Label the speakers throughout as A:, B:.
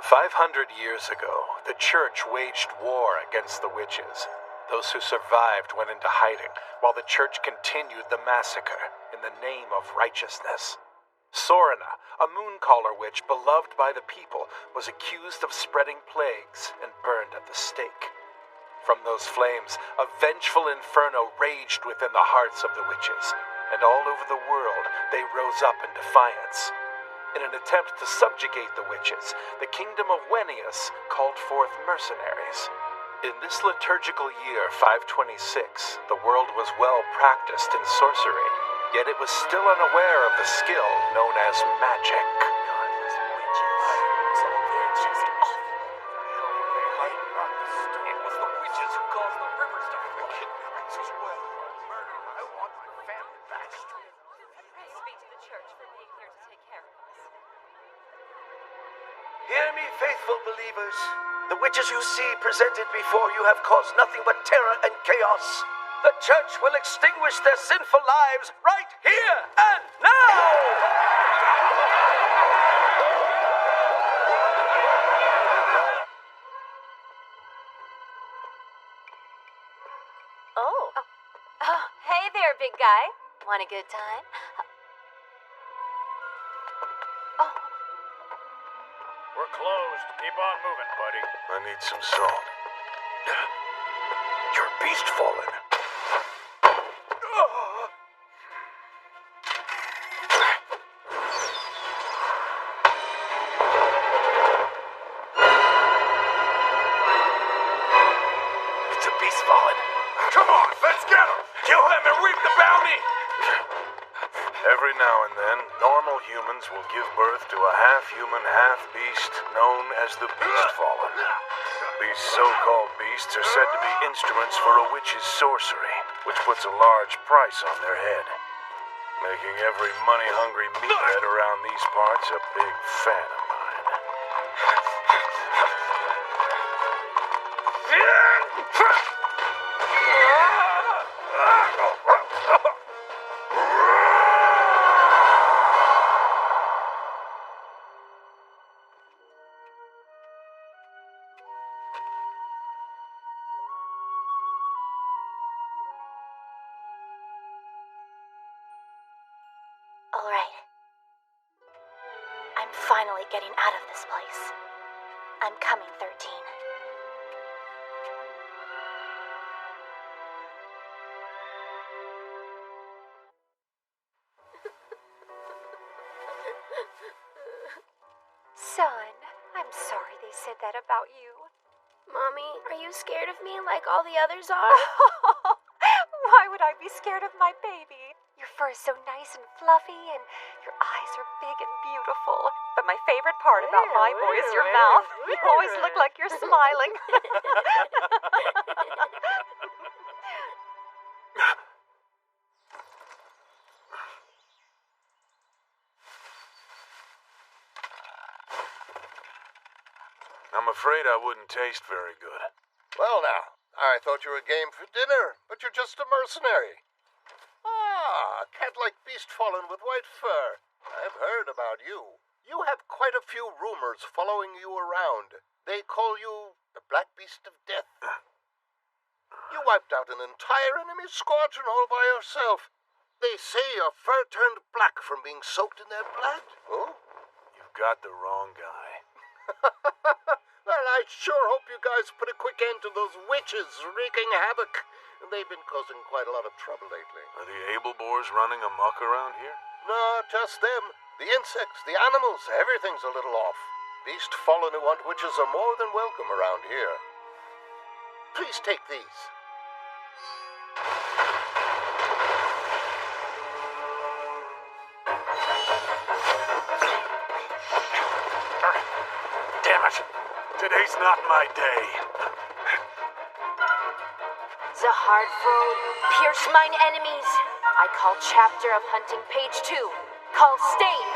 A: 500 years ago, the church waged war against the witches. Those who survived went into hiding, while the church continued the massacre in the name of righteousness. Sorna, a mooncaller witch beloved by the people, was accused of spreading plagues and burned at the stake. From those flames, a vengeful inferno raged within the hearts of the witches, and all over the world they rose up in defiance. In an attempt to subjugate the witches, the kingdom of Wenius called forth mercenaries. In this liturgical year 526, the world was well practiced in sorcery, yet it was still unaware of the skill known as magic.
B: Godless witches. They're just awful.
C: It was the witches who caused the rivers to flood.
B: Kidnappings as well. Murder. I want my family back.
D: Praise be to the church for being here to take care of us.
E: Hear me, faithful believers. The witches you see presented before you have caused nothing but terror and chaos. The church will extinguish their sinful lives right here and now!
D: Oh. Hey there, big guy. Want a good time? Oh.
C: We're closed. Keep on moving, buddy.
A: I need some salt.
E: Your beast fallen. It's a beast fallen.
B: Come on, let's get him.
E: Kill him and reap the bounty!
A: Every now and then, normal humans will give birth to a half-human, half-beast known as the Beastfallen. These so-called beasts are said to be instruments for a witch's sorcery, which puts a large price on their head, making every money-hungry meathead around these parts a big fan of mine.
D: All right. I'm finally getting out of this place. I'm coming, 13. Son, I'm sorry they said that about you.
F: Mommy, are you scared of me like all the others are?
D: Why would I be scared of my baby? Your fur is so nice and fluffy, and your eyes are big and beautiful. But my favorite part about my boy is your mouth. You always look like you're smiling.
A: I'm afraid I wouldn't taste very good.
B: Well now, I thought you were game for dinner, but you're just a mercenary. Ah, a cat like beast fallen with white fur. I've heard about you. You have quite a few rumors following you around. They call you the Black Beast of Death. You wiped out an entire enemy squadron all by yourself. They say your fur turned black from being soaked in their blood. Oh?
A: You've got the wrong guy.
B: Well, I sure hope you guys put a quick end to those witches wreaking havoc. They've been causing quite a lot of trouble lately.
A: Are the able boars running amok around here?
B: No, just them. The insects, the animals, everything's a little off. Beast fallen who want witches are more than welcome around here. Please take these.
A: Damn it! Today's not my day.
D: Zahardfrode, pierce mine enemies. I call chapter of hunting page 2. Call stain.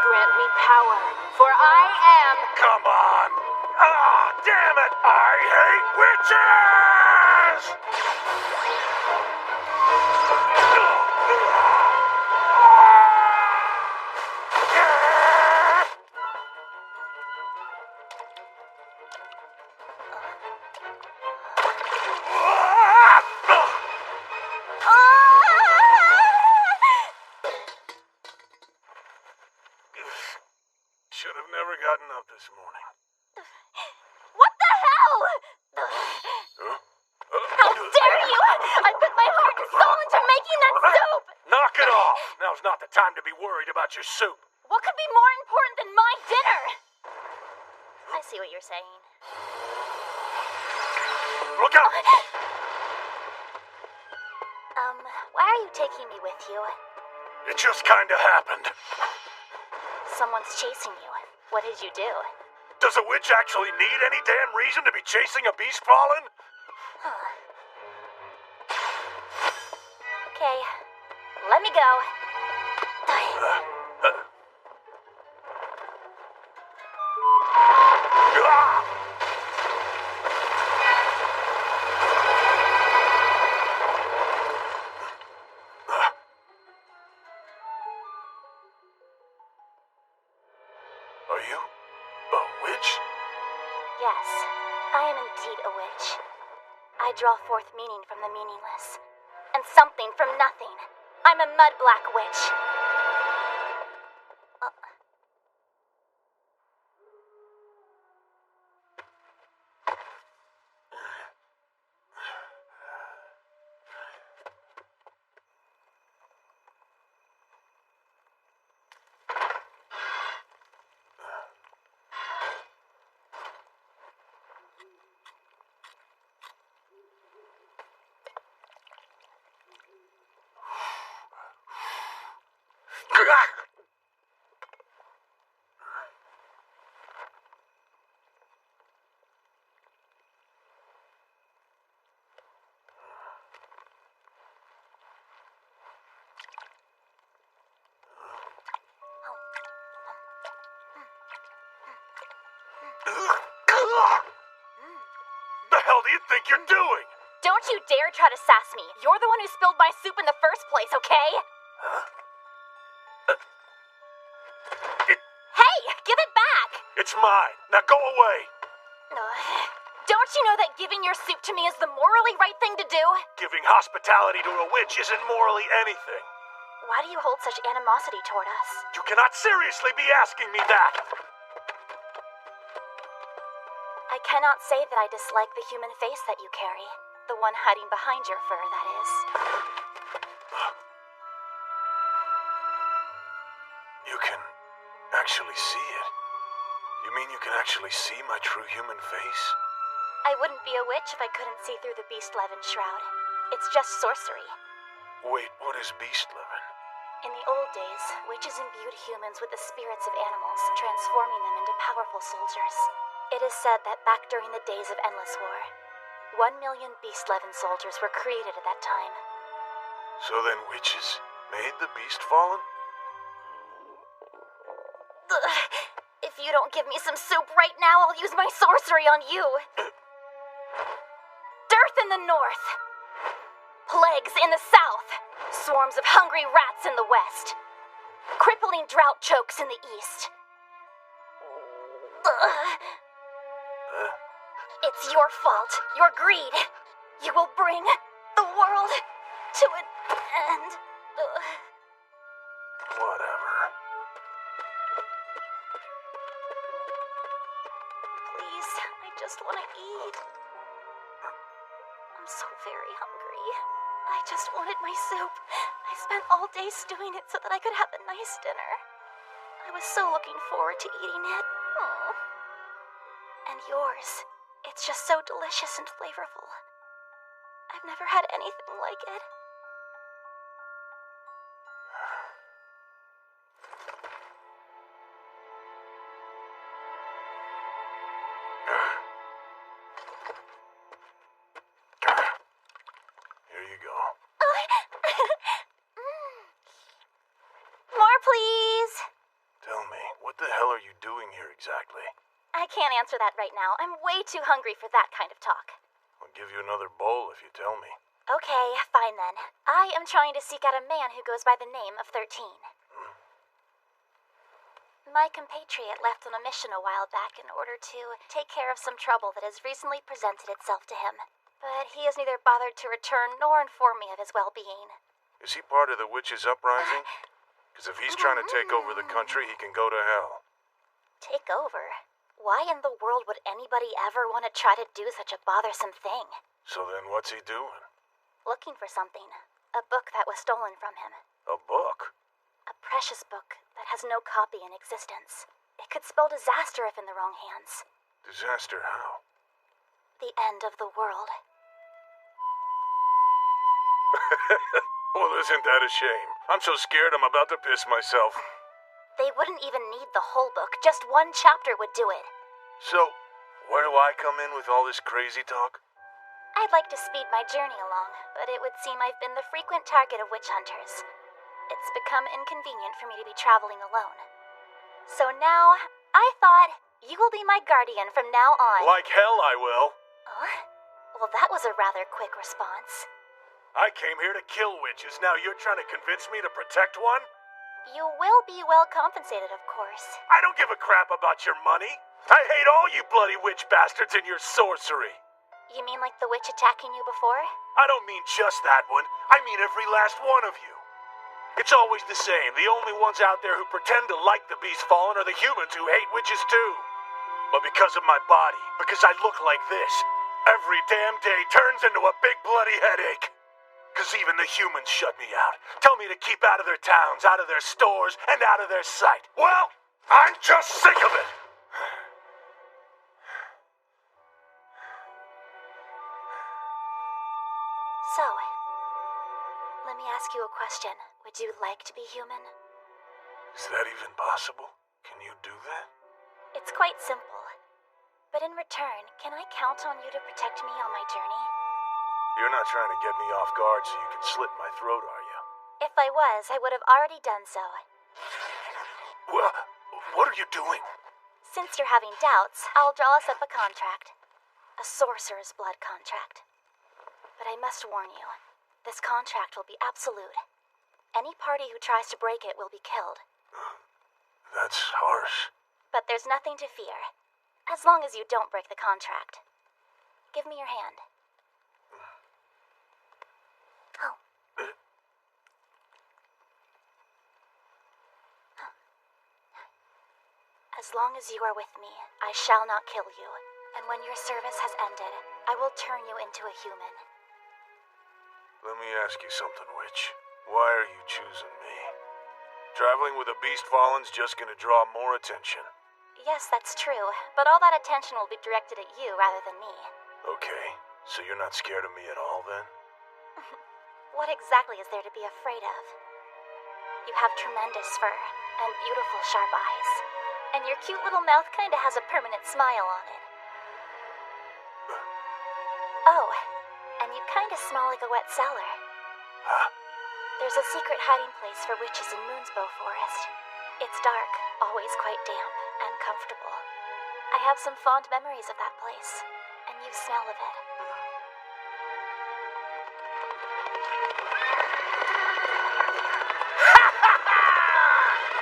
D: Grant me power, for I am...
A: Come on! Ah, damn it! I hate witches!
C: should have never gotten up this morning.
F: What the hell? How dare you! I put my heart and soul into making that soup!
C: Knock it off! Now's not the time to be worried about your soup.
F: What could be more important than my dinner? I see what you're saying.
C: Look out!
F: Why are you taking me with you?
C: It just kinda happened.
F: Someone's chasing you. What did you do?
C: Does a witch actually need any damn reason to be chasing a beast fallen?
F: Okay, let me go.
C: Are you a witch?
F: Yes, I am indeed a witch. I draw forth meaning from the meaningless, and something from nothing. I'm a mud-black witch.
C: The hell do you think you're doing?
F: Don't you dare try to sass me. You're the one who spilled my soup in the first place, okay? Hey, give it back!
C: It's mine. Now go away.
F: Don't you know that giving your soup to me is the morally right thing to do?
C: Giving hospitality to a witch isn't morally anything.
F: Why do you hold such animosity toward us?
C: You cannot seriously be asking me that.
F: I cannot say that I dislike the human face that you carry. The one hiding behind your fur, that is.
C: You can actually see it? You mean you can actually see my true human face?
F: I wouldn't be a witch if I couldn't see through the Beast-Levin shroud. It's just sorcery.
C: Wait, what is Beast-Levin?
F: In the old days, witches imbued humans with the spirits of animals, transforming them into powerful soldiers. It is said that back during the days of Endless War, 1 million Beast-Levin soldiers were created at that time.
C: So then witches made the beast fallen?
F: If you don't give me some soup right now, I'll use my sorcery on you. Dearth in the north. Plagues in the south. Swarms of hungry rats in the west. Crippling drought chokes in the east. It's your fault. Your greed. You will bring the world to an end.
C: Whatever.
F: Please, I just want to eat. I'm so very hungry. I just wanted my soup. I spent all day stewing it so that I could have a nice dinner. I was so looking forward to eating it. Aw. And yours. It's just so delicious and flavorful. I've never had anything like it.
C: Here you go.
F: More, please.
C: Tell me, what the hell are you doing here exactly?
F: I can't answer that right now. I'm way too hungry for that kind of talk.
C: I'll give you another bowl if you tell me.
F: Okay, fine then. I am trying to seek out a man who goes by the name of 13. My compatriot left on a mission a while back in order to take care of some trouble that has recently presented itself to him. But he has neither bothered to return nor inform me of his well-being.
C: Is he part of the witches' uprising? Because if he's trying to take over the country, he can go to hell.
F: Take over? Why in the world would anybody ever want to try to do such a bothersome thing?
C: So then what's he doing?
F: Looking for something. A book that was stolen from him.
C: A book?
F: A precious book that has no copy in existence. It could spell disaster if in the wrong hands.
C: Disaster how?
F: The end of the world.
C: Well, isn't that a shame? I'm so scared I'm about to piss myself.
F: They wouldn't even need the whole book. Just one chapter would do it.
C: So, where do I come in with all this crazy talk?
F: I'd like to speed my journey along, but it would seem I've been the frequent target of witch hunters. It's become inconvenient for me to be traveling alone. So now, I thought you will be my guardian from now on.
C: Like hell I will.
F: Well, that was a rather quick response.
C: I came here to kill witches. Now you're trying to convince me to protect one?
F: You will be well compensated, of course.
C: I don't give a crap about your money. I hate all you bloody witch bastards and your sorcery.
F: You mean like the witch attacking you before?
C: I don't mean just that one. I mean every last one of you. It's always the same. The only ones out there who pretend to like the Beast Fallen are the humans who hate witches too. But because of my body, because I look like this, every damn day turns into a big bloody headache. Because even the humans shut me out. Tell me to keep out of their towns, out of their stores, and out of their sight. Well, I'm just sick of it.
F: So, let me ask you a question. Would you like to be human?
C: Is that even possible? Can you do that?
F: It's quite simple. But in return, can I count on you to protect me on my journey?
C: You're not trying to get me off guard so you can slit my throat, are you?
F: If I was, I would have already done so.
C: Well, what are you doing?
F: Since you're having doubts, I'll draw us up a contract. A sorcerer's blood contract. But I must warn you, this contract will be absolute. Any party who tries to break it will be killed.
C: That's harsh.
F: But there's nothing to fear, as long as you don't break the contract. Give me your hand. Oh. As long as you are with me, I shall not kill you. And when your service has ended, I will turn you into a human.
C: Let me ask you something, Witch. Why are you choosing me? Traveling with a Beast Fallen's just gonna draw more attention.
F: Yes, that's true, but all that attention will be directed at you rather than me.
C: Okay, so you're not scared of me at all then?
F: What exactly is there to be afraid of? You have tremendous fur and beautiful sharp eyes, and your cute little mouth kinda has a permanent smile on it. Oh, and you kinda smell like a wet cellar.
C: Huh?
F: There's a secret hiding place for witches in Moonsbow Forest. It's dark, always quite damp, and comfortable. I have some fond memories of that place, and you smell of it.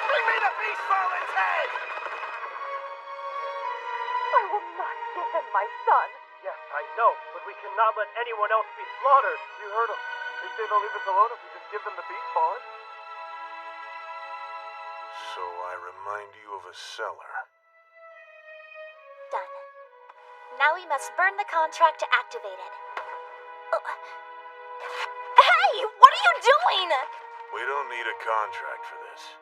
E: Bring me the Beast Fallen's head!
D: I will not give them my son.
G: Yes, I know, but we cannot let anyone else be slaughtered.
B: You heard them. They say they'll leave us alone if we just give them the Beast Fallen.
C: So I remind you of a cellar.
F: Done. Now we must burn the contract to activate it. Hey! What are you doing?
C: We don't need a contract for this.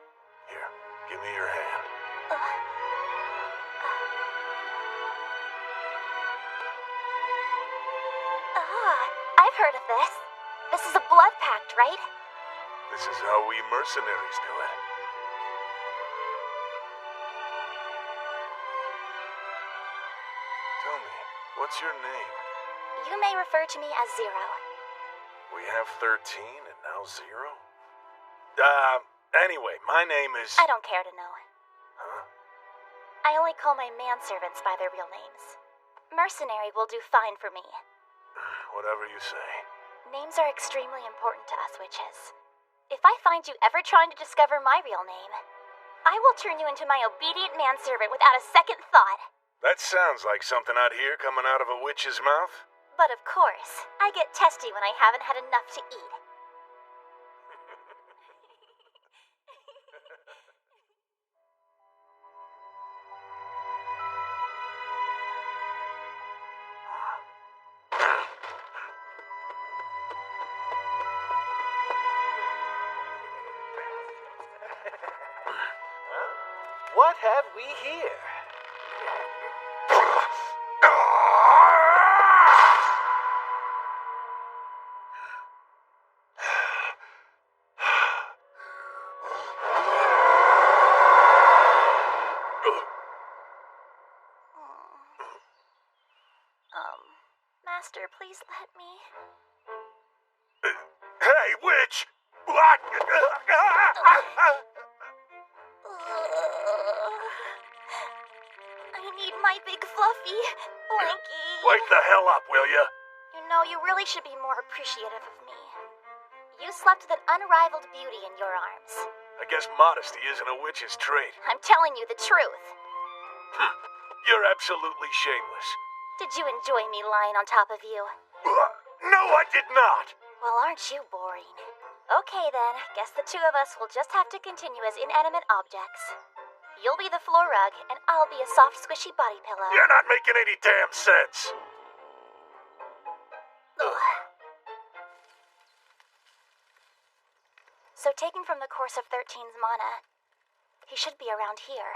C: Here, give me your hand.
F: I've heard of this. This is a blood pact, right?
C: This is how we mercenaries do it. Tell me, what's your name?
F: You may refer to me as Zero.
C: We have 13 and now 0? Anyway, my name is...
F: I don't care to know.
C: Huh?
F: I only call my manservants by their real names. Mercenary will do fine for me.
C: Whatever you say.
F: Names are extremely important to us witches. If I find you ever trying to discover my real name, I will turn you into my obedient manservant without a second thought.
C: That sounds like something I'd hear coming out of a witch's mouth.
F: But of course, I get testy when I haven't had enough to eat.
H: What have we here?
F: Master, please let me.
C: Hey, witch! What?
F: I need my big fluffy blankie.
C: Wake the hell up, will ya?
F: You know, you really should be more appreciative of me. You slept with an unrivaled beauty in your arms.
C: I guess modesty isn't a witch's trait.
F: I'm telling you the truth.
C: You're absolutely shameless.
F: Did you enjoy me lying on top of you?
C: No, I did not!
F: Well, aren't you boring? Okay then, guess the two of us will just have to continue as inanimate objects. You'll be the floor rug, and I'll be a soft, squishy body pillow.
C: You're not making any damn sense.
F: So taken from the Course of 13's mana, he should be around here.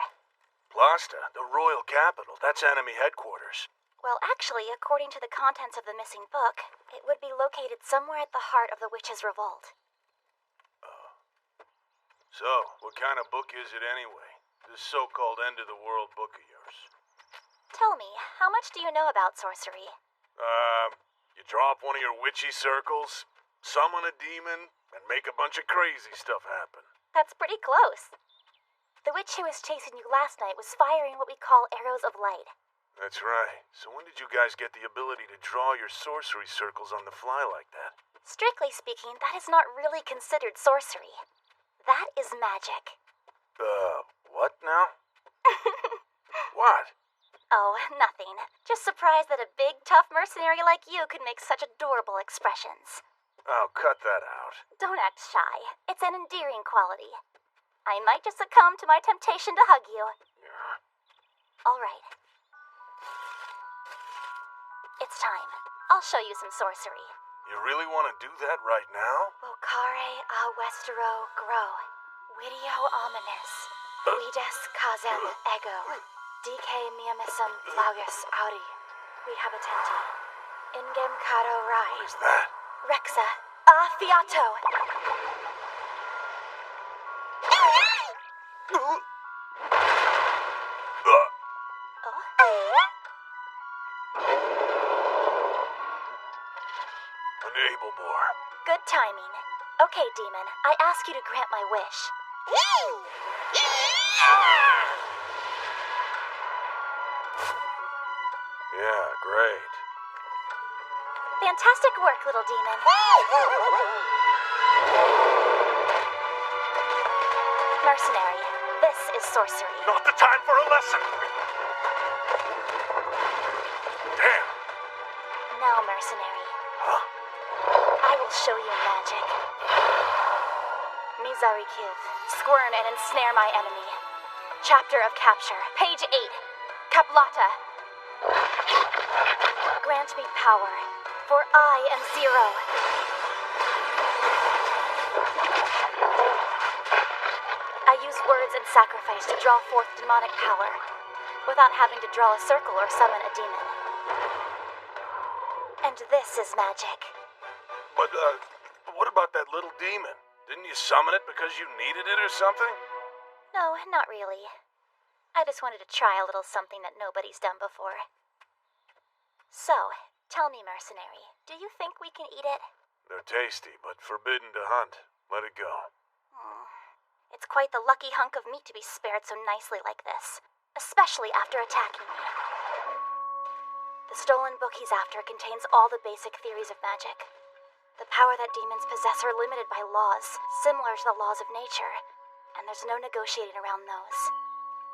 C: Plasta, the royal capital, that's enemy headquarters.
F: Well, actually, according to the contents of the missing book, it would be located somewhere at the heart of the witches' revolt.
C: So, what kind of book is it anyway? This so-called end-of-the-world book of yours.
F: Tell me, how much do you know about sorcery?
C: You draw up one of your witchy circles, summon a demon, and make a bunch of crazy stuff happen.
F: That's pretty close. The witch who was chasing you last night was firing what we call arrows of light.
C: That's right. So when did you guys get the ability to draw your sorcery circles on the fly like that?
F: Strictly speaking, that is not really considered sorcery. That is magic.
C: What now? What?
F: Oh, nothing. Just surprised that a big, tough mercenary like you could make such adorable expressions.
C: Oh, cut that out.
F: Don't act shy. It's an endearing quality. I might just succumb to my temptation to hug you. All right. It's time. I'll show you some sorcery.
C: You really want to do that right now?
F: Vocare a Westero grow. Video ominis. Vides causem ego. DK miamisum flaugus audi. We have attenti. Ingem caro rai.
C: What is that?
F: Rexa. A fiato.
C: Enablebore.
F: Good timing. Okay, demon, I ask you to grant my wish.
C: Yeah, great.
F: Fantastic work, little demon. Mercenary, this is sorcery.
C: Not the time for a lesson! Damn!
F: Now, mercenary.
C: Huh?
F: I will show you magic. Mizarikiv, squirm and ensnare my enemy. Chapter of Capture, page 8. Kaplata. Grant me power, for I am Zero. I use words and sacrifice to draw forth demonic power, without having to draw a circle or summon a demon. And this is magic.
C: But, what about that little demon? Didn't you summon it because you needed it or something?
F: No, not really. I just wanted to try a little something that nobody's done before. So, tell me, mercenary, do you think we can eat it?
C: They're tasty, but forbidden to hunt. Let it go.
F: It's quite the lucky hunk of meat to be spared so nicely like this, especially after attacking me. The stolen book he's after contains all the basic theories of magic. The power that demons possess are limited by laws, similar to the laws of nature, and there's no negotiating around those.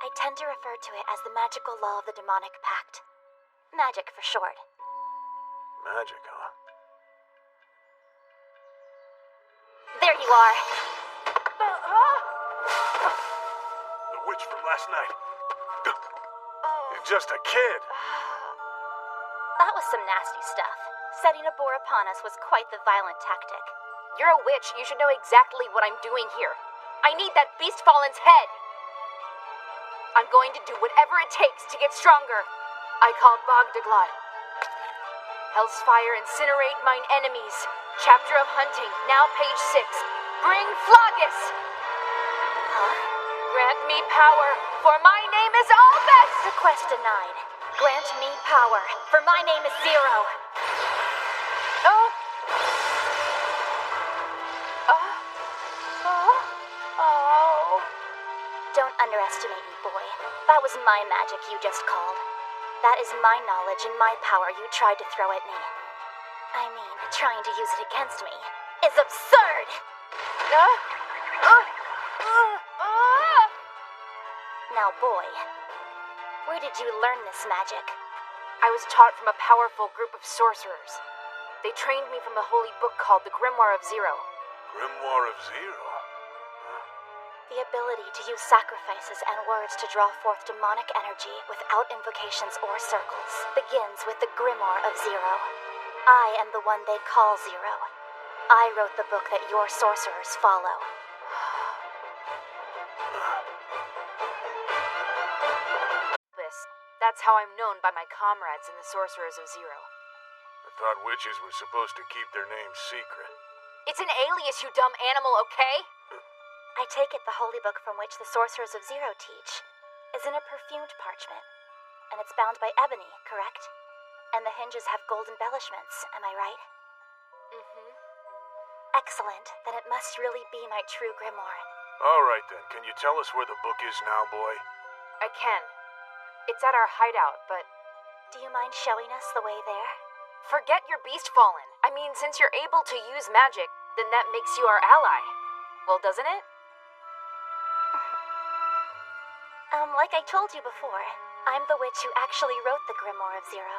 F: I tend to refer to it as the magical law of the demonic pact. Magic for short.
C: Magic, huh?
F: There you are.
C: The witch from last night. You're just a kid.
F: That was some nasty stuff. Setting a boar upon us was quite the violent tactic.
D: You're a witch. You should know exactly what I'm doing here. I need that beast fallen's head. I'm going to do whatever it takes to get stronger. I called Bogdaglot. Hell's fire incinerate mine enemies. Chapter of Hunting, now page 6. Bring Flogus!
F: Huh?
D: Grant me power, for my name is Albus!
F: Request denied. Grant me power, for my name is Zero.
D: Oh! Oh!
F: Don't underestimate me, boy. That was my magic you just called. That is my knowledge and my power you tried to throw at me. I mean, trying to use it against me is absurd! Now, boy, where did you learn this magic?
D: I was taught from a powerful group of sorcerers. They trained me from a holy book called the Grimoire of Zero.
C: Grimoire of Zero?
F: The ability to use sacrifices and words to draw forth demonic energy without invocations or circles begins with the Grimoire of Zero. I am the one they call Zero. I wrote the book that your sorcerers follow.
D: That's how I'm known by my comrades in the Sorcerers of Zero.
C: I thought witches were supposed to keep their names secret.
D: It's an alias, you dumb animal, okay?
F: I take it the holy book from which the Sorcerers of Zero teach is in a perfumed parchment, and it's bound by ebony, correct? And the hinges have gold embellishments, am I right?
D: Mm-hmm.
F: Excellent, then it must really be my true grimoire.
C: All right then, can you tell us where the book is now, boy?
D: I can. It's at our hideout, but...
F: Do you mind showing us the way there?
D: Forget your beast fallen. I mean, since you're able to use magic, then that makes you our ally. Well, doesn't it?
F: Like I told you before, I'm the witch who actually wrote the Grimoire of Zero.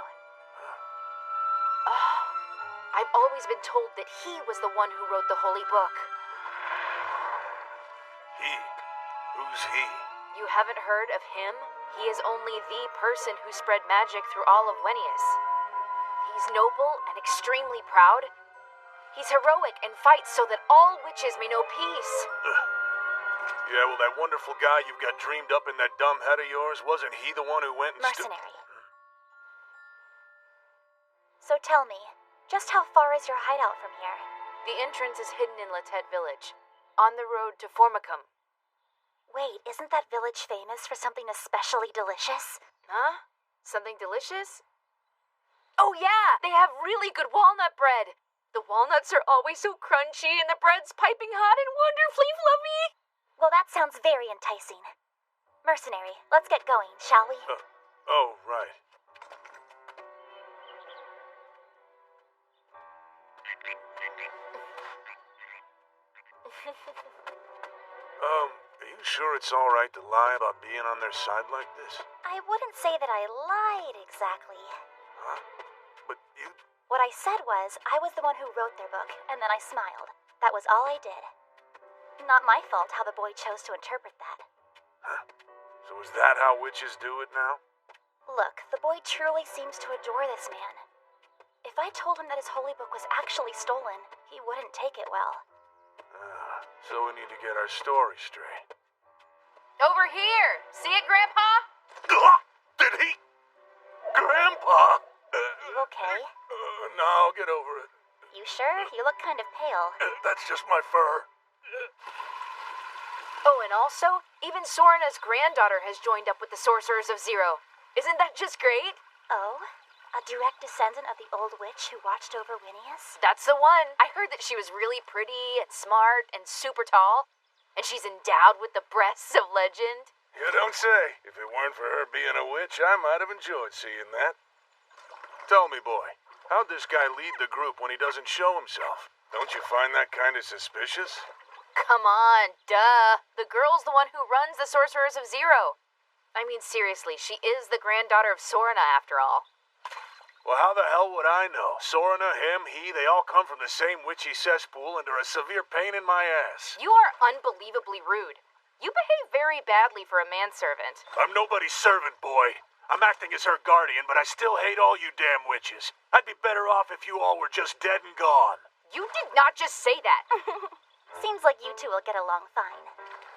D: Oh, I've always been told that he was the one who wrote the holy book.
C: He? Who's he?
D: You haven't heard of him? He is only the person who spread magic through all of Wenius. He's noble and extremely proud. He's heroic and fights so that all witches may know peace.
C: Yeah, well, that wonderful guy you've got dreamed up in that dumb head of yours, wasn't he the one who went and
F: Mercenary. So tell me, just how far is your hideout from here?
D: The entrance is hidden in Latet Village, on the road to Formicum.
F: Wait, isn't that village famous for something especially delicious?
D: Huh? Something delicious? Oh yeah, they have really good walnut bread. The walnuts are always so crunchy and the bread's piping hot and wonderfully fluffy.
F: Well, that sounds very enticing. Mercenary, let's get going, shall we?
C: Oh, right. Are you sure it's all right to lie about being on their side like this?
F: I wouldn't say that I lied exactly.
C: Huh? But you...
F: What I said was, I was the one who wrote their book, and then I smiled. That was all I did. Not my fault how the boy chose to interpret that.
C: Huh. So is that how witches do it now?
F: Look, the boy truly seems to adore this man. If I told him that his holy book was actually stolen, he wouldn't take it well.
C: So we need to get our story straight.
D: Over here! See it, Grandpa?
C: Did he? Grandpa?
F: You okay?
C: No, I'll get over it.
F: You sure? You look kind of pale.
C: That's just my fur.
D: Oh, and also, even Sorna's granddaughter has joined up with the Sorcerers of Zero. Isn't that just great?
F: Oh? A direct descendant of the old witch who watched over Winius?
D: That's the one. I heard that she was really pretty and smart and super tall. And she's endowed with the breasts of legend.
C: You don't say. If it weren't for her being a witch, I might have enjoyed seeing that. Tell me, boy, how'd this guy lead the group when he doesn't show himself? Don't you find that kind of suspicious?
D: Come on, duh. The girl's the one who runs the Sorcerers of Zero. I mean, seriously, she is the granddaughter of Sorna, after all.
C: Well, how the hell would I know? Sorna, him, he, they all come from the same witchy cesspool and are a severe pain in my ass.
D: You are unbelievably rude. You behave very badly for a manservant.
C: I'm nobody's servant, boy. I'm acting as her guardian, but I still hate all you damn witches. I'd be better off if you all were just dead and gone.
D: You did not just say that.
F: Seems like you two will get along fine.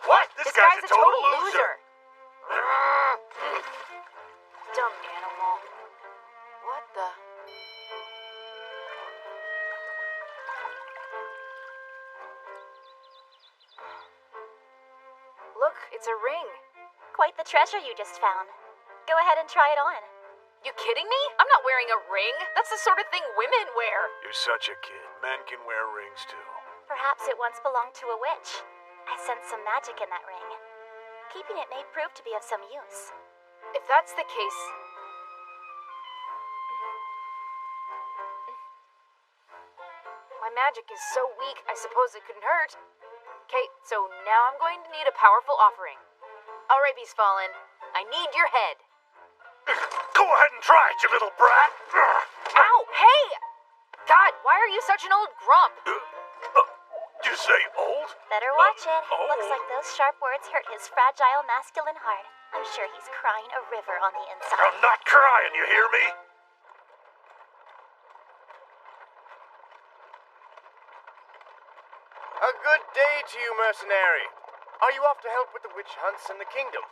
C: What? This guy's a total loser.
D: Dumb animal. What the? Look, it's a ring.
F: Quite the treasure you just found. Go ahead and try it on.
D: You kidding me? I'm not wearing a ring. That's the sort of thing women wear.
C: You're such a kid. Men can wear rings too.
F: Perhaps it once belonged to a witch. I sense some magic in that ring. Keeping it may prove to be of some use.
D: If that's the case... My magic is so weak, I suppose it couldn't hurt. Okay, so now I'm going to need a powerful offering. Alright, Beast Fallen. I need your head.
C: Go ahead and try it, you little brat.
D: Ow! Hey! God, why are you such an old grump?
C: You say old?
F: Better watch it.
C: oh.
F: Looks like those sharp words hurt his fragile masculine heart. I'm sure he's crying a river on the inside.
C: I'm not crying, you hear me?
H: A good day to you, mercenary. Are you off to help with the witch hunts in the kingdom?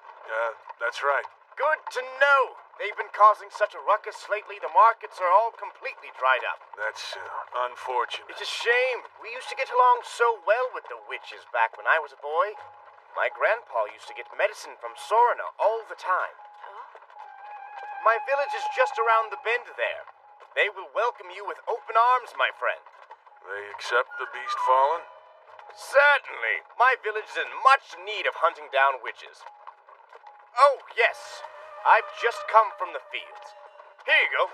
C: That's right.
H: Good to know. They've been causing such a ruckus lately, the markets are all completely dried up.
C: That's unfortunate.
H: It's a shame. We used to get along so well with the witches back when I was a boy. My grandpa used to get medicine from Sorna all the time. My village is just around the bend there. They will welcome you with open arms, my friend.
C: They accept the Beast Fallen?
H: Certainly. My village is in much need of hunting down witches. Oh, yes. I've just come from the fields. Here you go.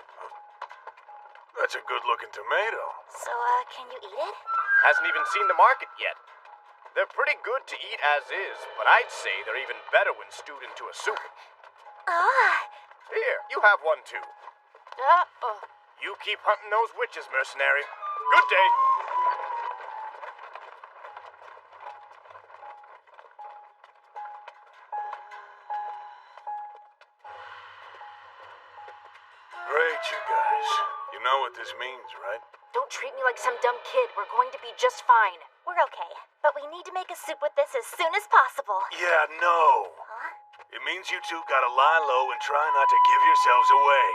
C: That's a good-looking tomato.
F: So, can you eat it?
H: Hasn't even seen the market yet. They're pretty good to eat as is, but I'd say they're even better when stewed into a soup.
F: Ah,
H: Here, you have one too. You keep hunting those witches, mercenary. Good day.
C: Great, you guys. You know what this means, right?
D: Don't treat me like some dumb kid. We're going to be just fine.
F: we're okay. But we need to make a soup with this as soon as possible.
C: Yeah, no.
F: Huh?
C: It means you two gotta lie low and try not to give yourselves away.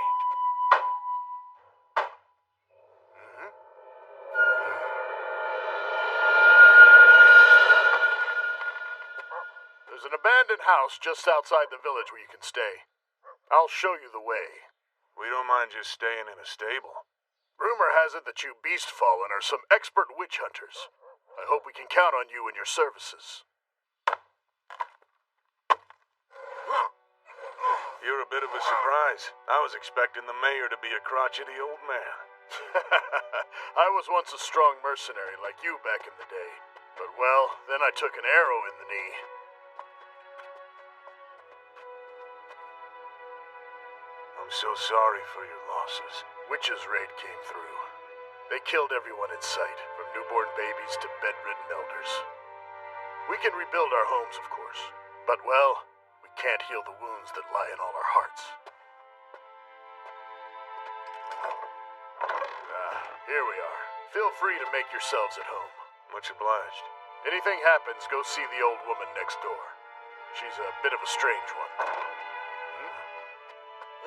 B: There's an abandoned house just outside the village where you can stay. I'll show you the way.
C: We don't mind just staying in a stable.
B: Rumor has it that you Beastfallen are some expert witch hunters. I hope we can count on you and your services.
C: You're a bit of a surprise. I was expecting the mayor to be a crotchety old man.
B: I was once a strong mercenary like you back in the day. But, well, then I took an arrow in the knee.
C: I'm so sorry for your losses.
B: Witches' raid came through. They killed everyone in sight, from newborn babies to bedridden elders. We can rebuild our homes, of course. But, well, we can't heal the wounds that lie in all our hearts. Here we are. Feel free to make yourselves at home.
C: Much obliged.
B: Anything happens, go see the old woman next door. She's a bit of a strange one.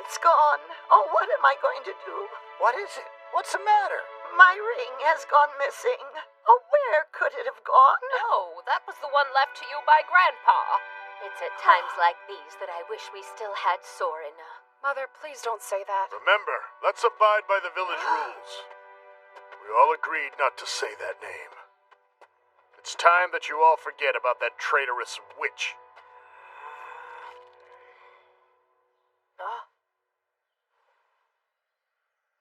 I: It's gone. Oh, what am I going to do?
B: What is it? What's the matter?
I: My ring has gone missing. Oh, where could it have gone?
D: No, that was the one left to you by Grandpa. It's at times like these that I wish we still had Soren.
J: Mother, please don't say that.
B: Remember, let's abide by the village rules. We all agreed not to say that name. It's time that you all forget about that traitorous witch.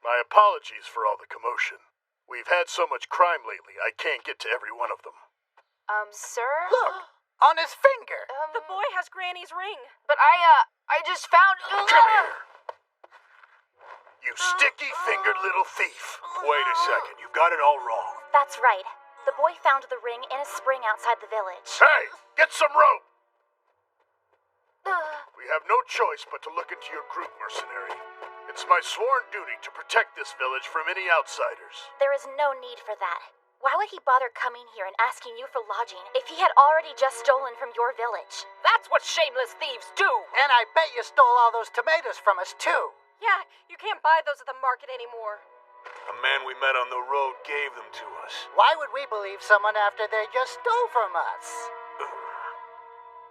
B: My apologies for all the commotion. We've had so much crime lately, I can't get to every one of them.
D: Sir?
I: Look, on his finger.
J: The boy has Granny's ring.
D: But I just found...
B: Come here! You sticky-fingered little thief.
C: Wait a second, you got it all wrong.
F: That's right. The boy found the ring in a spring outside the village.
B: Hey, get some rope! We have no choice but to look into your group, mercenary. It's my sworn duty to protect this village from any outsiders.
F: There is no need for that. Why would he bother coming here and asking you for lodging if he had already just stolen from your village?
D: That's what shameless thieves do!
I: And I bet you stole all those tomatoes from us, too.
J: Yeah, you can't buy those at the market anymore.
C: A man we met on the road gave them to us.
I: Why would we believe someone after they just stole from us?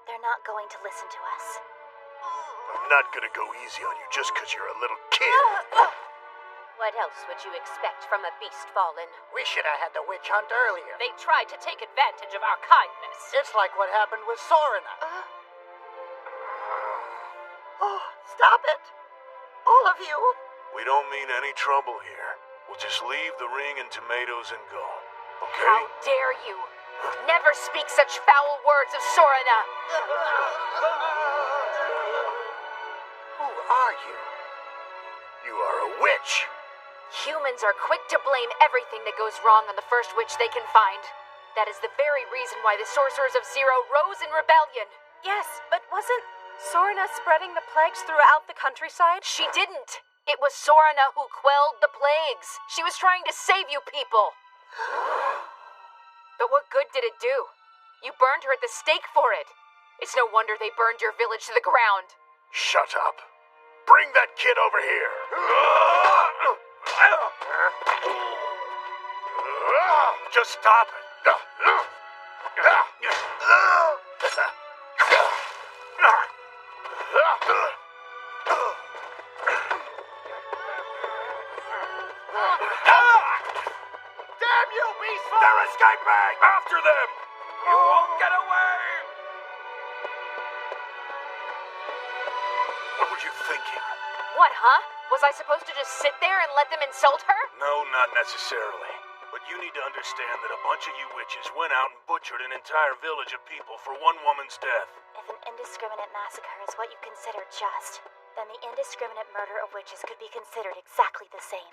F: They're not going to listen to us.
C: I'm not gonna go easy on you just 'cause you're a little kid.
D: What else would you expect from a beast fallen?
I: We should have had the witch hunt earlier.
D: They tried to take advantage of our kindness.
I: It's like what happened with Sorina. Oh, stop it! All of you!
C: We don't mean any trouble here. We'll just leave the ring and tomatoes and go. Okay?
D: How dare you! Never speak such foul words of Sorina!
I: Who are you?
C: You are a witch!
D: Humans are quick to blame everything that goes wrong on the first witch they can find. That is the very reason why the Sorcerers of Zero rose in rebellion.
J: Yes, but wasn't Sorina spreading the plagues throughout the countryside?
D: She didn't. It was Sorina who quelled the plagues. She was trying to save you people. But what good did it do? You burned her at the stake for it. It's no wonder they burned your village to the ground.
C: Shut up. Bring that kid over here. Just stop it.
E: Damn you, beast!
C: They're escaping! After them!
E: You won't get away!
C: What were you thinking?
D: What, huh? Was I supposed to just sit there and let them insult her?
C: No, not necessarily. But you need to understand that a bunch of you witches went out and butchered an entire village of people for one woman's death.
F: If an indiscriminate massacre is what you consider just, then the indiscriminate murder of witches could be considered exactly the same.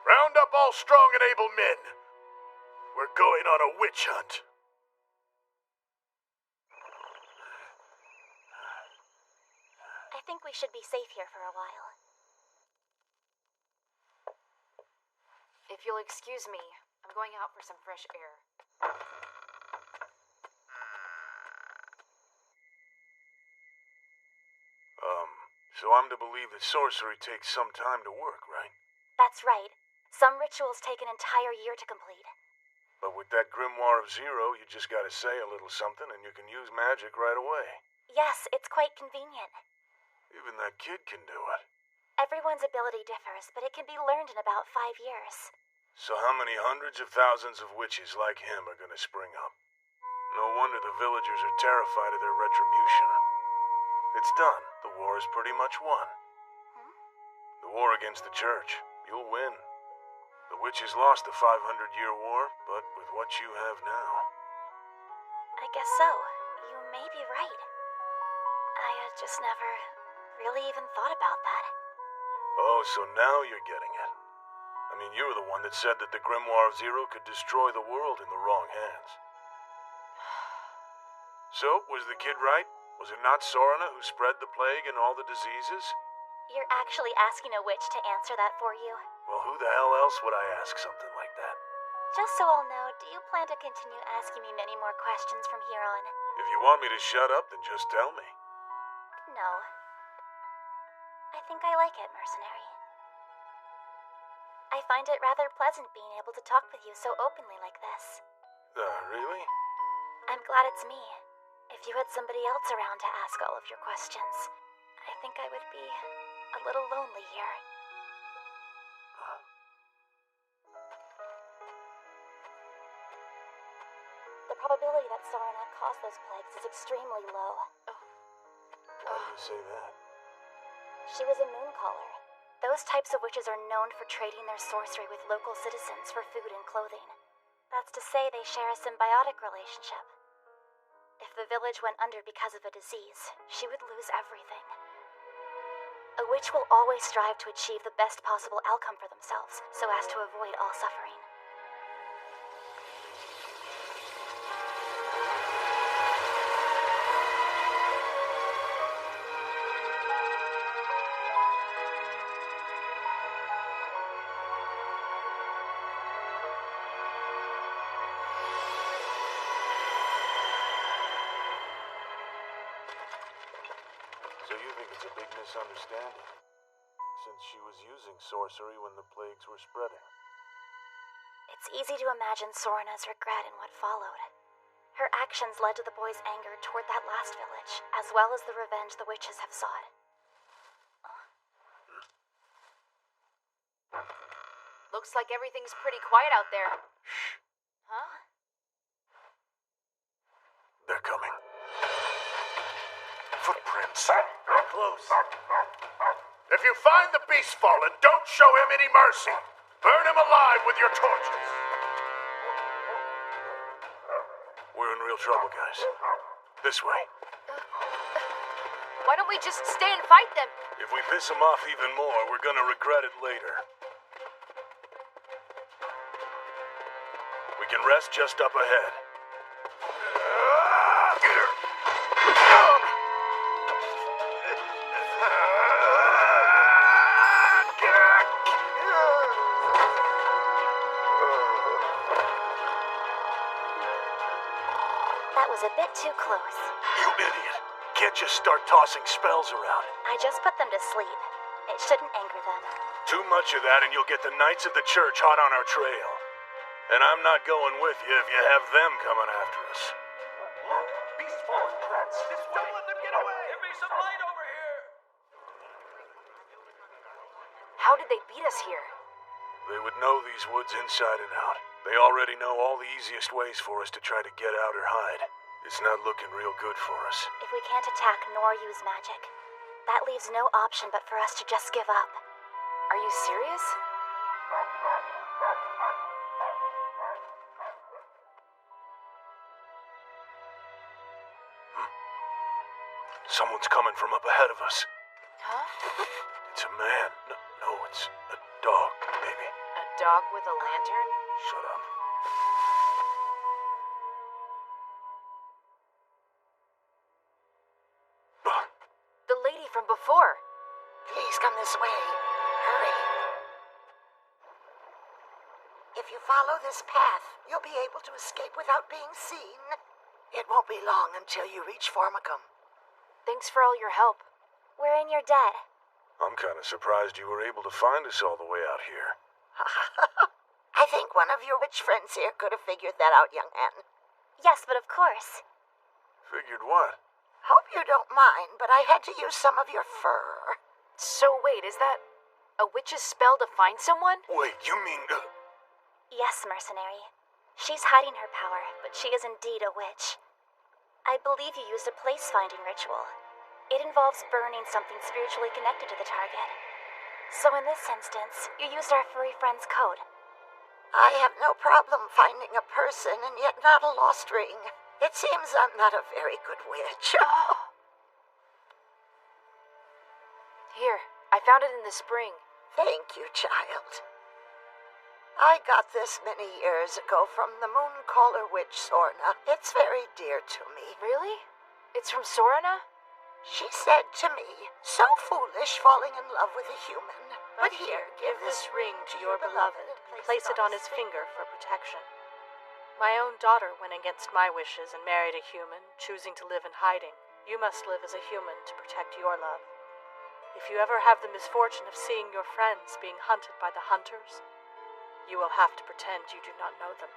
C: Round up all strong and able men. We're going on a witch hunt.
F: I think we should be safe here for a while.
D: If you'll excuse me, I'm going out for some fresh air.
C: So I'm to believe that sorcery takes some time to work, right?
F: That's right. Some rituals take an entire year to complete.
C: But with that Grimoire of Zero, you just gotta say a little something and you can use magic right away.
F: Yes, it's quite convenient.
C: Even that kid can do it.
F: Everyone's ability differs, but it can be learned in about 5 years.
C: So how many hundreds of thousands of witches like him are gonna spring up? No wonder the villagers are terrified of their retribution. It's done. The war is pretty much won. The war against the church. You'll win. The witches lost the 500-year war, but with what you have now...
F: I guess so. You may be right. I just never really even thought about that.
C: Oh, so now you're getting it. I mean, you were the one that said that the Grimoire of Zero could destroy the world in the wrong hands. So, was the kid right? Was it not Sorina who spread the plague and all the diseases?
F: You're actually asking a witch to answer that for you?
C: Well, who the hell else would I ask something like that?
F: Just so I'll know, do you plan to continue asking me many more questions from here on?
C: If you want me to shut up, then just tell me.
F: No. I think I like it, mercenary. I find it rather pleasant being able to talk with you so openly like this.
C: Really?
F: I'm glad it's me. If you had somebody else around to ask all of your questions, I think I would be a little lonely here. The probability that Sorina caused those plagues is extremely low.
C: Why do you say that?
F: She was a mooncaller. Those types of witches are known for trading their sorcery with local citizens for food and clothing. That's to say they share a symbiotic relationship. If the village went under because of a disease, she would lose everything. A witch will always strive to achieve the best possible outcome for themselves, so as to avoid all suffering.
C: It's a big misunderstanding, since she was using sorcery when the plagues were spreading.
F: It's easy to imagine Sorna's regret in what followed. Her actions led to the boys' anger toward that last village, as well as the revenge the witches have sought.
J: Looks like everything's pretty quiet out there.
C: Shh.
J: Huh?
C: They're coming. Footprints.
B: Close. If you find the beast fallen, don't show him any mercy. Burn him alive with your torches.
C: We're in real trouble, guys. This way.
J: Why don't we just stay and fight them?
C: If we piss them off even more, we're gonna regret it later. We can rest just up ahead.
F: That was a bit too close.
C: You idiot. Can't just start tossing spells around.
F: I just put them to sleep. It shouldn't anger them.
C: Too much of that and you'll get the Knights of the Church hot on our trail. And I'm not going with you if you have them coming after us.
E: Look, beast fallen plants. This way. Don't let them get away. Give me some light over here.
J: How did they beat us here?
C: They would know these woods inside and out. They already know all the easiest ways for us to try to get out or hide. It's not looking real good for us.
F: If we can't attack nor use magic, that leaves no option but for us to just give up.
J: Are you serious?
C: Someone's coming from up ahead of us.
J: Huh?
C: It's a man. No, it's a dog, maybe.
J: A dog with a lantern?
C: Shut up.
J: The lady from before.
I: Please come this way. Hurry. If you follow this path, you'll be able to escape without being seen. It won't be long until you reach Formicum.
J: Thanks for all your help.
F: We're in your debt.
C: I'm kind of surprised you were able to find us all the way out here.
I: I think one of your witch friends here could have figured that out, young man.
F: Yes, but of course.
C: Figured what?
I: Hope you don't mind, but I had to use some of your fur.
J: So wait, is that a witch's spell to find someone?
C: Wait, you mean...
F: Yes, mercenary. She's hiding her power, but she is indeed a witch. I believe you used a place-finding ritual. It involves burning something spiritually connected to the target. So in this instance, you used our furry friend's code.
I: I have no problem finding a person and yet not a lost ring. It seems I'm not a very good witch.
J: Here, I found it in the spring.
I: Thank you, child. I got this many years ago from the Mooncaller witch Sorna. It's very dear to me.
J: Really? It's from Sorna?
I: She said to me, so foolish falling in love with a human. But here, give this ring to your beloved.
J: Place it on his finger for protection. My own daughter went against my wishes and married a human, choosing to live in hiding. You must live as a human to protect your love. If you ever have the misfortune of seeing your friends being hunted by the hunters, you will have to pretend you do not know them.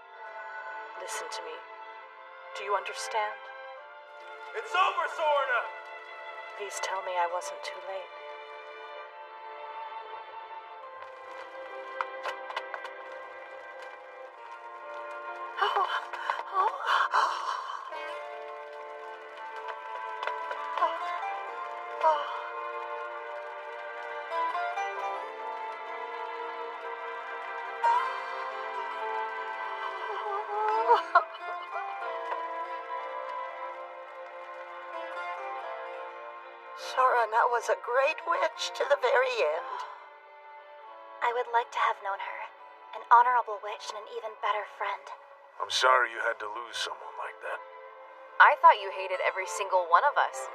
J: Listen to me. Do you understand?
E: It's over, Sorna!
J: Please tell me I wasn't too late.
I: Sorna was a great witch to the very end.
F: I would like to have known her. An honorable witch and an even better friend.
C: I'm sorry you had to lose someone like that.
J: I thought you hated every single one of us.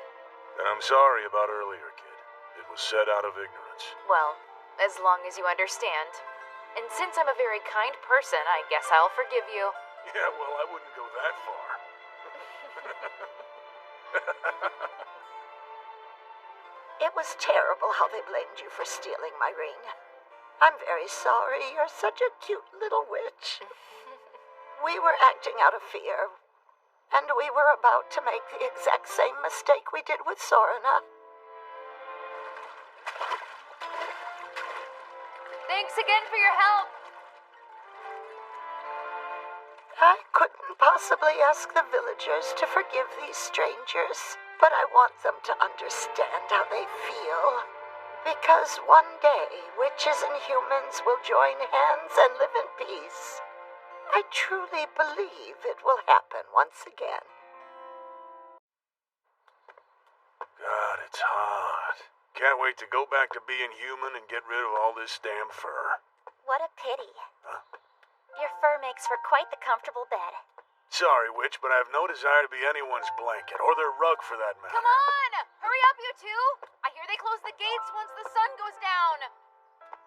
C: And I'm sorry about earlier, kid. It was said out of ignorance.
J: Well, as long as you understand. And since I'm a very kind person, I guess I'll forgive you.
C: Yeah, well, I wouldn't go that far.
I: It was terrible how they blamed you for stealing my ring. I'm very sorry. You're such a cute little witch. We were acting out of fear, and we were about to make the exact same mistake we did with Sorna.
D: Thanks again for your help.
I: I couldn't possibly ask the villagers to forgive these strangers, but I want them to understand how they feel. Because one day, witches and humans will join hands and live in peace. I truly believe it will happen once again.
C: God, it's hot. Can't wait to go back to being human and get rid of all this damn fur.
F: What a pity.
C: Huh?
F: Your fur makes for quite the comfortable bed.
C: Sorry, witch, but I have no desire to be anyone's blanket, or their rug for that matter.
D: Come on! Hurry up, you two! I hear they close the gates once the sun goes down.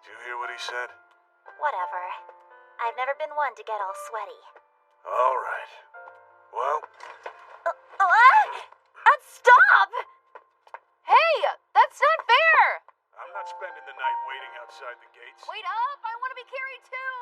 C: Did you hear what he said?
F: Whatever. I've never been one to get all sweaty.
C: All right. Well,
D: Stop! Hey, that's not fair!
C: I'm not spending the night waiting outside the gates.
D: Wait up, I want to be carried too!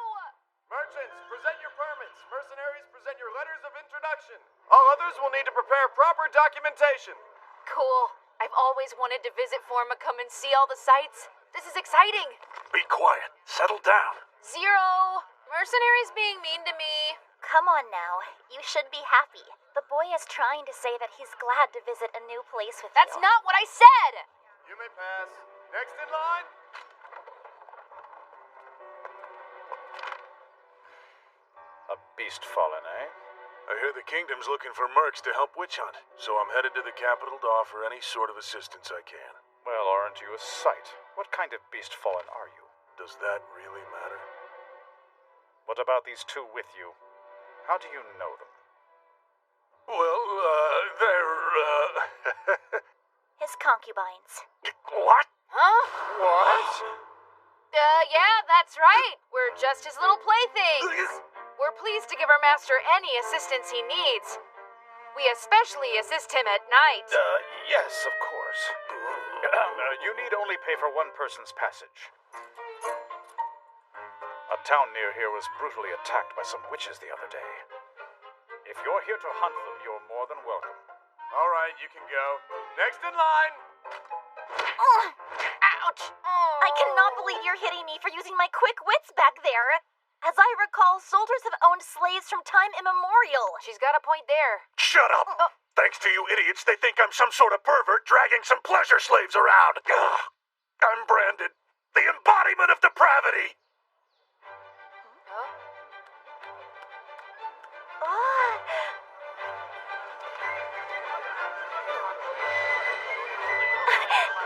H: Merchants, present your permits. Mercenaries, present your letters of introduction. All others will need to prepare proper documentation.
D: Cool. I've always wanted to visit Formicum and see all the sights. This is exciting.
C: Be quiet. Settle down.
D: Zero. Mercenaries being mean to me.
F: Come on now. You should be happy. The boy is trying to say that he's glad to visit a new place with
D: That's
F: you.
D: not what I said!
H: You may pass. Next in line.
K: A beast fallen, eh?
C: I hear the kingdom's looking for mercs to help witch hunt, so I'm headed to the capital to offer any sort of assistance I can.
K: Well, aren't you a sight? What kind of beast fallen are you?
C: Does that really matter?
K: What about these two with you? How do you know them?
C: Well, they're,
F: His concubines.
C: What?
D: Huh?
H: What?
D: Yeah, that's right. We're just his little playthings. We're pleased to give our master any assistance he needs. We especially assist him at night.
K: Yes, of course. You need only pay for one person's passage. A town near here was brutally attacked by some witches the other day. If you're here to hunt them, you're more than welcome.
H: All right, you can go. Next in line.
F: Ouch! I cannot believe you're hitting me for using my quick wits back there. As I recall, soldiers have owned slaves from time immemorial.
D: She's got a point there.
C: Shut up! Thanks to you idiots, they think I'm some sort of pervert dragging some pleasure slaves around. Ugh. I'm branded the embodiment of depravity.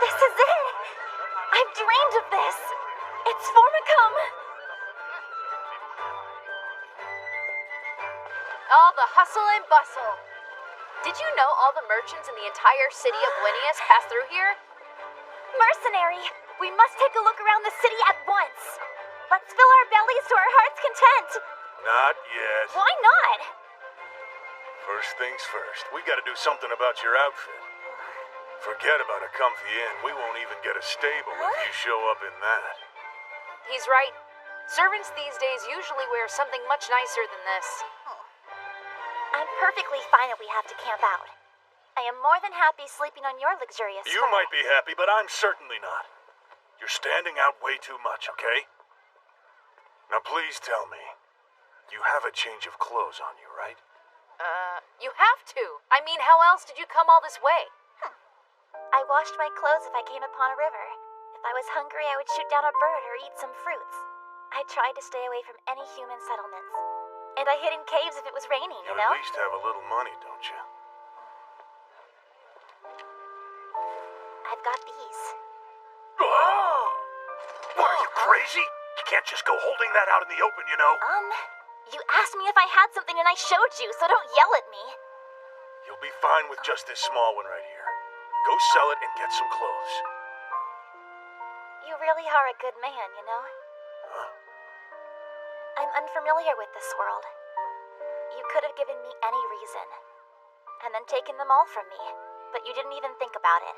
F: This is it! I've dreamed of this! It's Formicum!
D: All the hustle and bustle. Did you know all the merchants in the entire city of Winius pass through here?
F: Mercenary, we must take a look around the city at once. Let's fill our bellies to our heart's content.
C: Not yet.
F: Why not?
C: First things first, we gotta do something about your outfit. Forget about a comfy inn. We won't even get a stable if you show up in that.
D: He's right. Servants these days usually wear something much nicer than this.
F: I'm perfectly fine if we have to camp out. I am more than happy sleeping on your luxurious
C: You
F: fur.
C: might be happy, but I'm certainly not. You're standing out way too much, okay? Now please tell me, you have a change of clothes on you, right?
D: You have to. I mean, how else did you come all this way?
F: I washed my clothes if I came upon a river. If I was hungry, I would shoot down a bird or eat some fruits. I tried to stay away from any human settlements. And I hid in caves if it was raining, you know?
C: at least have a little money, don't you?
F: I've got these.
C: Oh! What, are you crazy? You can't just go holding that out in the open, you know?
F: You asked me if I had something and I showed you, so don't yell at me.
C: You'll be fine with just this small one right here. Go sell it and get some clothes.
F: You really are a good man, you know?
C: Huh?
F: I'm unfamiliar with this world. You could have given me any reason, and then taken them all from me, but you didn't even think about it.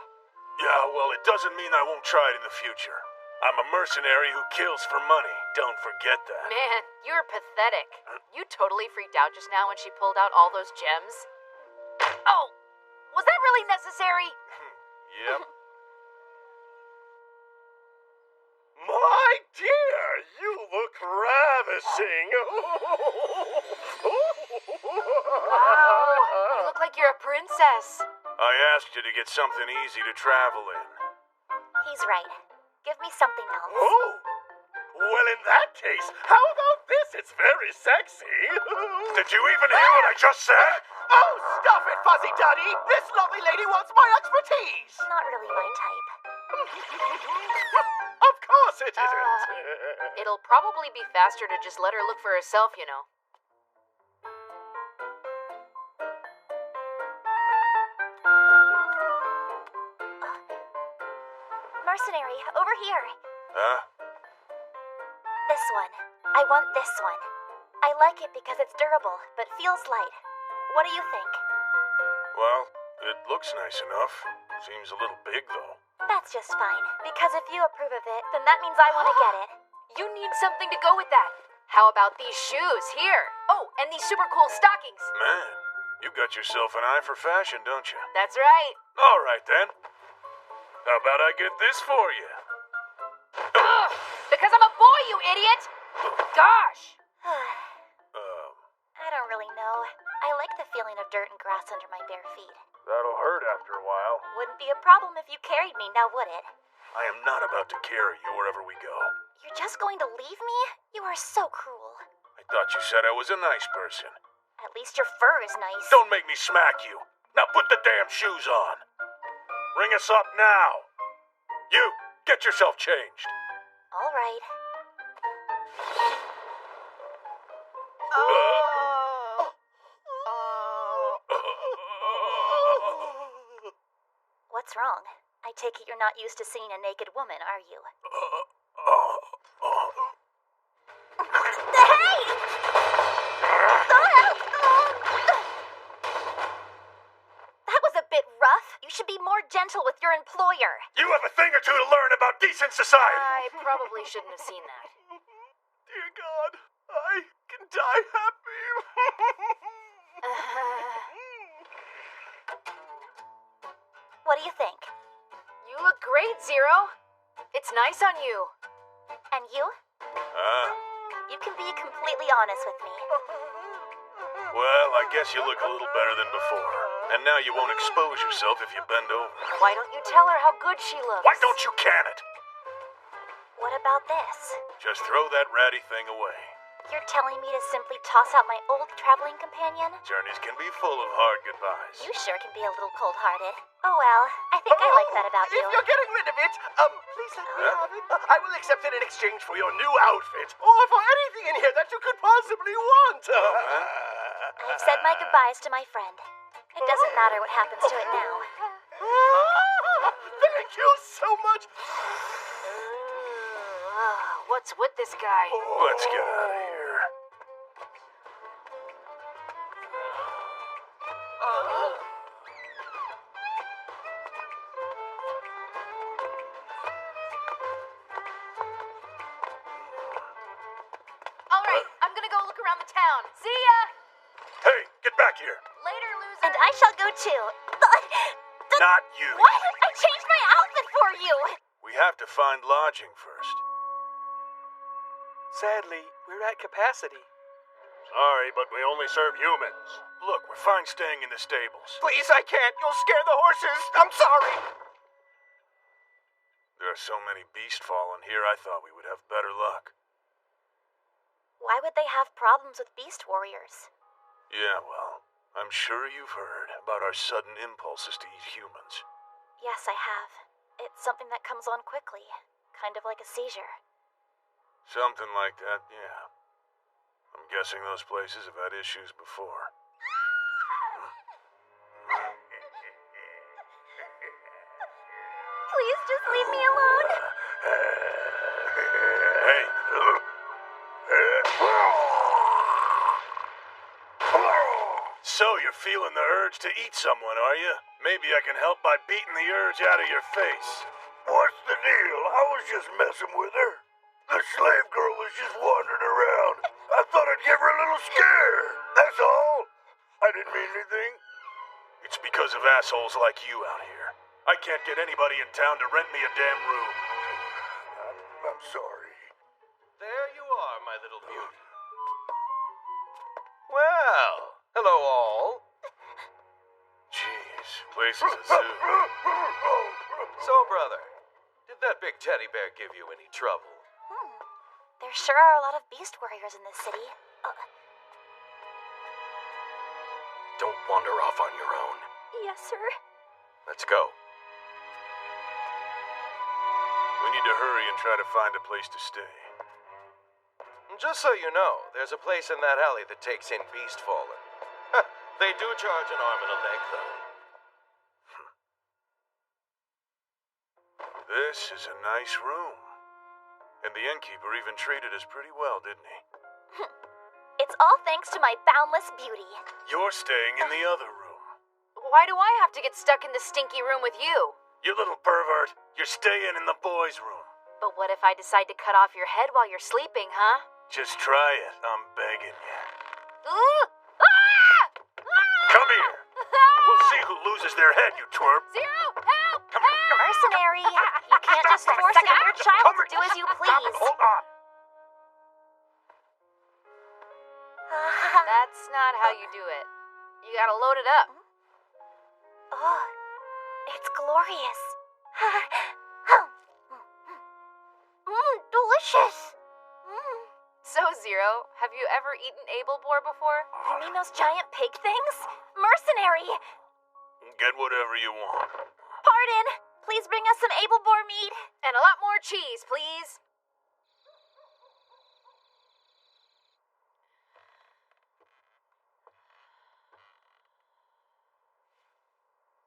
C: Yeah, well, it doesn't mean I won't try it in the future. I'm a mercenary who kills for money. Don't forget that.
D: Man, you're pathetic. You totally freaked out just now when she pulled out all those gems. Oh, was that really necessary?
C: Yep.
B: My dear, you look ravishing.
D: Wow, you look like you're a princess.
C: I asked you to get something easy to travel in.
F: He's right. Give me something else.
B: Oh, well, in that case, how about this? It's very sexy.
C: Did you even hear what I just said?
B: Oh, stop it, Fuzzy Duddy. This lovely lady wants my expertise.
F: Not really my type.
B: Of course it isn't.
D: It'll probably be faster to just let her look for herself, you know.
F: Mercenary, over here.
C: Huh?
F: This one. I want this one. I like it because it's durable, but feels light. What do you think?
C: Well, it looks nice enough. Seems a little big, though.
F: That's just fine, because if you approve of it, then that means I want to get it.
D: You need something to go with that. How about these shoes here? Oh, and these super cool stockings.
C: Man, you got yourself an eye for fashion, don't you?
D: That's right.
C: All right, then. How about I get this for you?
D: Ugh, because I'm a boy, you idiot! Gosh!
F: I don't really know. I like the feeling of dirt and grass under my bare feet.
C: That'll hurt after a while.
F: Wouldn't be a problem if you carried me, now would it?
C: I am not about to carry you wherever we go.
F: You're just going to leave me? You are so cruel.
C: I thought you said I was a nice person.
F: At least your fur is nice.
C: Don't make me smack you. Now put the damn shoes on. Ring us up now. You, get yourself changed.
F: All right. What's wrong? I take it you're not used to seeing a naked woman, are you? Hey! That was a bit rough. You should be more gentle with your employer.
C: You have a thing or two to learn about decent society.
D: I probably shouldn't have seen that.
B: Dear God, I can die happy.
F: What do you think?
D: You look great, Zero. It's nice on you.
F: And you? You can be completely honest with me.
C: Well, I guess you look a little better than before. And now you won't expose yourself if you bend over.
D: Why don't you tell her how good she looks?
C: Why don't you can it?
F: What about this?
C: Just throw that ratty thing away.
F: You're telling me to simply toss out my old traveling companion?
C: Journeys can be full of hard goodbyes.
F: You sure can be a little cold-hearted. Oh well, I think I like that about you.
B: If you're getting rid of it, please let me have it. I will accept it in exchange for your new outfit, or for anything in here that you could possibly want.
F: I've said my goodbyes to my friend. It doesn't matter what happens to it now.
B: Thank you so much.
D: What's with this guy?
C: Let's get out of here.
D: All right, I'm gonna go look around the town. See ya!
C: Hey, get back here.
D: Later, loser.
F: And I shall go too.
C: Not you.
F: What? I changed my outfit for you!
C: We have to find lodging first.
L: Sadly, we're at capacity.
C: Sorry, but we only serve humans. Look, we're fine staying in the stables.
B: Please, I can't. You'll scare the horses. I'm sorry.
C: There are so many beast fallen here, I thought we would have better luck.
F: Why would they have problems with beast warriors?
C: Yeah, well, I'm sure you've heard about our sudden impulses to eat humans.
F: Yes, I have. It's something that comes on quickly, kind of like a seizure.
C: Something like that, yeah. I'm guessing those places have had issues before.
F: Please just leave me alone.
C: Hey! So So you're feeling the urge to eat someone, are you? Maybe I can help by beating the urge out of your face.
M: What's the deal? I was just messing with her. The slave girl was just wandering around. I thought I'd give her a little scare. That's all. I didn't mean anything.
C: It's because of assholes like you out here. I can't get anybody in town to rent me a damn room.
M: I'm sorry.
E: There you are, my little beauty. Well, hello all.
C: Jeez, place is a zoo.
E: So, brother, did that big teddy bear give you any trouble?
F: There sure are a lot of beast warriors in this city.
E: Don't wander off on your own.
F: Yes, sir.
E: Let's go.
C: We need to hurry and try to find a place to stay.
E: Just so you know, there's a place in that alley that takes in Beast Fallen. They do charge an arm and a leg, though.
C: This is a nice room. And the innkeeper even treated us pretty well, didn't he?
F: It's all thanks to my boundless beauty.
C: You're staying in the other room.
D: Why do I have to get stuck in the stinky room with you?
C: You little pervert. You're staying in the boys' room.
D: But what if I decide to cut off your head while you're sleeping, huh?
C: Just try it. I'm begging you.
D: Ooh! Ah!
C: Come here. We'll see who loses their head, you twerp.
D: Zero, help!
C: Come here.
F: Mercenary, you can't just force a mere child to do as you please.
C: Hold on.
D: That's not how you do it. You gotta load it up.
F: Oh, it's glorious. Delicious.
D: So, Zero, have you ever eaten Abel Boar before?
F: You mean those giant pig things? Mercenary!
C: Get whatever you want.
F: Pardon! Please bring us some Abel Boar meat.
D: And a lot more cheese, please.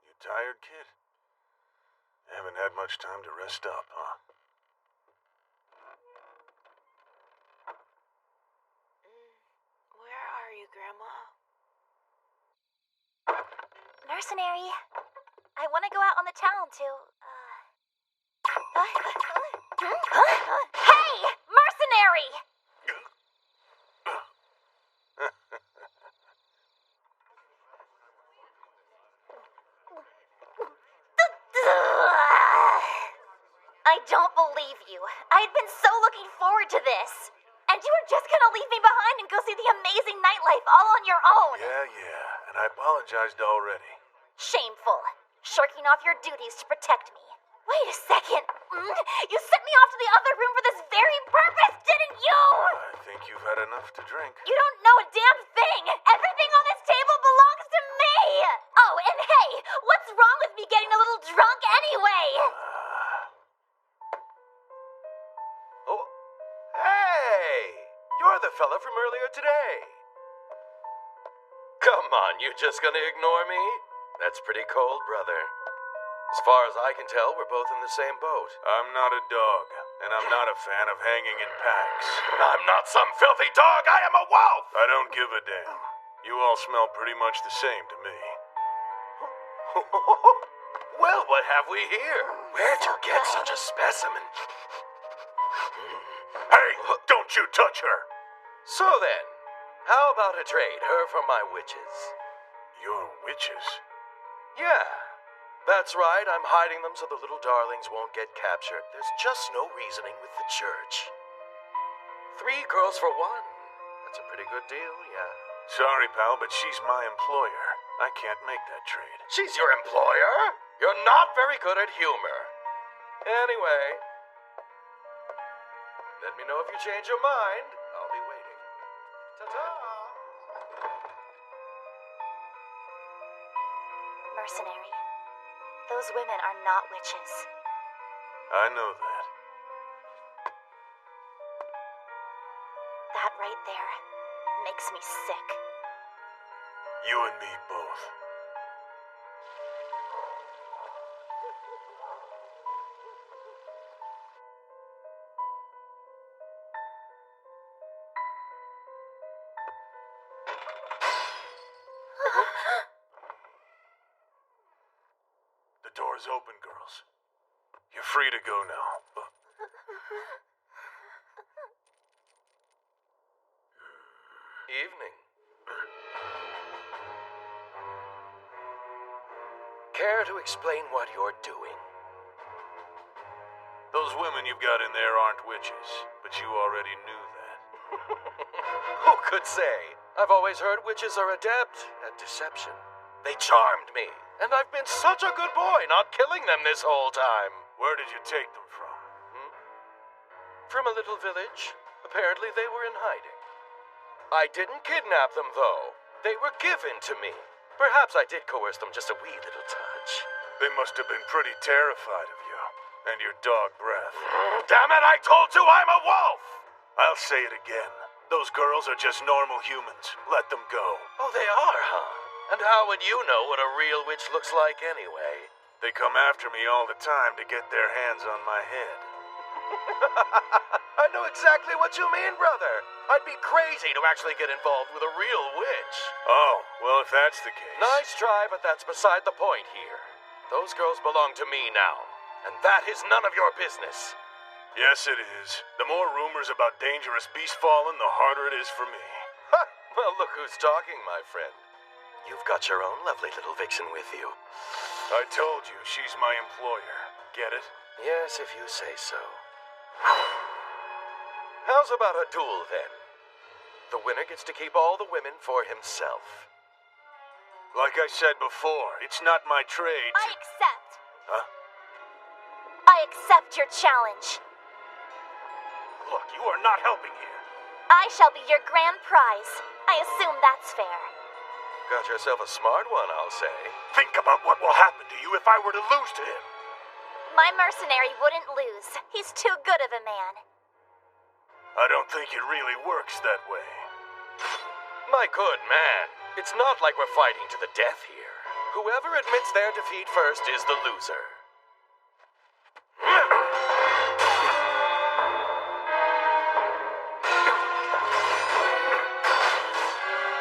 C: You tired, kid? Haven't had much time to rest up, huh?
J: Where are you, Grandma?
F: Mercenary, I want to go out on the town to, Hey! Mercenary! I don't believe you. I had been so looking forward to this. And you were just gonna leave me behind and go see the amazing nightlife all on your own.
C: Yeah, and I apologized already.
F: Shameful. Shirking off your duties to protect me. Wait a second. You sent me off to the other room for this very purpose, didn't you?
C: I think you've had enough to drink.
F: You don't know a damn thing. Everything on this table belongs to me. Oh, and hey, what's wrong with me getting a little drunk anyway?
E: Oh, hey! You're the fella from earlier today. Come on, you just gonna ignore me? That's pretty cold, brother. As far as I can tell, we're both in the same boat.
C: I'm not a dog, and I'm not a fan of hanging in packs.
E: I'm not some filthy dog, I am a wolf!
C: I don't give a damn. You all smell pretty much the same to me.
E: Well, what have we here? Where'd you get such a specimen?
C: Hey, don't you touch her!
E: So then, how about a trade, her for my witches?
C: Your witches?
E: Yeah, that's right, I'm hiding them so the little darlings won't get captured. There's just no reasoning with the church. 3 girls for 1. That's a pretty good deal, yeah.
C: Sorry, pal, but she's my employer. I can't make that trade.
E: She's your employer? You're not very good at humor. Anyway, let me know if you change your mind. I'll be waiting. Ta-ta!
F: Mercenary, those women are not witches.
C: I know that.
F: That right there makes me sick.
C: You and me both. is open, girls. You're free to go now.
E: Evening. Care to explain what you're doing?
C: Those women you've got in there aren't witches, but you already knew that.
E: Who could say? I've always heard witches are adept at deception. They charmed me, and I've been such a good boy not killing them this whole time.
C: Where did you take them from?
E: From a little village. Apparently they were in hiding. I didn't kidnap them, though. They were given to me. Perhaps I did coerce them just a wee little touch.
C: They must have been pretty terrified of you, and your dog breath.
E: Damn it, I told you I'm a wolf!
C: I'll say it again. Those girls are just normal humans. Let them go.
E: Oh, they are, huh? And how would you know what a real witch looks like anyway?
C: They come after me all the time to get their hands on my head.
E: I know exactly what you mean, brother. I'd be crazy to actually get involved with a real witch.
C: Oh, well, if that's the case...
E: Nice try, but that's beside the point here. Those girls belong to me now, and that is none of your business.
C: Yes, it is. The more rumors about dangerous beast fallen, the harder it is for me.
E: Ha! Well, look who's talking, my friend. You've got your own lovely little vixen with you.
C: I told you, she's my employer. Get it?
E: Yes, if you say so. How's about a duel, then? The winner gets to keep all the women for himself.
C: Like I said before, it's not my trade to...
F: I accept.
C: Huh?
F: I accept your challenge.
C: Look, you are not helping here.
F: I shall be your grand prize. I assume that's fair.
E: Got yourself a smart one, I'll say.
C: Think about what will happen to you if I were to lose to him.
F: My mercenary wouldn't lose. He's too good of a man.
C: I don't think it really works that way.
E: My good man, it's not like we're fighting to the death here. Whoever admits their defeat first is the loser.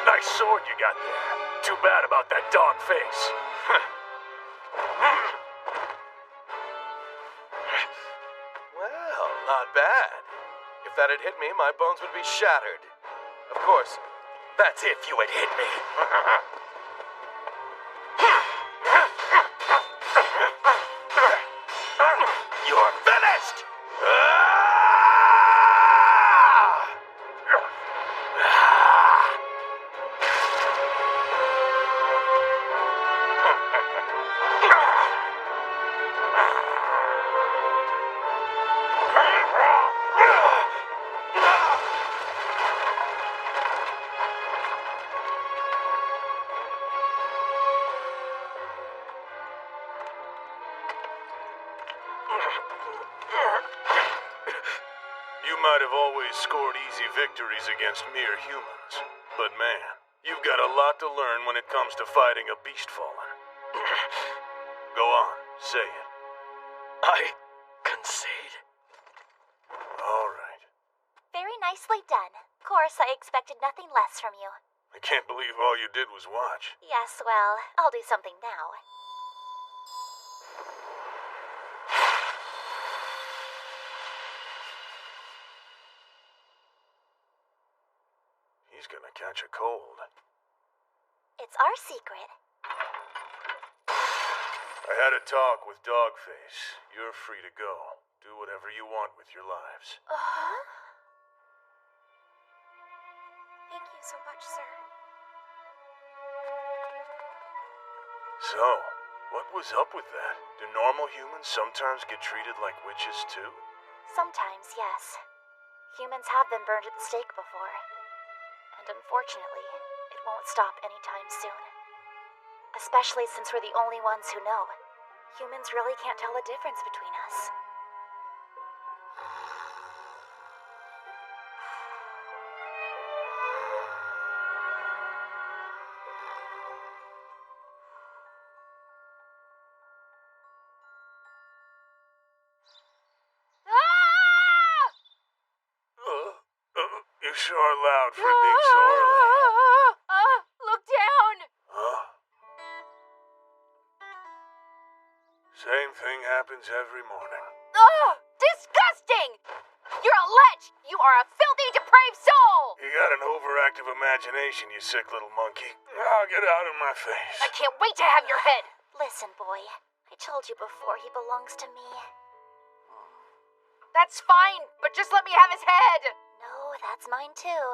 C: Nice sword you got there. Too bad about that dog face.
E: Well, not bad. If that had hit me, my bones would be shattered. Of course, that's if you had hit me. You're finished!
C: You might have always scored easy victories against mere humans, but man, you've got a lot to learn when it comes to fighting a beast fallen. Go on, say it.
E: I concede.
C: All right.
F: Very nicely done. Of course, I expected nothing less from you.
C: I can't believe all you did was watch.
F: Yes, well, I'll do something now.
C: He's gonna catch a cold.
F: It's our secret.
C: I had a talk with Dogface. You're free to go. Do whatever you want with your lives.
F: Thank you so much, sir.
C: So, what was up with that? Do normal humans sometimes get treated like witches too?
F: Sometimes, yes. Humans have been burned at the stake before. And unfortunately, it won't stop anytime soon. Especially since we're the only ones who know. Humans really can't tell the difference between us.
C: You sure are loud for being so early.
F: Look down!
C: Huh? Same thing happens every morning.
D: Ugh! Disgusting! You're a lech! You are a filthy, depraved soul!
C: You got an overactive imagination, you sick little monkey. Now get out of my face.
D: I can't wait to have your head!
F: Listen, boy. I told you before he belongs to me.
D: That's fine, but just let me have his head!
F: No, that's mine too.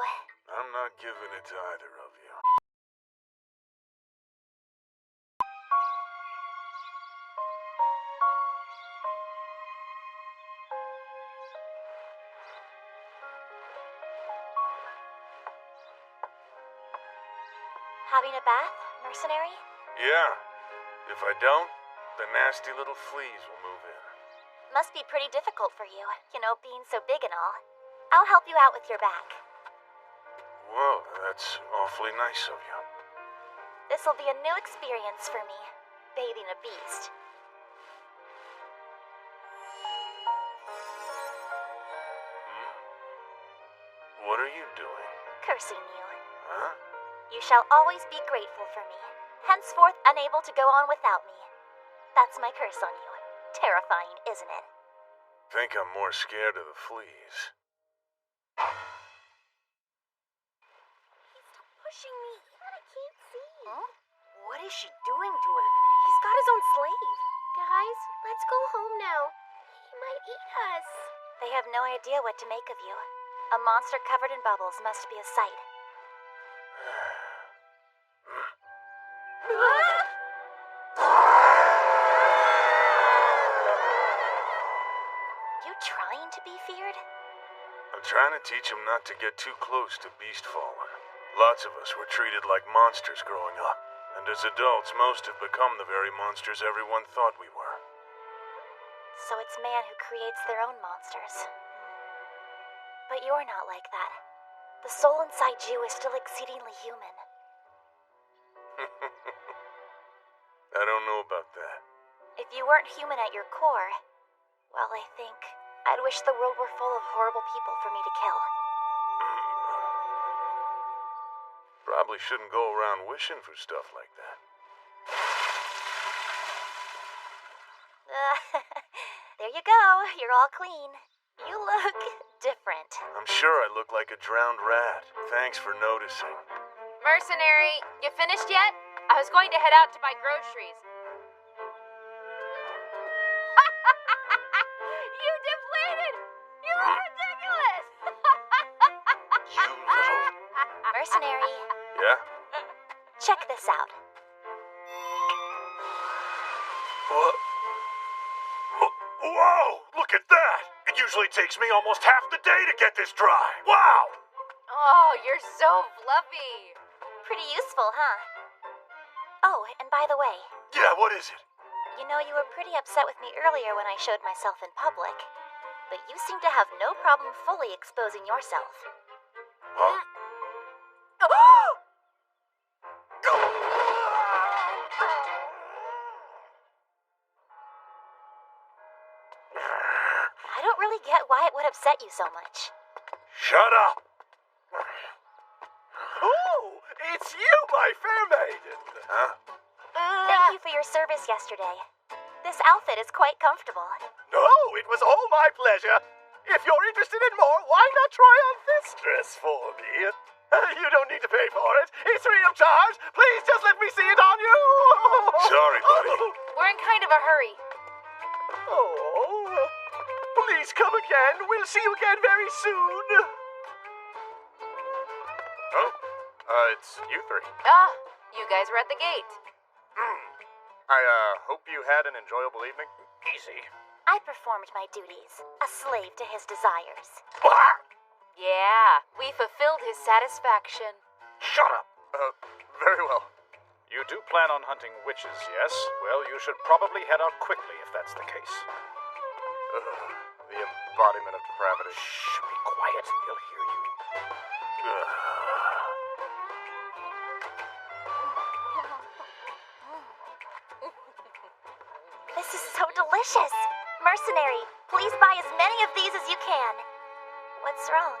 C: I'm not giving it to either of you.
F: Having a bath, mercenary?
C: Yeah. If I don't, the nasty little fleas will move in.
F: Must be pretty difficult for you, being so big and all. I'll help you out with your back.
C: Whoa, that's awfully nice of you.
F: This'll be a new experience for me, bathing a beast.
C: What are you doing?
F: Cursing you.
C: Huh?
F: You shall always be grateful for me, henceforth unable to go on without me. That's my curse on you. Terrifying, isn't it?
C: Think I'm more scared of the fleas.
F: Stop pushing me. I can't see.
D: Huh? What is she doing to him? He's got his own slave.
F: Guys, let's go home now. He might eat us. They have no idea what to make of you. A monster covered in bubbles must be a sight. You trying to be feared?
C: I'm trying to teach him not to get too close to Beastfallen. Lots of us were treated like monsters growing up, and as adults, most have become the very monsters everyone thought we were.
F: So it's man who creates their own monsters. But you're not like that. The soul inside you is still exceedingly human.
C: I don't know about that.
F: If you weren't human at your core, well, I think I'd wish the world were full of horrible people for me to kill.
C: Probably shouldn't go around wishing for stuff like that.
F: There you go. You're all clean. You look different.
C: I'm sure I look like a drowned rat. Thanks for noticing.
D: Mercenary, you finished yet? I was going to head out to buy groceries. You deflated! You were ridiculous!
C: You little...
F: Mercenary,
C: Yeah?
F: check this out.
C: What? Whoa! Look at that! It usually takes me almost half the day to get this dry. Wow!
D: Oh, you're so fluffy.
F: Pretty useful, huh? Oh, and by the way,
C: Yeah, what is it?
F: you know you were pretty upset with me earlier when I showed myself in public. But you seem to have no problem fully exposing yourself.
C: Huh?
F: I don't really get why it would upset you so much.
C: Shut up!
E: Oh, it's you, my fair maiden.
C: Huh?
F: Thank you for your service yesterday. This outfit is quite comfortable.
E: No, it was all my pleasure. If you're interested in more, why not try on this dress for me? You don't need to pay for it. It's free of charge. Please just let me see it on you.
C: Sorry, buddy.
D: We're in kind of a hurry.
E: Oh, please come again. We'll see you again very soon.
K: Oh, it's you three.
D: Ah, you guys were at the gate.
K: I, hope you had an enjoyable evening. Easy.
F: I performed my duties, a slave to his desires.
D: Yeah, we fulfilled his satisfaction.
K: Shut up! Very well. You do plan on hunting witches, yes? Well, you should probably head out quickly if that's the case. The embodiment of depravity. Shh, be quiet. He'll hear you.
F: This is so delicious. Mercenary, please buy as many of these as you can. What's wrong?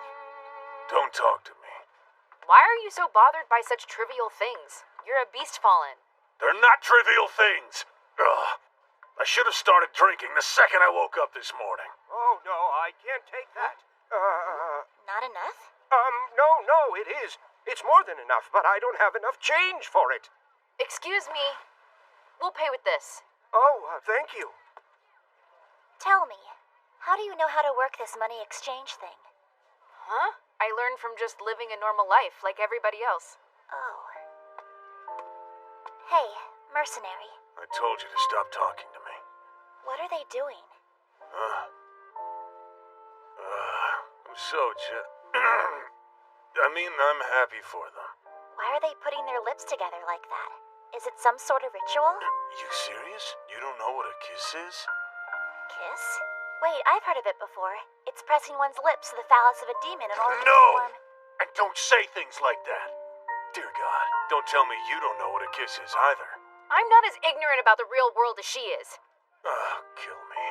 C: Don't talk to me.
D: Why are you so bothered by such trivial things? You're a beast fallen.
C: They're not trivial things. Ugh. I should have started drinking the second I woke up this morning.
H: Oh, no, I can't take that.
F: Not enough?
H: No, it is. It's more than enough, but I don't have enough change for it.
D: Excuse me. We'll pay with this.
H: Oh, thank you.
F: Tell me, how do you know how to work this money exchange thing?
D: Huh? I learned from just living a normal life like everybody else.
F: Oh. Hey, mercenary.
C: I told you to stop talking to me.
F: What are they doing?
C: I'm so I'm happy for them.
F: Why are they putting their lips together like that? Is it some sort of ritual?
C: You serious? You don't know what a kiss is?
F: Kiss? Wait, I've heard of it before. It's pressing one's lips to the phallus of a demon in order to
C: No!
F: perform...
C: And don't say things like that. Dear God, don't tell me you don't know what a kiss is either.
D: I'm not as ignorant about the real world as she is.
C: Kill me.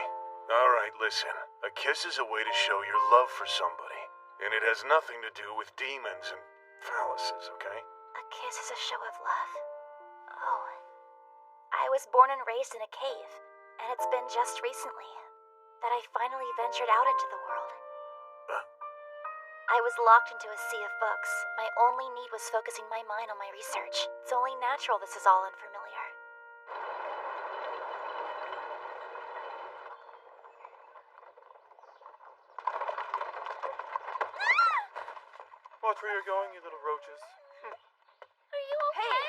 C: Alright, listen. A kiss is a way to show your love for somebody. And it has nothing to do with demons and phalluses, okay?
F: A kiss is a show of love? Oh. I was born and raised in a cave, and it's been just recently that I finally ventured out into the world. I was locked into a sea of books. My only need was focusing my mind on my research. It's only natural this is all unfamiliar.
L: Watch where you're going, you little roaches.
F: Are you okay?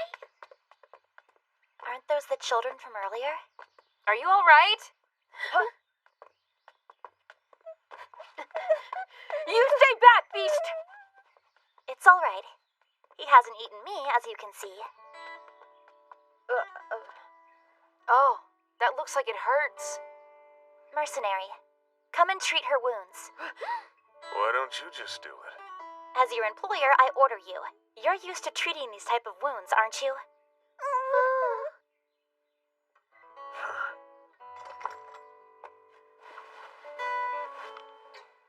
F: Aren't those the children from earlier?
D: Are you all right? You stay back, beast!
F: It's all right. He hasn't eaten me, as you can see.
D: Oh, that looks like it hurts.
F: Mercenary, come and treat her wounds.
C: Why don't you just do it?
F: As your employer, I order you. You're used to treating these type of wounds, aren't you?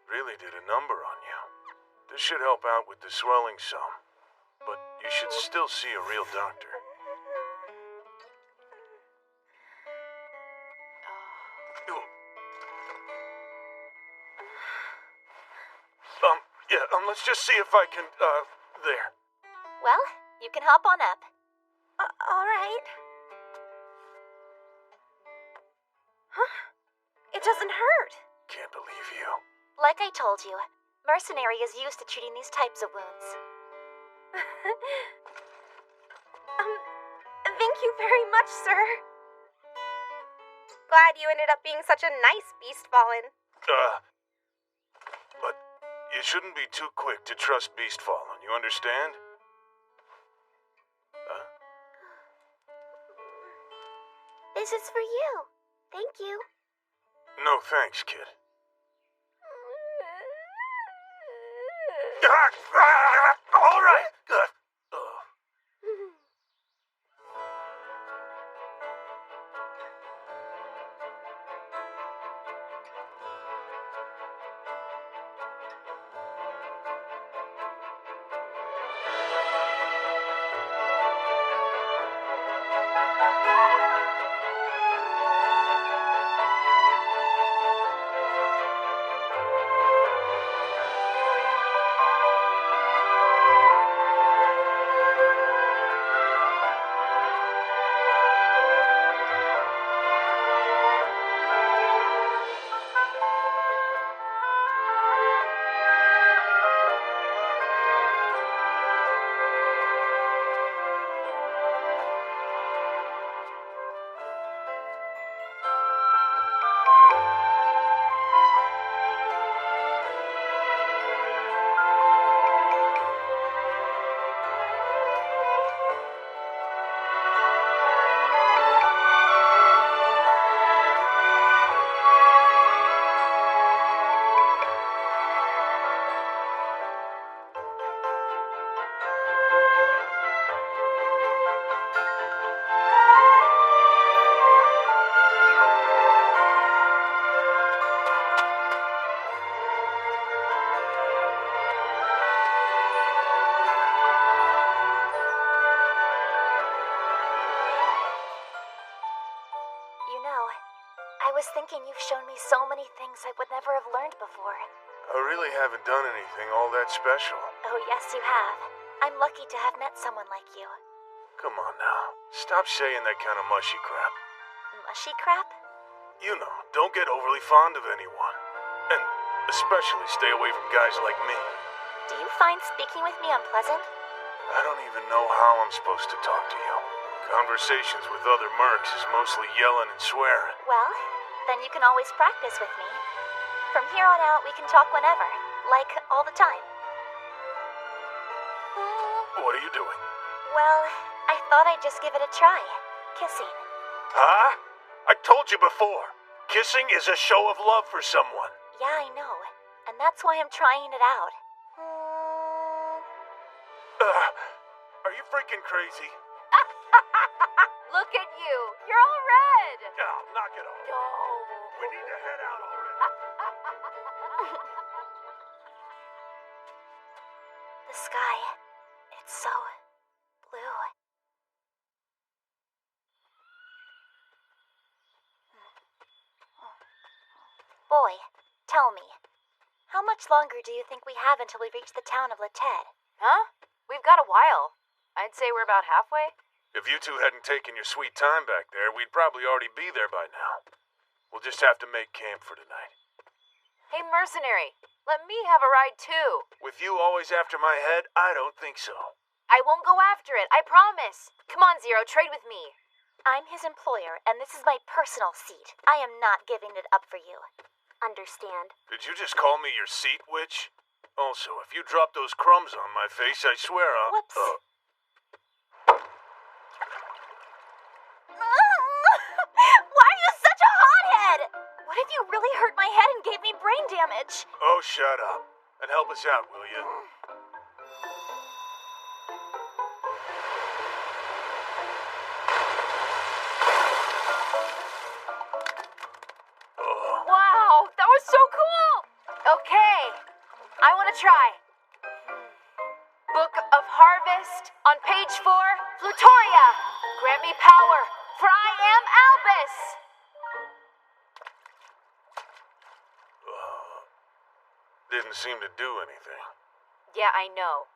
C: Really did a number on you. This should help out with the swelling some. But you should still see a real doctor. Let's just see if I can, there.
F: Well, you can hop on up. All right. Huh? It doesn't hurt.
C: Can't believe you.
F: Like I told you, Mercenary is used to treating these types of wounds.
N: Thank you very much, sir. Glad you ended up being such a nice beast fallen.
C: But you shouldn't be too quick to trust Beast Fallen, you understand?
F: This is for you. Thank you.
C: No thanks, kid. All right.
F: was thinking you've shown me so many things I would never have learned before.
L: I really haven't done anything all that special.
F: Oh, yes, you have. I'm lucky to have met someone like you.
L: Come on now. Stop saying that kind of mushy crap.
F: Mushy crap?
L: You know, don't get overly fond of anyone. And especially stay away from guys like me.
F: Do you find speaking with me unpleasant?
L: I don't even know how I'm supposed to talk to you. Conversations with other mercs is mostly yelling and swearing.
F: Well, then you can always practice with me. From here on out, we can talk whenever. Like, all the time.
L: What are you doing?
F: Well, I thought I'd just give it a try. Kissing.
L: Huh? I told you before. Kissing is a show of love for someone.
F: Yeah, I know. And that's why I'm trying it out.
L: Are you freaking crazy?
D: Look at you. You're all red.
L: Oh, knock it off.
D: No.
L: We need to head out already.
F: The sky. It's so blue. Boy, tell me. How much longer do you think we have until we reach the town of Lated?
D: Huh? We've got a while. I'd say we're about halfway.
L: If you two hadn't taken your sweet time back there, we'd probably already be there by now. We'll just have to make camp for tonight.
D: Hey, mercenary, let me have a ride too.
L: With you always after my head, I don't think so.
D: I won't go after it, I promise. Come on, Zero, trade with me.
F: I'm his employer, and this is my personal seat. I am not giving it up for you. Understand?
L: Did you just call me your seat witch? Also, if you drop those crumbs on my face, I swear I'll...
F: Whoops. Why are you such a hothead? What if you really hurt my head and gave me brain damage?
L: Oh, shut up. And help us out, will you?
D: Wow, that was so cool! Okay, I want to try. Book of Harvest, on page 4, Flutoria. Grant me power, for I am Albus.
L: Didn't seem to do anything.
D: Yeah, I know.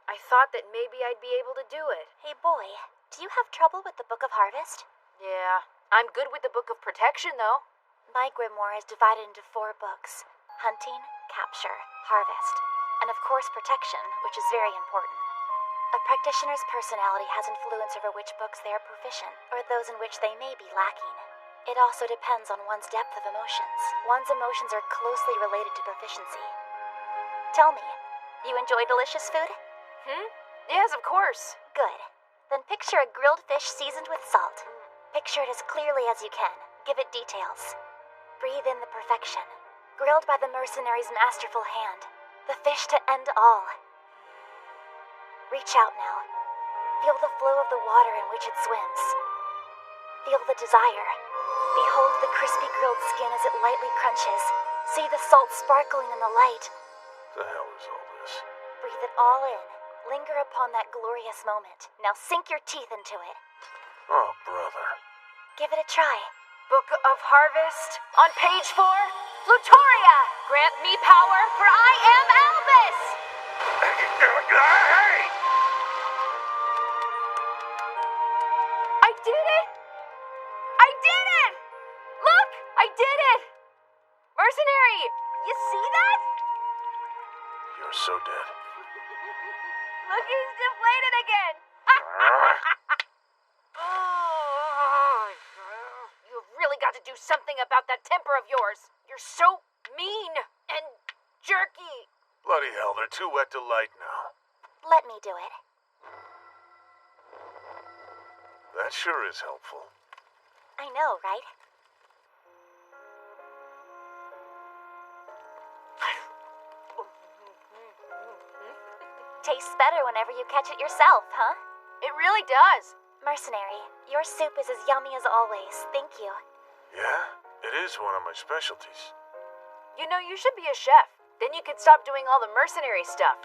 D: I thought that maybe I'd be able to do it.
F: Hey, boy, do you have trouble with the Book of Harvest?
D: Yeah, I'm good with the Book of Protection, though.
F: My grimoire is divided into 4 books. Hunting, Capture, Harvest, and of course Protection, which is very important. A practitioner's personality has influence over which books they are proficient, or those in which they may be lacking. It also depends on one's depth of emotions. One's emotions are closely related to proficiency. Tell me, you enjoy delicious food?
D: Yes, of course.
F: Good. Then picture a grilled fish seasoned with salt. Picture it as clearly as you can. Give it details. Breathe in the perfection. Grilled by the mercenary's masterful hand. The fish to end all. Reach out now. Feel the flow of the water in which it swims. Feel the desire. Behold the crispy grilled skin as it lightly crunches. See the salt sparkling in the light.
L: The hell is all this?
F: Breathe it all in. Linger upon that glorious moment. Now sink your teeth into it.
L: Oh, brother.
F: Give it a try.
D: Book of Harvest, on page 4, Flutoria. Grant me power, for I am Albus.
L: Hey!
D: I did it! I did it! Look, I did it! Mercenary, you see that?
L: You're so dead.
D: Look, he's deflated again. You've really got to do something about that temper of yours. You're so mean and jerky.
L: Bloody hell, they're too wet to light now.
F: Let me do it.
L: That sure is helpful.
F: I know, right? Tastes better whenever you catch it yourself, huh?
D: It really does.
F: Mercenary, your soup is as yummy as always. Thank you.
L: Yeah? It is one of my specialties.
D: You know, you should be a chef. Then you could stop doing all the mercenary stuff.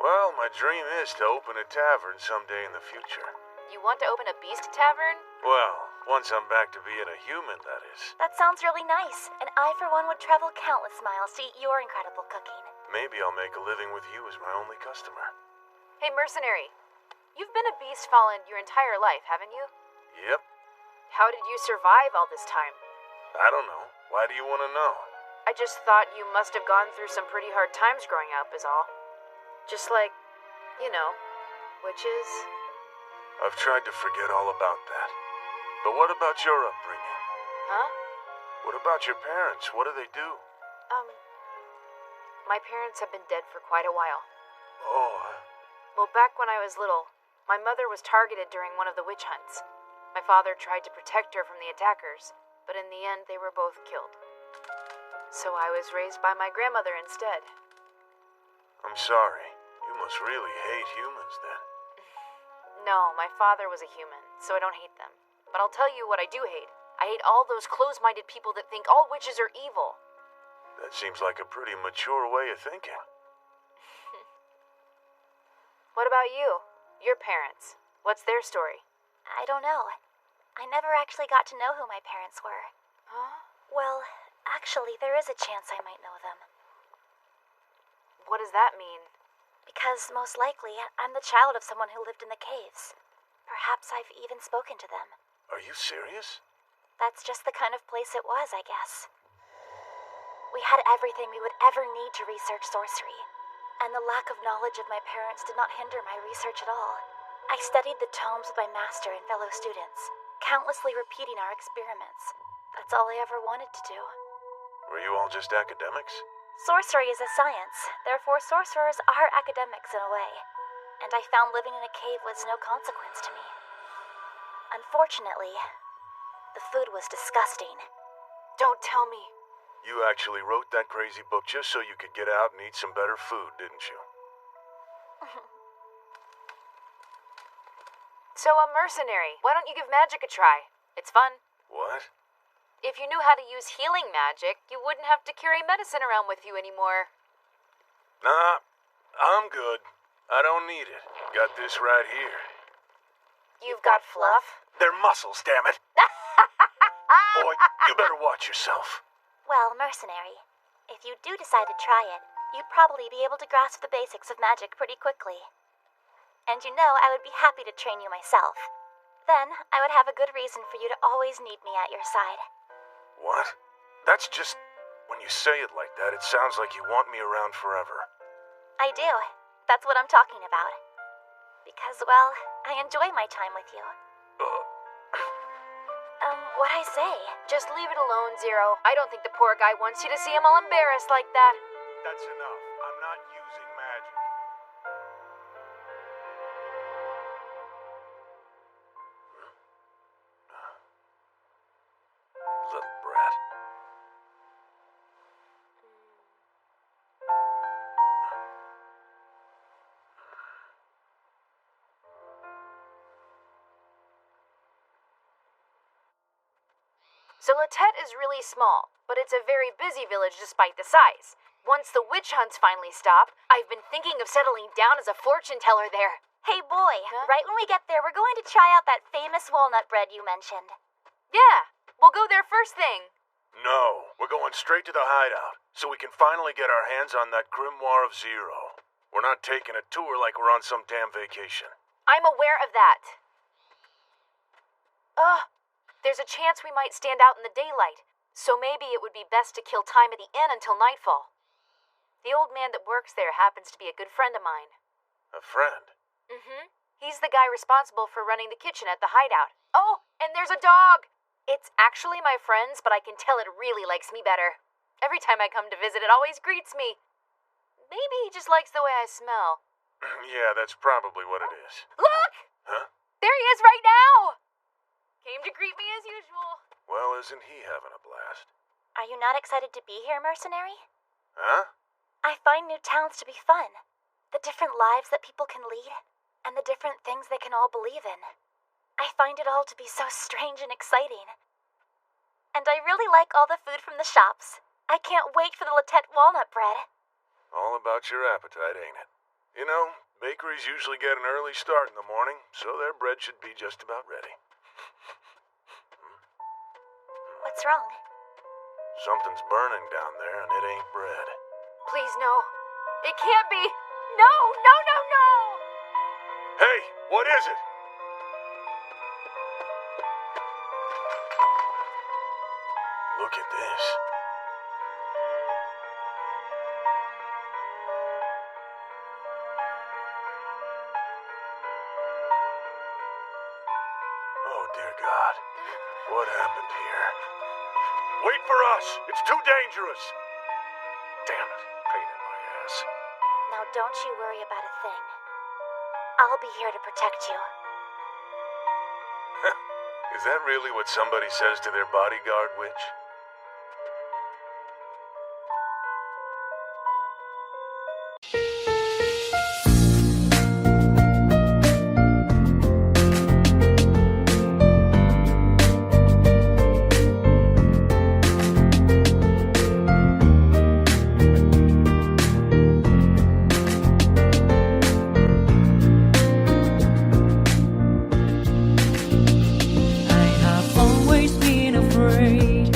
L: Well, my dream is to open a tavern someday in the future.
J: You want to open a beast tavern?
L: Well, once I'm back to being a human, that is.
F: That sounds really nice, and I, for one, would travel countless miles to eat your incredible cooking.
L: Maybe I'll make a living with you as my only customer.
J: Hey, mercenary. You've been a beast fallen your entire life, haven't you?
L: Yep.
J: How did you survive all this time?
L: I don't know. Why do you want to know?
J: I just thought you must have gone through some pretty hard times growing up, is all. Just like, you know, witches.
L: I've tried to forget all about that. But what about your upbringing?
J: Huh?
L: What about your parents? What do they do?
J: My parents have been dead for quite a while.
L: Oh,
J: Well, back when I was little, my mother was targeted during one of the witch hunts. My father tried to protect her from the attackers, but in the end they were both killed. So I was raised by my grandmother instead.
L: I'm sorry. You must really hate humans then.
J: No, my father was a human, so I don't hate them. But I'll tell you what I do hate. I hate all those close-minded people that think all witches are evil.
L: That seems like a pretty mature way of thinking.
J: What about you? Your parents. What's their story?
F: I don't know. I never actually got to know who my parents were.
J: Huh?
F: Well, actually, there is a chance I might know them.
J: What does that mean?
F: Because, most likely, I'm the child of someone who lived in the caves. Perhaps I've even spoken to them.
L: Are you serious?
F: That's just the kind of place it was, I guess. We had everything we would ever need to research sorcery, and the lack of knowledge of my parents did not hinder my research at all. I studied the tomes with my master and fellow students, countlessly repeating our experiments. That's all I ever wanted to do.
L: Were you all just academics?
F: Sorcery is a science, therefore sorcerers are academics in a way, and I found living in a cave was no consequence to me. Unfortunately, the food was disgusting.
J: Don't tell me.
L: You actually wrote that crazy book just so you could get out and eat some better food, didn't you?
J: So, a mercenary. Why don't you give magic a try? It's fun.
L: What?
J: If you knew how to use healing magic, you wouldn't have to carry medicine around with you anymore.
L: Nah, I'm good. I don't need it. Got this right here.
J: You've got fluff?
L: They're muscles, damn it. Boy, you better watch yourself.
F: Well, mercenary, if you do decide to try it, you'd probably be able to grasp the basics of magic pretty quickly. And you know I would be happy to train you myself. Then I would have a good reason for you to always need me at your side.
L: What? That's just... When you say it like that, it sounds like you want me around forever.
F: I do. That's what I'm talking about. Because, well, I enjoy my time with you. What'd I say?
J: Just leave it alone, Zero. I don't think the poor guy wants you to see him all embarrassed like that.
L: That's enough. I'm not using magic. Little brat.
J: So Latette is really small, but it's a very busy village despite the size. Once the witch hunts finally stop, I've been thinking of settling down as a fortune teller there.
F: Hey boy, right when we get there, we're going to try out that famous walnut bread you mentioned.
J: Yeah, we'll go there first thing.
L: No, we're going straight to the hideout, so we can finally get our hands on that Grimoire of Zero. We're not taking a tour like we're on some damn vacation.
J: I'm aware of that. There's a chance we might stand out in the daylight, so maybe it would be best to kill time at the inn until nightfall. The old man that works there happens to be a good friend of mine.
L: A friend?
J: Mm-hmm. He's the guy responsible for running the kitchen at the hideout. Oh, and there's a dog! It's actually my friend's, but I can tell it really likes me better. Every time I come to visit, it always greets me. Maybe he just likes the way I smell.
L: Yeah, that's probably what it is.
J: Look!
L: Huh?
J: There he is right now! Came to greet me as usual.
L: Well, isn't he having a blast?
F: Are you not excited to be here, mercenary?
L: Huh?
F: I find new towns to be fun. The different lives that people can lead, and the different things they can all believe in. I find it all to be so strange and exciting. And I really like all the food from the shops. I can't wait for the Latette walnut bread.
L: All about your appetite, ain't it? You know, Bakeries usually get an early start in the morning, so their bread should be just about ready.
F: What's wrong?
L: Something's burning down there, and it ain't bread.
D: Please, no. It can't be. No, no, no, no!
L: Hey, what is it? Look at this. Oh, dear God. What happened here?
C: Wait for us! It's too dangerous!
L: Damn it. Pain in my ass.
F: Now don't you worry about a thing. I'll be here to protect you.
L: Is that really what somebody says to their bodyguard, witch?
O: I have always been afraid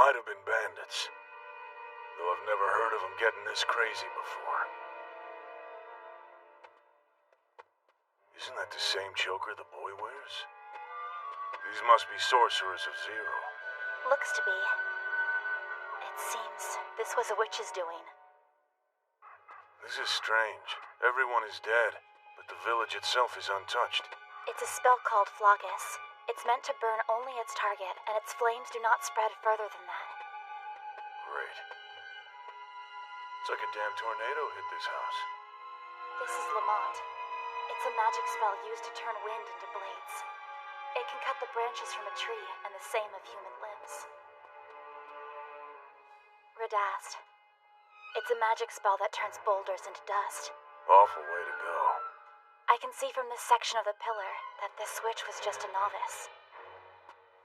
L: might have been bandits. Though I've never heard of them getting this crazy before. Isn't that the same choker the boy wears? These must be sorcerers of Zero.
F: Looks to be. It seems this was a witch's doing.
L: This is strange. Everyone is dead, but the village itself is untouched.
F: It's a spell called Flogus. It's meant to burn only its target, and its flames do not spread further than that.
L: Great. It's like a damn tornado hit this house.
F: This is Lamont. It's a magic spell used to turn wind into blades. It can cut the branches from a tree, and the same of human limbs. Radast. It's a magic spell that turns boulders into dust.
L: Awful way to go.
F: I can see from this section of the pillar that this witch was just a novice.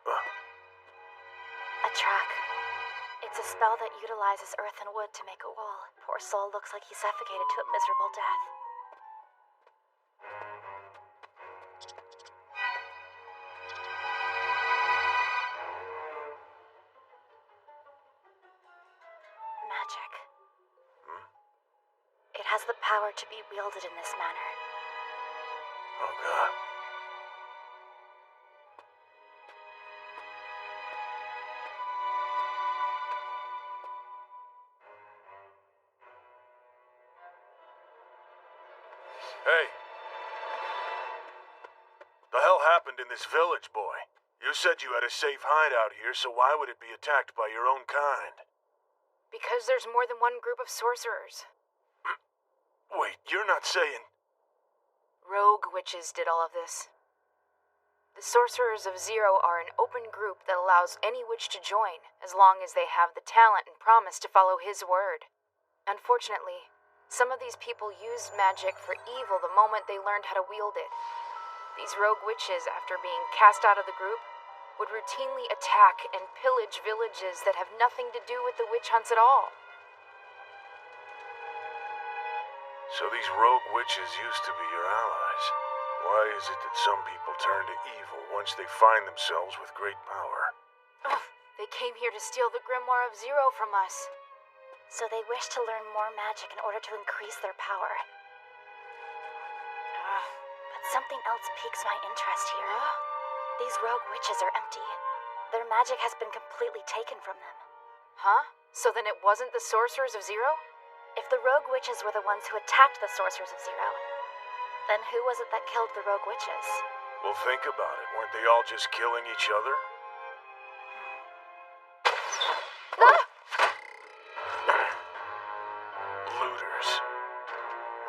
F: A track. It's a spell that utilizes earth and wood to make a wall. Poor soul looks like he suffocated to a miserable death. Magic. It has the power to be wielded in this manner.
L: Oh, God. Hey. The hell happened in this village, boy? You said you had a safe hideout here, so why would it be attacked by your own kind?
D: Because there's more than one group of sorcerers.
L: Wait, you're not saying...
D: Rogue witches did all of this. The Sorcerers of Zero are an open group that allows any witch to join, as long as they have the talent and promise to follow his word. Unfortunately, some of these people used magic for evil the moment they learned how to wield it. These rogue witches, after being cast out of the group, would routinely attack and pillage villages that have nothing to do with the witch hunts at all.
L: So these rogue witches used to be your allies. Why is it that some people turn to evil once they find themselves with great power?
D: Ugh, they came here to steal the Grimoire of Zero from us.
F: So they wish to learn more magic in order to increase their power. But something else piques my interest here. These rogue witches are empty. Their magic has been completely taken from them.
D: Huh? So then it wasn't the Sorcerers of Zero?
F: If the rogue witches were the ones who attacked the Sorcerers of Zero, then who was it that killed the rogue witches?
L: Well, think about it. Weren't they all just killing each other? Looters.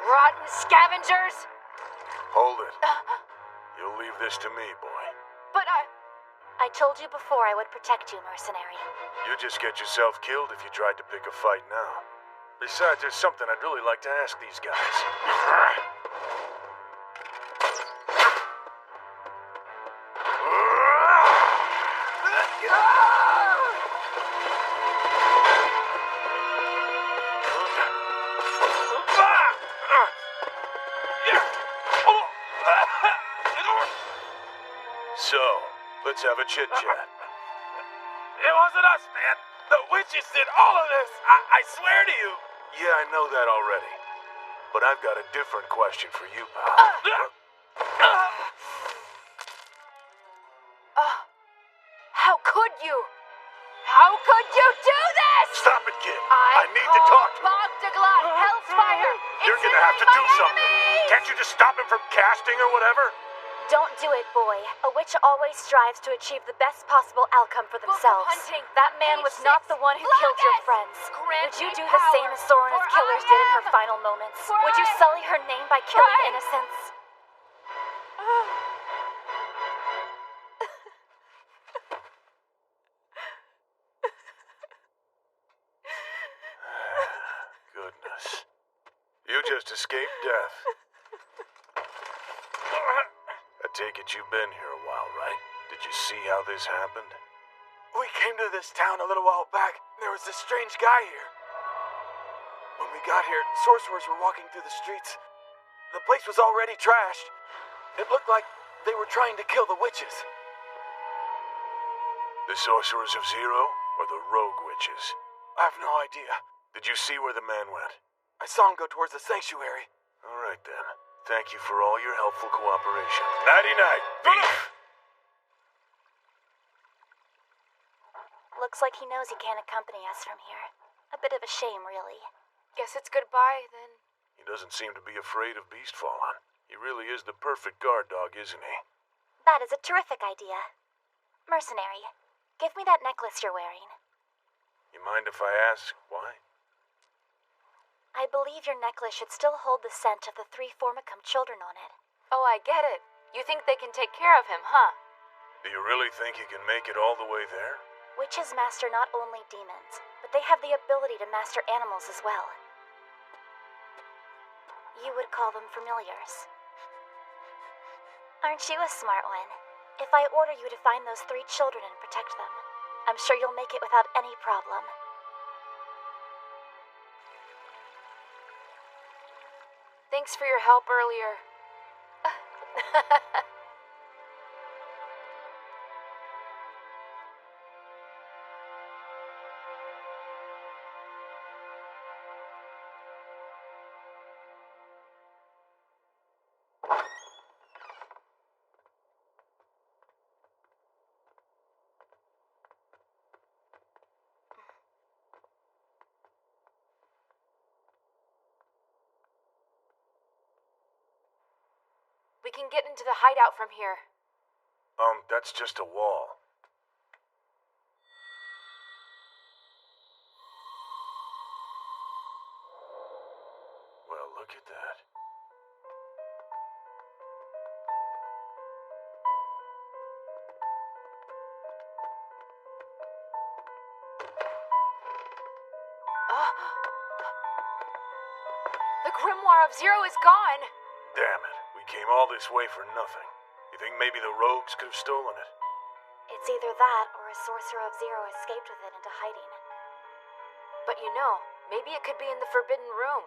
D: Rotten scavengers!
L: Hold it. You'll leave this to me, boy.
D: But
F: I told you before I would protect you, mercenary.
L: You'd just get yourself killed if you tried to pick a fight now. Besides, there's something I'd really like to ask these guys. So, let's have a chit-chat.
C: It wasn't us, man. The witches did all of this. I swear to you.
L: Yeah, I know that already. But I've got a different question for you, pal.
D: How could you? How could you do this?
L: Stop it, kid. I need to talk to him.
D: Bogdaglot, Hellfire.
L: You're gonna have to do something. Can't you just stop him from casting or whatever?
F: Don't do it, boy. A witch always strives to achieve the best possible outcome for themselves. That man was not the one who killed your friends. Would you do the same as Sorina's killers did in her final moments? Would you sully her name by killing innocents?
L: Goodness. You just escaped death. I take it you've been here a while, right? Did you see how this happened?
C: We came to this town a little while back. There was this strange guy here. When we got here, sorcerers were walking through the streets. The place was already trashed. It looked like they were trying to kill the witches.
L: The Sorcerers of Zero? or the rogue witches?
O: I have no idea.
L: Did you see where the man went?
O: I saw him go towards the sanctuary.
L: All right, then. Thank you for all your helpful cooperation. Nighty-night, thief!
F: Looks like he knows he can't accompany us from here. A bit of a shame, really.
D: Guess it's goodbye, then.
L: He doesn't seem to be afraid of Beastfallen. He really is the perfect guard dog, isn't he?
F: That is a terrific idea. Mercenary, give me that necklace you're wearing.
L: You mind if I ask why?
F: I believe your necklace should still hold the scent of the 3 Formicum children on it.
D: Oh, I get it. You think they can take care of him, huh?
L: Do you really think he can make it all the way there?
F: Witches master not only demons, but they have the ability to master animals as well. You would call them familiars. Aren't you a smart one? If I order you to find those 3 children and protect them, I'm sure you'll make it without any problem.
D: Thanks for your help earlier. We can get into the hideout from here.
L: That's just a wall. Well, look at that.
D: The Grimoire of Zero is gone!
L: Damn it. We came all this way for nothing. You think maybe the rogues could have stolen it?
F: It's either that or a Sorcerer of Zero escaped with it into hiding.
D: But you know, maybe it could be in the Forbidden Room.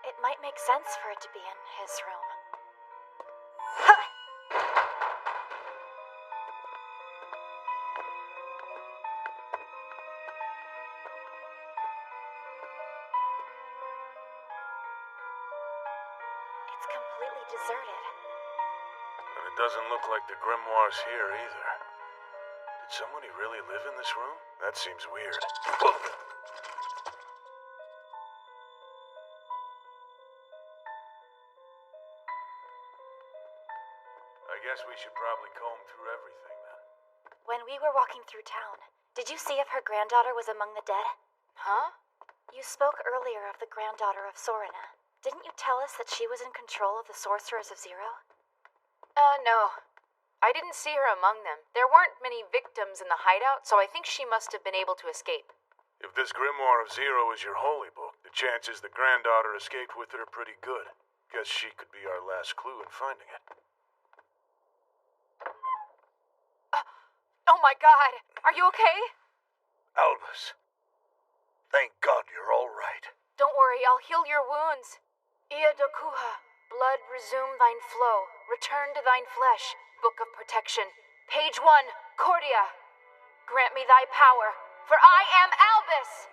F: It might make sense for it to be in his room. It's completely deserted.
L: And it doesn't look like the Grimoire's here either. Did somebody really live in this room? That seems weird. Whoa. I guess we should probably comb through everything then.
F: When we were walking through town, did you see if her granddaughter was among the dead?
D: Huh?
F: You spoke earlier of the granddaughter of Sorina. Didn't you tell us that she was in control of the Sorcerers of Zero?
D: No. I didn't see her among them. There weren't many victims in the hideout, so I think she must have been able to escape.
L: If this Grimoire of Zero is your holy book, the chances the granddaughter escaped with it are pretty good. Guess she could be our last clue in finding it.
D: Oh my god! Are you okay?
M: Albus, thank God you're all right.
D: Don't worry, I'll heal your wounds. Ia Dokuha, blood resume thine flow. Return to thine flesh, Book of Protection. Page 1, Cordia. Grant me thy power, for I am Albus!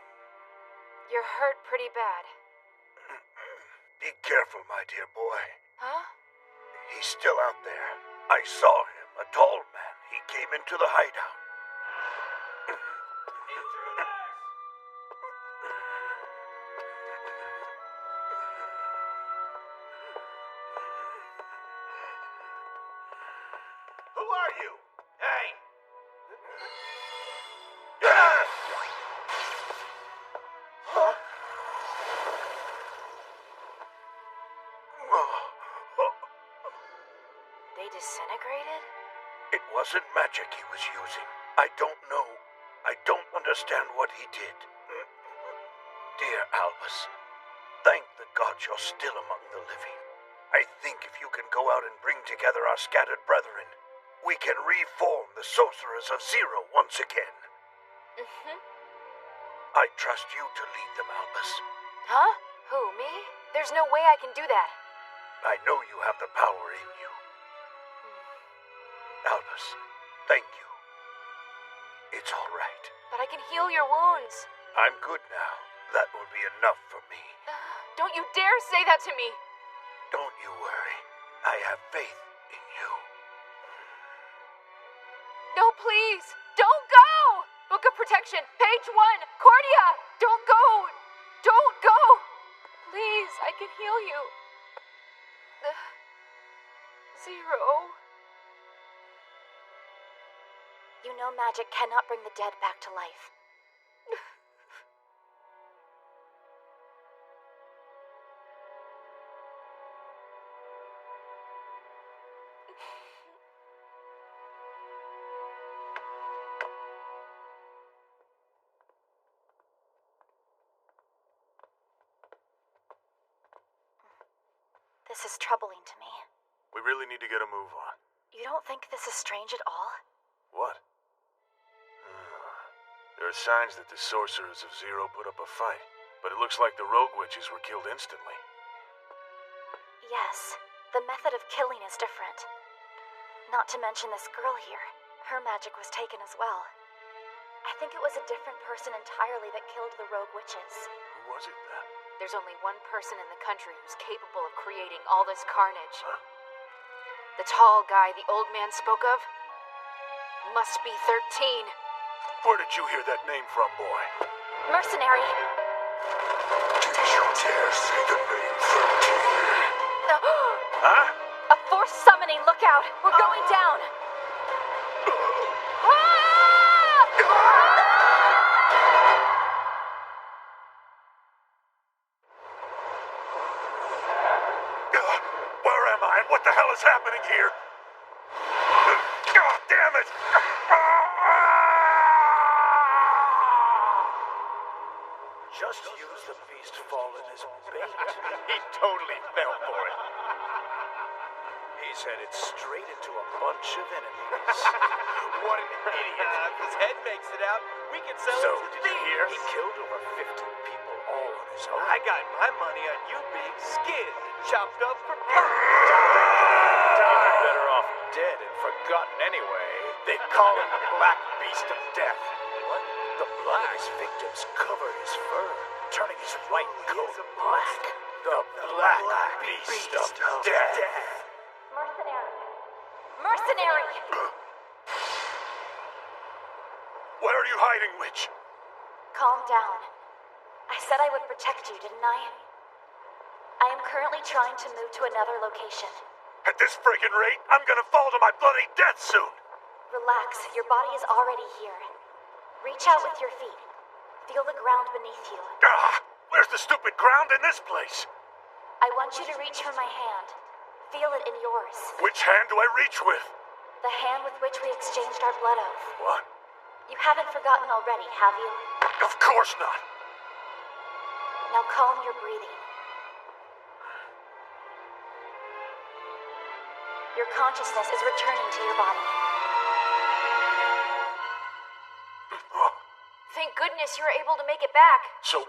D: You're hurt pretty bad.
M: Be careful, my dear boy.
D: Huh?
M: He's still out there. I saw him, a tall man. He came into the hideout.
C: Who are you? Hey!
F: They disintegrated?
M: It wasn't magic he was using. I don't know. I don't understand what he did. Dear Albus, thank the gods you're still among the living. I think if you can go out and bring together our scattered brethren, we can reform the Sorcerers of Zero once again. I trust you to lead them, Albus.
D: Huh? Who, me? There's no way I can do that.
M: I know you have the power in you. Albus, thank you. It's all right.
J: But I can heal your wounds.
M: I'm good now. That will be enough for me.
J: Don't you dare say that to me.
M: Don't you worry. I have faith in you.
J: No, please. Don't go. Book of Protection, page 1. Cordia, don't go. Don't go. Please, I can heal you. Zero.
F: You know magic cannot bring the dead back to life. This is troubling to me.
L: We really need to get a move on.
F: You don't think this is strange at all?
L: What? There are signs that the sorcerers of Zero put up a fight, but it looks like the rogue witches were killed instantly.
F: Yes, the method of killing is different. Not to mention this girl here. Her magic was taken as well. I think it was a different person entirely that killed the rogue witches.
L: Who was it then?
J: There's only one person in the country who's capable of creating all this carnage.
L: Huh?
J: The tall guy the old man spoke of must be 13.
L: Where did you hear that name from, boy?
F: Mercenary!
M: Did you dare say the name 13?
L: Huh?
F: A force summoning, look out! We're going down!
L: Where am I and what the hell is happening here? God damn it!
C: Just use the beast fallen as bait.
H: He totally fell for it.
C: He's headed straight into a bunch of enemies.
H: What an idiot. If his head makes it out, we can sell
C: So,
H: it to
C: did you hear? He
H: thieves.
C: killed over 50 people all on his own.
H: I got my money on you being skinned and chopped up for
C: You'd be better off dead and forgotten anyway.
H: They call him the Black Beast of Death.
C: What? The blood of his victims covered his fur, turning his white coat black. The Black Beast of Death.
F: Mercenary! Mercenary!
L: Where are you hiding, witch?
F: Calm down. I said I would protect you, didn't I? I am currently trying to move to another location.
L: At this friggin' rate, I'm gonna fall to my bloody death soon!
F: Relax, your body is already here. Reach out with your feet. Feel the ground beneath you.
L: Where's the stupid ground in this place?
F: I want you to reach for my hand. Feel it in yours.
L: Which hand do I reach with?
F: The hand with which we exchanged our blood oath.
L: What?
F: You haven't forgotten already, have you?
L: Of course not!
F: Now calm your breathing. Your consciousness is returning to your body.
J: Thank goodness you were able to make it back.
L: So,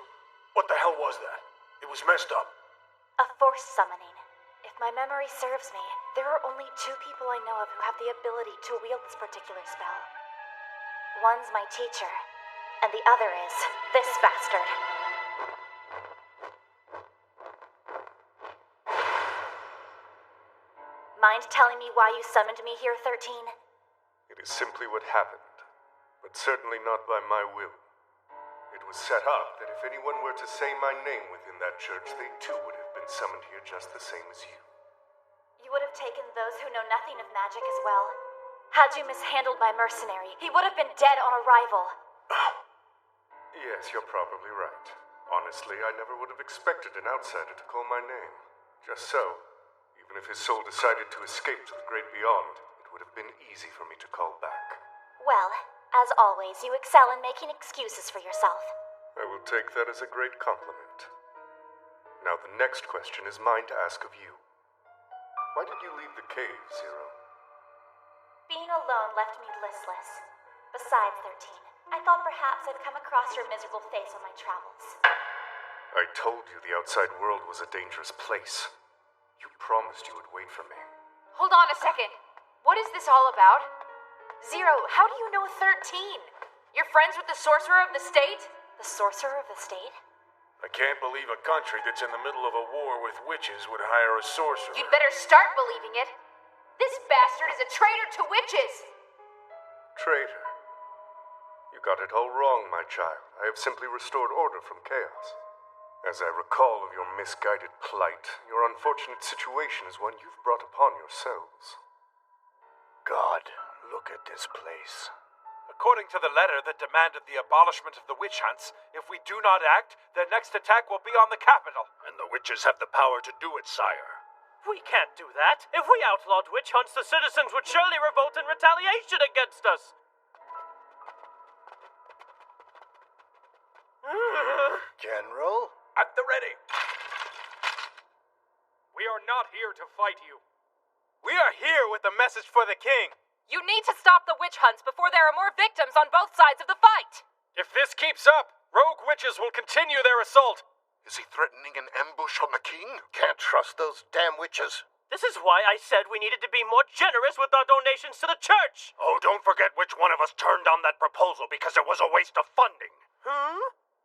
L: what the hell was that? It was messed up.
F: A force summoning. If my memory serves me, there are only 2 people I know of who have the ability to wield this particular spell. One's my teacher, and the other is this bastard. Mind telling me why you summoned me here, 13?
P: It is simply what happened, but certainly not by my will. It was set up that if anyone were to say my name within that church, they too would have been summoned here just the same as you.
F: You would have taken those who know nothing of magic as well. Had you mishandled my mercenary, he would have been dead on arrival.
P: Yes, you're probably right. Honestly, I never would have expected an outsider to call my name. Just so, even if his soul decided to escape to the great beyond, it would have been easy for me to call back.
F: Well, as always, you excel in making excuses for yourself.
P: I will take that as a great compliment. Now the next question is mine to ask of you. Why did you leave the cave, Zero?
F: Being alone left me listless. Besides, 13, I thought perhaps I'd come across your miserable face on my travels.
P: I told you the outside world was a dangerous place. You promised you would wait for me.
J: Hold on a second. What is this all about? Zero, how do you know 13? You're friends with the sorcerer of the state?
D: The sorcerer of the state?
L: I can't believe a country that's in the middle of a war with witches would hire a sorcerer.
J: You'd better start believing it. This bastard is a traitor to witches!
P: Traitor. You got it all wrong, my child. I have simply restored order from chaos. As I recall of your misguided plight, your unfortunate situation is one you've brought upon yourselves.
M: God, look at this place.
A: According to the letter that demanded the abolishment of the witch hunts, if we do not act, their next attack will be on the capital.
C: And the witches have the power to do it, sire.
G: We can't do that. If we outlawed witch hunts, the citizens would surely revolt in retaliation against us.
M: General?
C: At the ready. We are not here to fight you.
O: We are here with a message for the king.
D: You need to stop the witch hunts before there are more victims on both sides of the fight.
A: If this keeps up, rogue witches will continue their assault.
B: Is he threatening an ambush on the king? Can't trust those damn witches.
G: This is why I said we needed to be more generous with our donations to the church.
C: Oh, don't forget which one of us turned down that proposal because it was a waste of funding.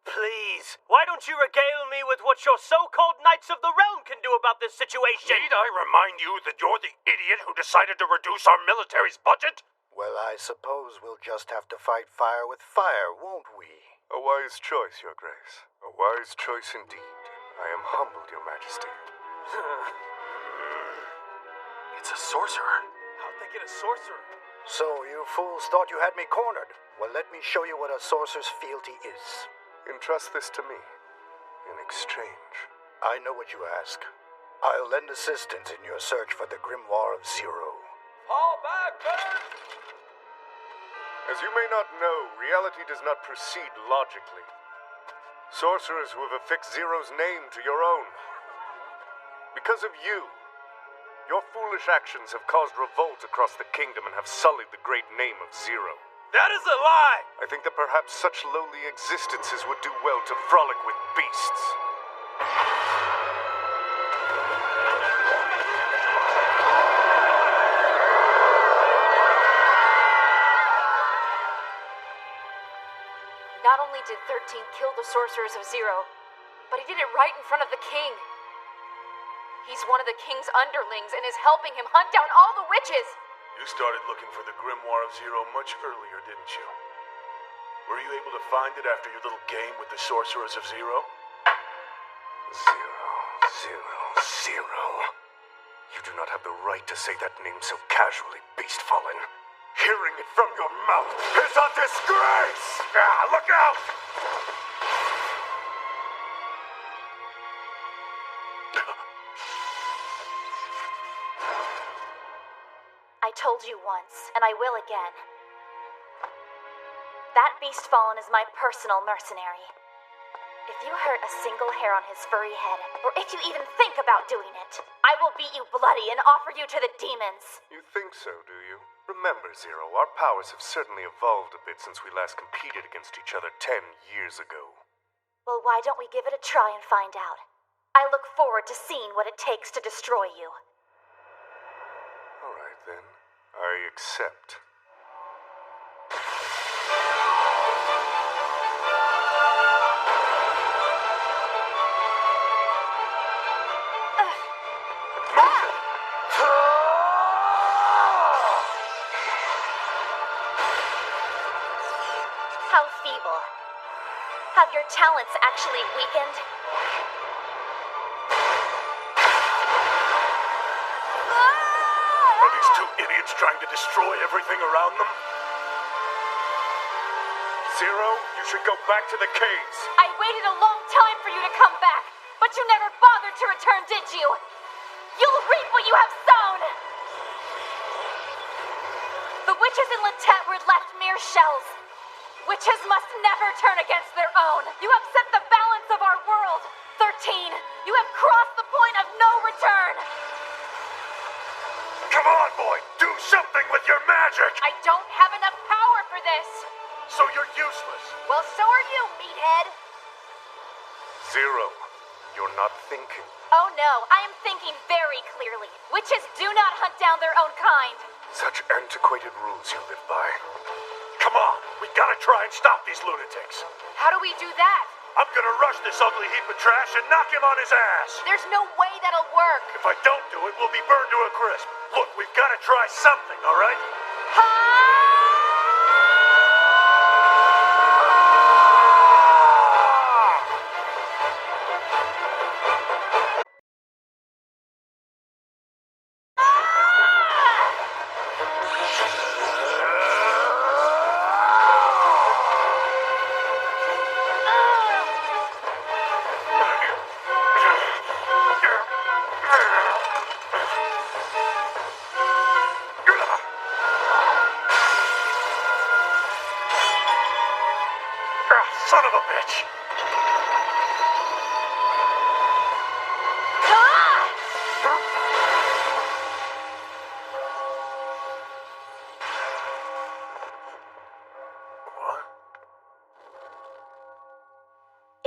G: Please, why don't you regale me with what your so-called Knights of the Realm can do about this situation?
C: Need I remind you that you're the idiot who decided to reduce our military's budget?
M: Well, I suppose we'll just have to fight fire with fire, won't we?
P: A wise choice, Your Grace. A wise choice indeed. I am humbled, Your Majesty.
O: It's a sorcerer. How'd they get a sorcerer?
M: So you fools thought you had me cornered. Well, let me show you what a sorcerer's fealty is.
P: Entrust this to me. In exchange.
M: I know what you ask. I'll lend assistance in your search for the Grimoire of Zero.
C: Fall back, Bert!
P: As you may not know, reality does not proceed logically. Sorcerers who have affixed Zero's name to your own. Because of you, your foolish actions have caused revolt across the kingdom and have sullied the great name of Zero.
O: That is a lie!
P: I think that perhaps such lowly existences would do well to frolic with beasts.
D: Not only did 13 kill the sorcerers of Zero, but he did it right in front of the king. He's one of the king's underlings and is helping him hunt down all the witches.
L: You started looking for the Grimoire of Zero much earlier, didn't you? Were you able to find it after your little game with the Sorcerers of Zero?
P: Zero. You do not have the right to say that name so casually, Beastfallen. Hearing it from your mouth is a disgrace!
C: Look out!
F: I told you once, and I will again. That Beastfallen is my personal mercenary. If you hurt a single hair on his furry head, or if you even think about doing it, I will beat you bloody and offer you to the demons.
P: You think so, do you? Remember, Zero, our powers have certainly evolved a bit since we last competed against each other 10 years ago.
F: Well, why don't we give it a try and find out? I look forward to seeing what it takes to destroy you.
P: All right, then. I accept.
F: How feeble. Have your talents actually weakened?
C: Are these two idiots trying to destroy everything around them?
P: Zero, you should go back to the caves.
F: I waited a long time for you to come back, but you never bothered to return, did you? You'll reap what you have sown! The witches in Latet were left mere shells. Witches must never turn against their own. You have set the balance of our world. 13, you have crossed the point of no return.
C: Come on, boy! Do something with your magic!
F: I don't have enough power for this.
C: So you're useless.
F: Well, so are you, meathead.
P: Zero, you're not thinking.
F: Oh no, I am thinking very clearly. Witches do not hunt down their own kind.
P: Such antiquated rules you live by.
C: Come on! We gotta try and stop these lunatics.
J: How do we do that?
C: I'm gonna rush this ugly heap of trash and knock him on his ass.
J: There's no way that'll work.
C: If I don't do it, we'll be burned to a crisp. Look, we've gotta try something, all right? Son of a bitch!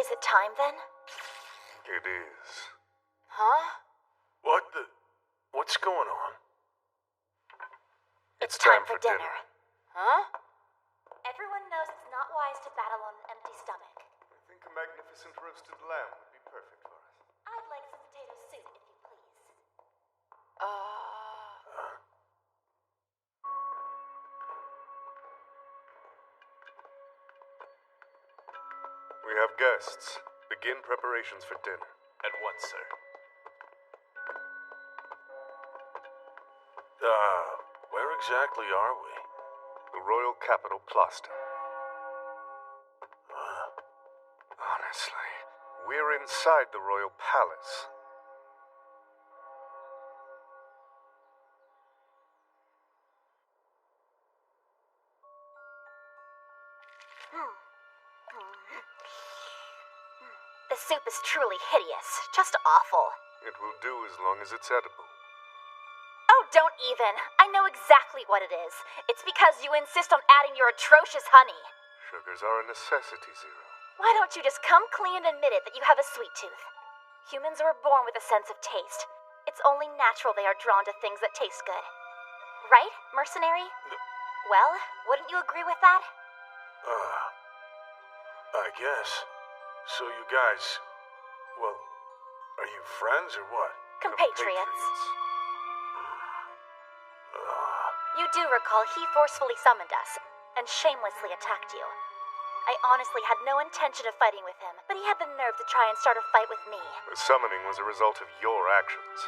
F: Is it time then?
P: It is.
J: Huh?
L: What's going on?
F: It's time for dinner.
J: Huh?
F: Everyone knows it's not wise to battle on an empty stomach.
P: I think a magnificent roasted lamb would be perfect for us.
F: I'd like some potato soup, if you please.
P: We have guests. Begin preparations for dinner.
O: At once, sir.
L: Where exactly are we?
P: The royal capital, Plosta. Honestly, we're inside the royal palace.
F: The soup is truly hideous. Just awful.
P: It will do as long as it's edible.
F: Oh, don't even. I know exactly what it is. It's because you insist on adding your atrocious honey.
P: Sugars are a necessity, Zero.
F: Why don't you just come clean and admit it that you have a sweet tooth? Humans were born with a sense of taste. It's only natural they are drawn to things that taste good. Right, mercenary? Well, wouldn't you agree with that?
L: I guess. So you guys, well, are you friends or what?
F: Compatriots. You do recall he forcefully summoned us and shamelessly attacked you. I honestly had no intention of fighting with him, but he had the nerve to try and start a fight with me.
P: The summoning was a result of your actions.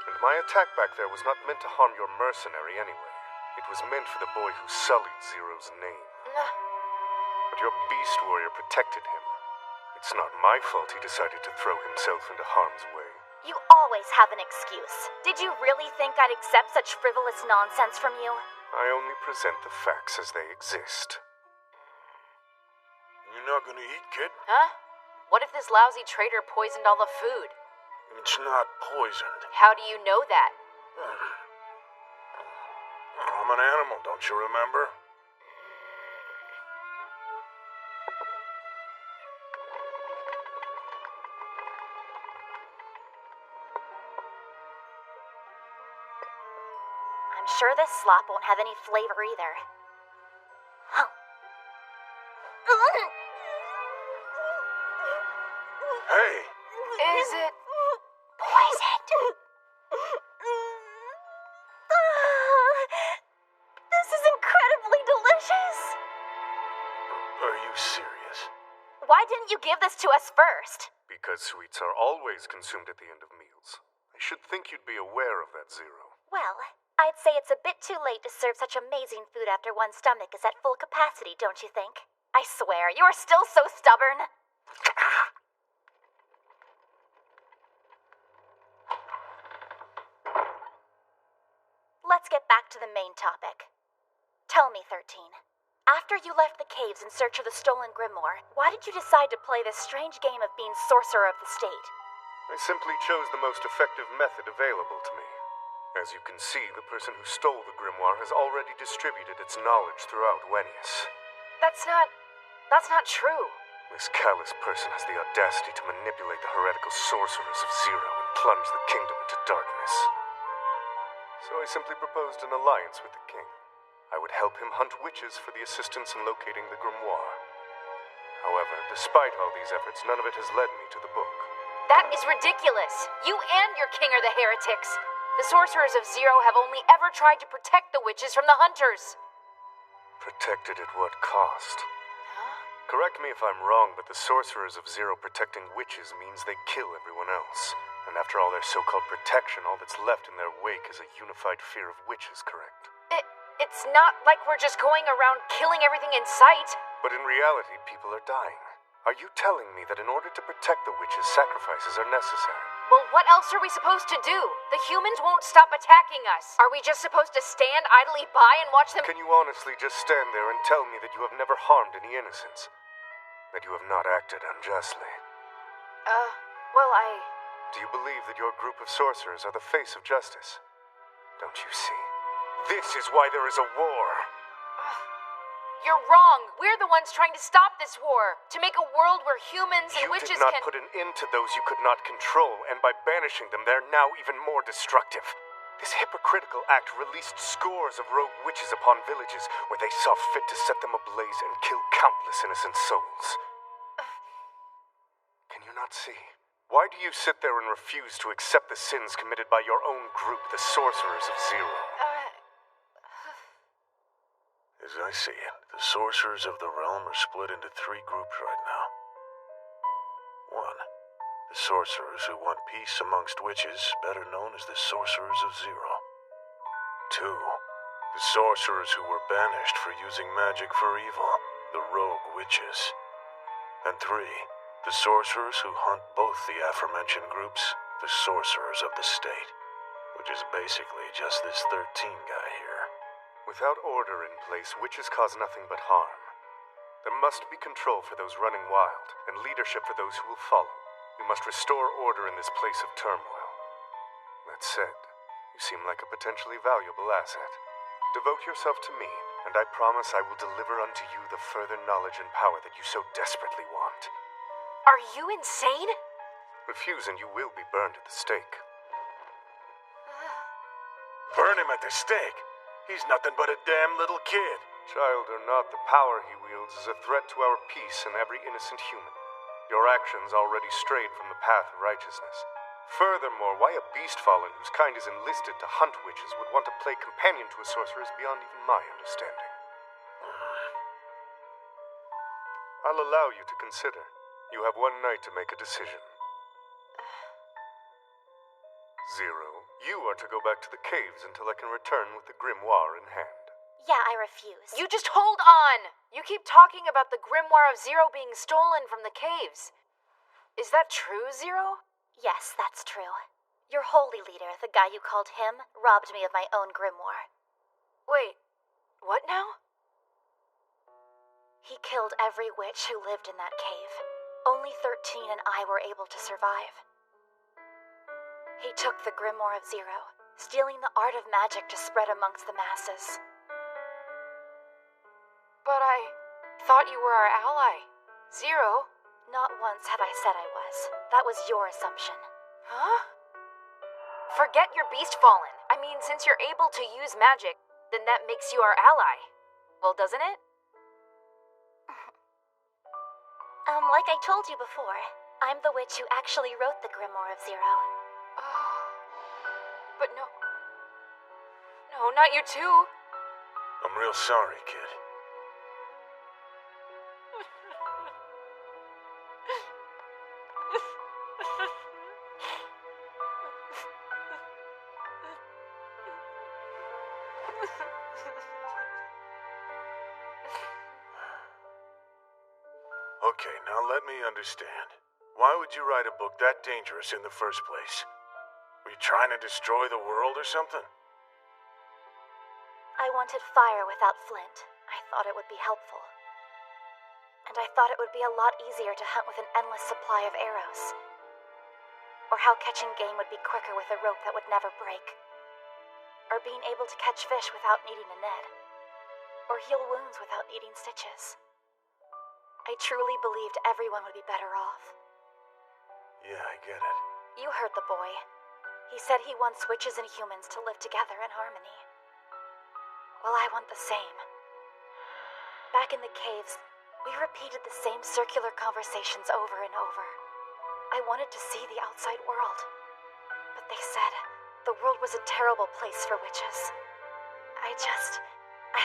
P: And my attack back there was not meant to harm your mercenary anyway. It was meant for the boy who sullied Zero's name. But your beast warrior protected him. It's not my fault he decided to throw himself into harm's way.
F: You always have an excuse. Did you really think I'd accept such frivolous nonsense from you?
P: I only present the facts as they exist.
L: You're not gonna eat, kid?
J: Huh? What if this lousy traitor poisoned all the food?
L: It's not poisoned.
J: How do you know that?
L: I'm an animal, don't you remember?
F: I'm sure this slop won't have any flavor either.
L: Hey!
J: Is it
F: poisoned? This is incredibly delicious.
L: Are you serious?
F: Why didn't you give this to us first?
P: Because sweets are always consumed at the end of meals. I should think you'd be aware of that, Zero.
F: Well, I'd say it's a bit too late to serve such amazing food after one's stomach is at full capacity, don't you think? I swear, you are still so stubborn. Let's get back to the main topic. Tell me, 13. After you left the caves in search of the stolen grimoire, why did you decide to play this strange game of being sorcerer of the state?
P: I simply chose the most effective method available to me. As you can see, the person who stole the grimoire has already distributed its knowledge throughout Wenius.
J: That's not true.
P: This callous person has the audacity to manipulate the heretical sorcerers of Zero and plunge the kingdom into darkness. So I simply proposed an alliance with the king. I would help him hunt witches for the assistance in locating the grimoire. However, despite all these efforts, none of it has led me to the book.
Q: That is ridiculous. You and your king are the heretics. The sorcerers of Zero have only ever tried to protect the witches from the hunters.
P: Protected at what cost? Correct me if I'm wrong, but the sorcerers of Zero protecting witches means they kill everyone else. And after all their so-called protection, all that's left in their wake is a unified fear of witches, correct?
Q: It's not like we're just going around killing everything in sight.
P: But in reality, people are dying. Are you telling me that in order to protect the witches, sacrifices are necessary?
Q: Well, what else are we supposed to do? The humans won't stop attacking us. Are we just supposed to stand idly by and watch them?
P: Can you honestly just stand there and tell me that you have never harmed any innocents? That you have not acted unjustly?
Q: Well,
P: Do you believe that your group of sorcerers are the face of justice? Don't you see? This is why there is a war.
Q: You're wrong. We're the ones trying to stop this war. To make a world where humans and witches
P: You did not put an end to those you could not control, and by banishing them, they're now even more destructive. This hypocritical act released scores of rogue witches upon villages where they saw fit to set them ablaze and kill countless innocent souls. Can you not see? Why do you sit there and refuse to accept the sins committed by your own group, the Sorcerers of Zero?
L: As I see it, the sorcerers of the realm are split into 3 groups right now. 1. The sorcerers who want peace amongst witches, better known as the Sorcerers of Zero. 2. The sorcerers who were banished for using magic for evil, the Rogue Witches. And 3. The sorcerers who hunt both the aforementioned groups, the Sorcerers of the State, which is basically just this 13 guy here.
P: Without order in place, witches cause nothing but harm. There must be control for those running wild, and leadership for those who will follow. We must restore order in this place of turmoil. That said, you seem like a potentially valuable asset. Devote yourself to me, and I promise I will deliver unto you the further knowledge and power that you so desperately want.
Q: Are you insane?
P: Refuse and you will be burned at the stake.
L: Burn him at the stake? He's nothing but a damn little kid.
P: Child or not, the power he wields is a threat to our peace and every innocent human. Your actions already strayed from the path of righteousness. Furthermore, why a beast fallen whose kind is enlisted to hunt witches would want to play companion to a sorcerer is beyond even my understanding. I'll allow you to consider. You have 1 night to make a decision. Zero, you are to go back to the caves until I can return with the grimoire in hand.
F: Yeah, I refuse.
Q: You just hold on! You keep talking about the grimoire of Zero being stolen from the caves. Is that true, Zero?
F: Yes, that's true. Your holy leader, the guy you called him, robbed me of my own grimoire.
Q: Wait, what now?
F: He killed every witch who lived in that cave. Only 13 and I were able to survive. He took the grimoire of Zero, stealing the art of magic to spread amongst the masses.
Q: But I thought you were our ally. Zero?
F: Not once have I said I was. That was your assumption.
Q: Huh? Forget your beast fallen. I mean, since you're able to use magic, then that makes you our ally. Well, doesn't it?
F: Like I told you before, I'm the witch who actually wrote the Grimoire of Zero.
Q: But no, not you too.
L: I'm real sorry, kid. Okay, now let me understand. Why would you write a book that dangerous in the first place? Were you trying to destroy the world or something?
F: I wanted fire without flint. I thought it would be helpful. And I thought it would be a lot easier to hunt with an endless supply of arrows. Or how catching game would be quicker with a rope that would never break. Or being able to catch fish without needing a net. Or heal wounds without needing stitches. I truly believed everyone would be better off.
L: Yeah, I get it.
F: You heard the boy. He said he wants witches and humans to live together in harmony.
D: Well, I want the same. Back in the caves, we repeated the same circular conversations over and over. I wanted to see the outside world. But they said the world was a terrible place for witches. I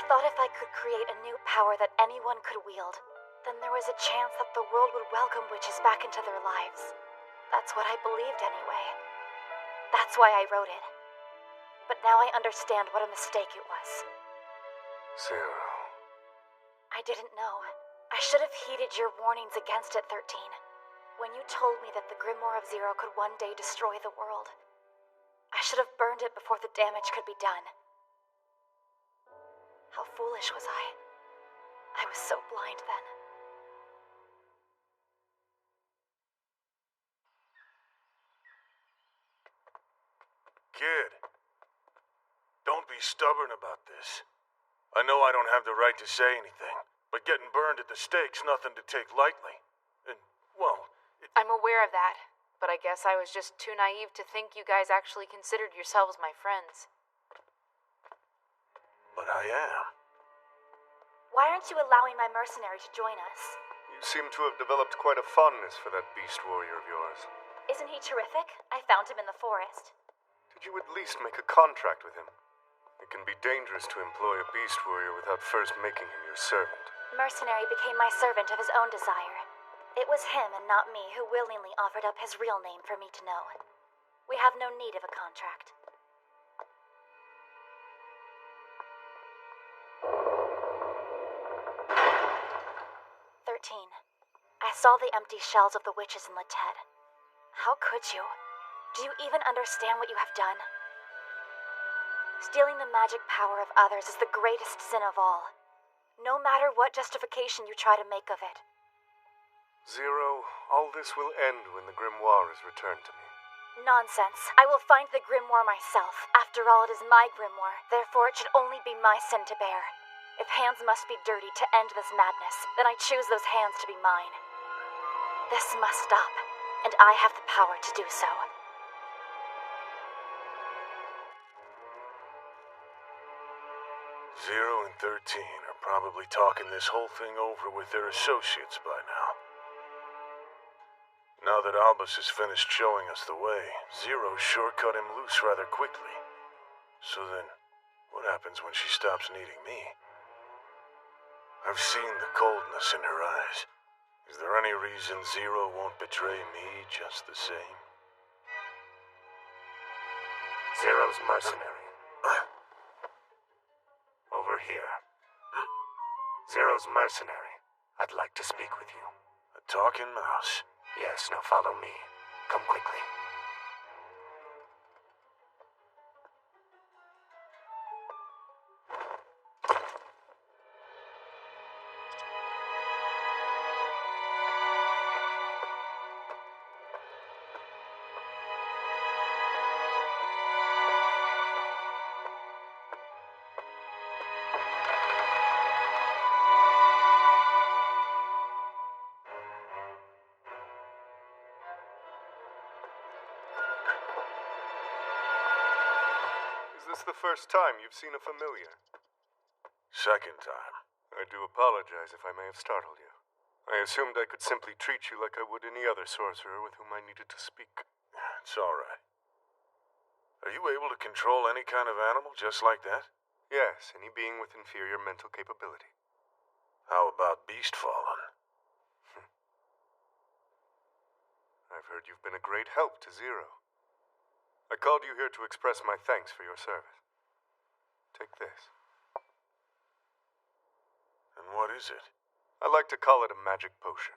D: thought if I could create a new power that anyone could wield, then there was a chance that the world would welcome witches back into their lives. That's what I believed anyway. That's why I wrote it. But now I understand what a mistake it was.
P: Zero.
D: I didn't know. I should have heeded your warnings against it, 13. When you told me that the Grimoire of Zero could one day destroy the world, I should have burned it before the damage could be done. How foolish was I? I was so blind then.
L: Kid, don't be stubborn about this. I know I don't have the right to say anything, but getting burned at the stake's nothing to take lightly. And, well,
Q: I'm aware of that, but I guess I was just too naive to think you guys actually considered yourselves my friends.
L: But I am.
D: Why aren't you allowing my mercenary to join us?
P: You seem to have developed quite a fondness for that beast warrior of yours.
D: Isn't he terrific? I found him in the forest.
P: Did you at least make a contract with him? It can be dangerous to employ a beast warrior without first making him your servant.
D: Mercenary became my servant of his own desire. It was him and not me who willingly offered up his real name for me to know. We have no need of a contract. 13. I saw the empty shells of the witches in Latet. How could you? Do you even understand what you have done? Stealing the magic power of others is the greatest sin of all, no matter what justification you try to make of it.
P: Zero, all this will end when the grimoire is returned to me.
D: Nonsense. I will find the grimoire myself. After all, it is my grimoire. Therefore, it should only be my sin to bear. If hands must be dirty to end this madness, then I choose those hands to be mine. This must stop, and I have the power to do so.
L: Zero and 13 are probably talking this whole thing over with their associates by now. Now that Albus has finished showing us the way, Zero sure cut him loose rather quickly. So then, what happens when she stops needing me? I've seen the coldness in her eyes. Is there any reason Zero won't betray me just the same?
R: Zero's mercenary. Over here. Zero's mercenary. I'd like to speak with you.
L: A talking mouse.
R: Yes, now follow me. Come quickly.
P: Is this the first time you've seen a familiar?
L: Second time.
P: I do apologize if I may have startled you. I assumed I could simply treat you like I would any other sorcerer with whom I needed to speak.
L: It's all right. Are you able to control any kind of animal just like that?
P: Yes, any being with inferior mental capability.
L: How about Beastfallen?
P: I've heard you've been a great help to Zero. I called you here to express my thanks for your service. Take this.
L: And what is it?
P: I like to call it a magic potion.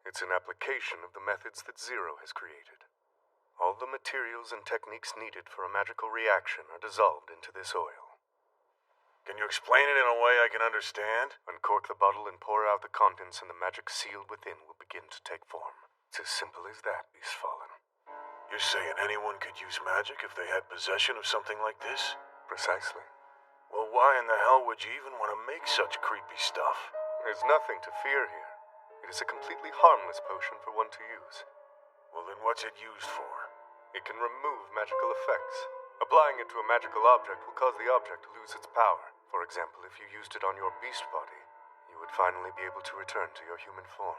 P: It's an application of the methods that Zero has created. All the materials and techniques needed for a magical reaction are dissolved into this oil.
L: Can you explain it in a way I can understand?
P: Uncork the bottle and pour out the contents, and the magic sealed within will begin to take form. It's as simple as that, Beastfallen.
L: You're saying anyone could use magic if they had possession of something like this?
P: Precisely.
L: Well, why in the hell would you even want to make such creepy stuff?
P: There's nothing to fear here. It is a completely harmless potion for one to use.
L: Well, then what's it used for?
P: It can remove magical effects, Applying it to a magical object will cause the object to lose its power. For example, if you used it on your beast body, you would finally be able to return to your human form.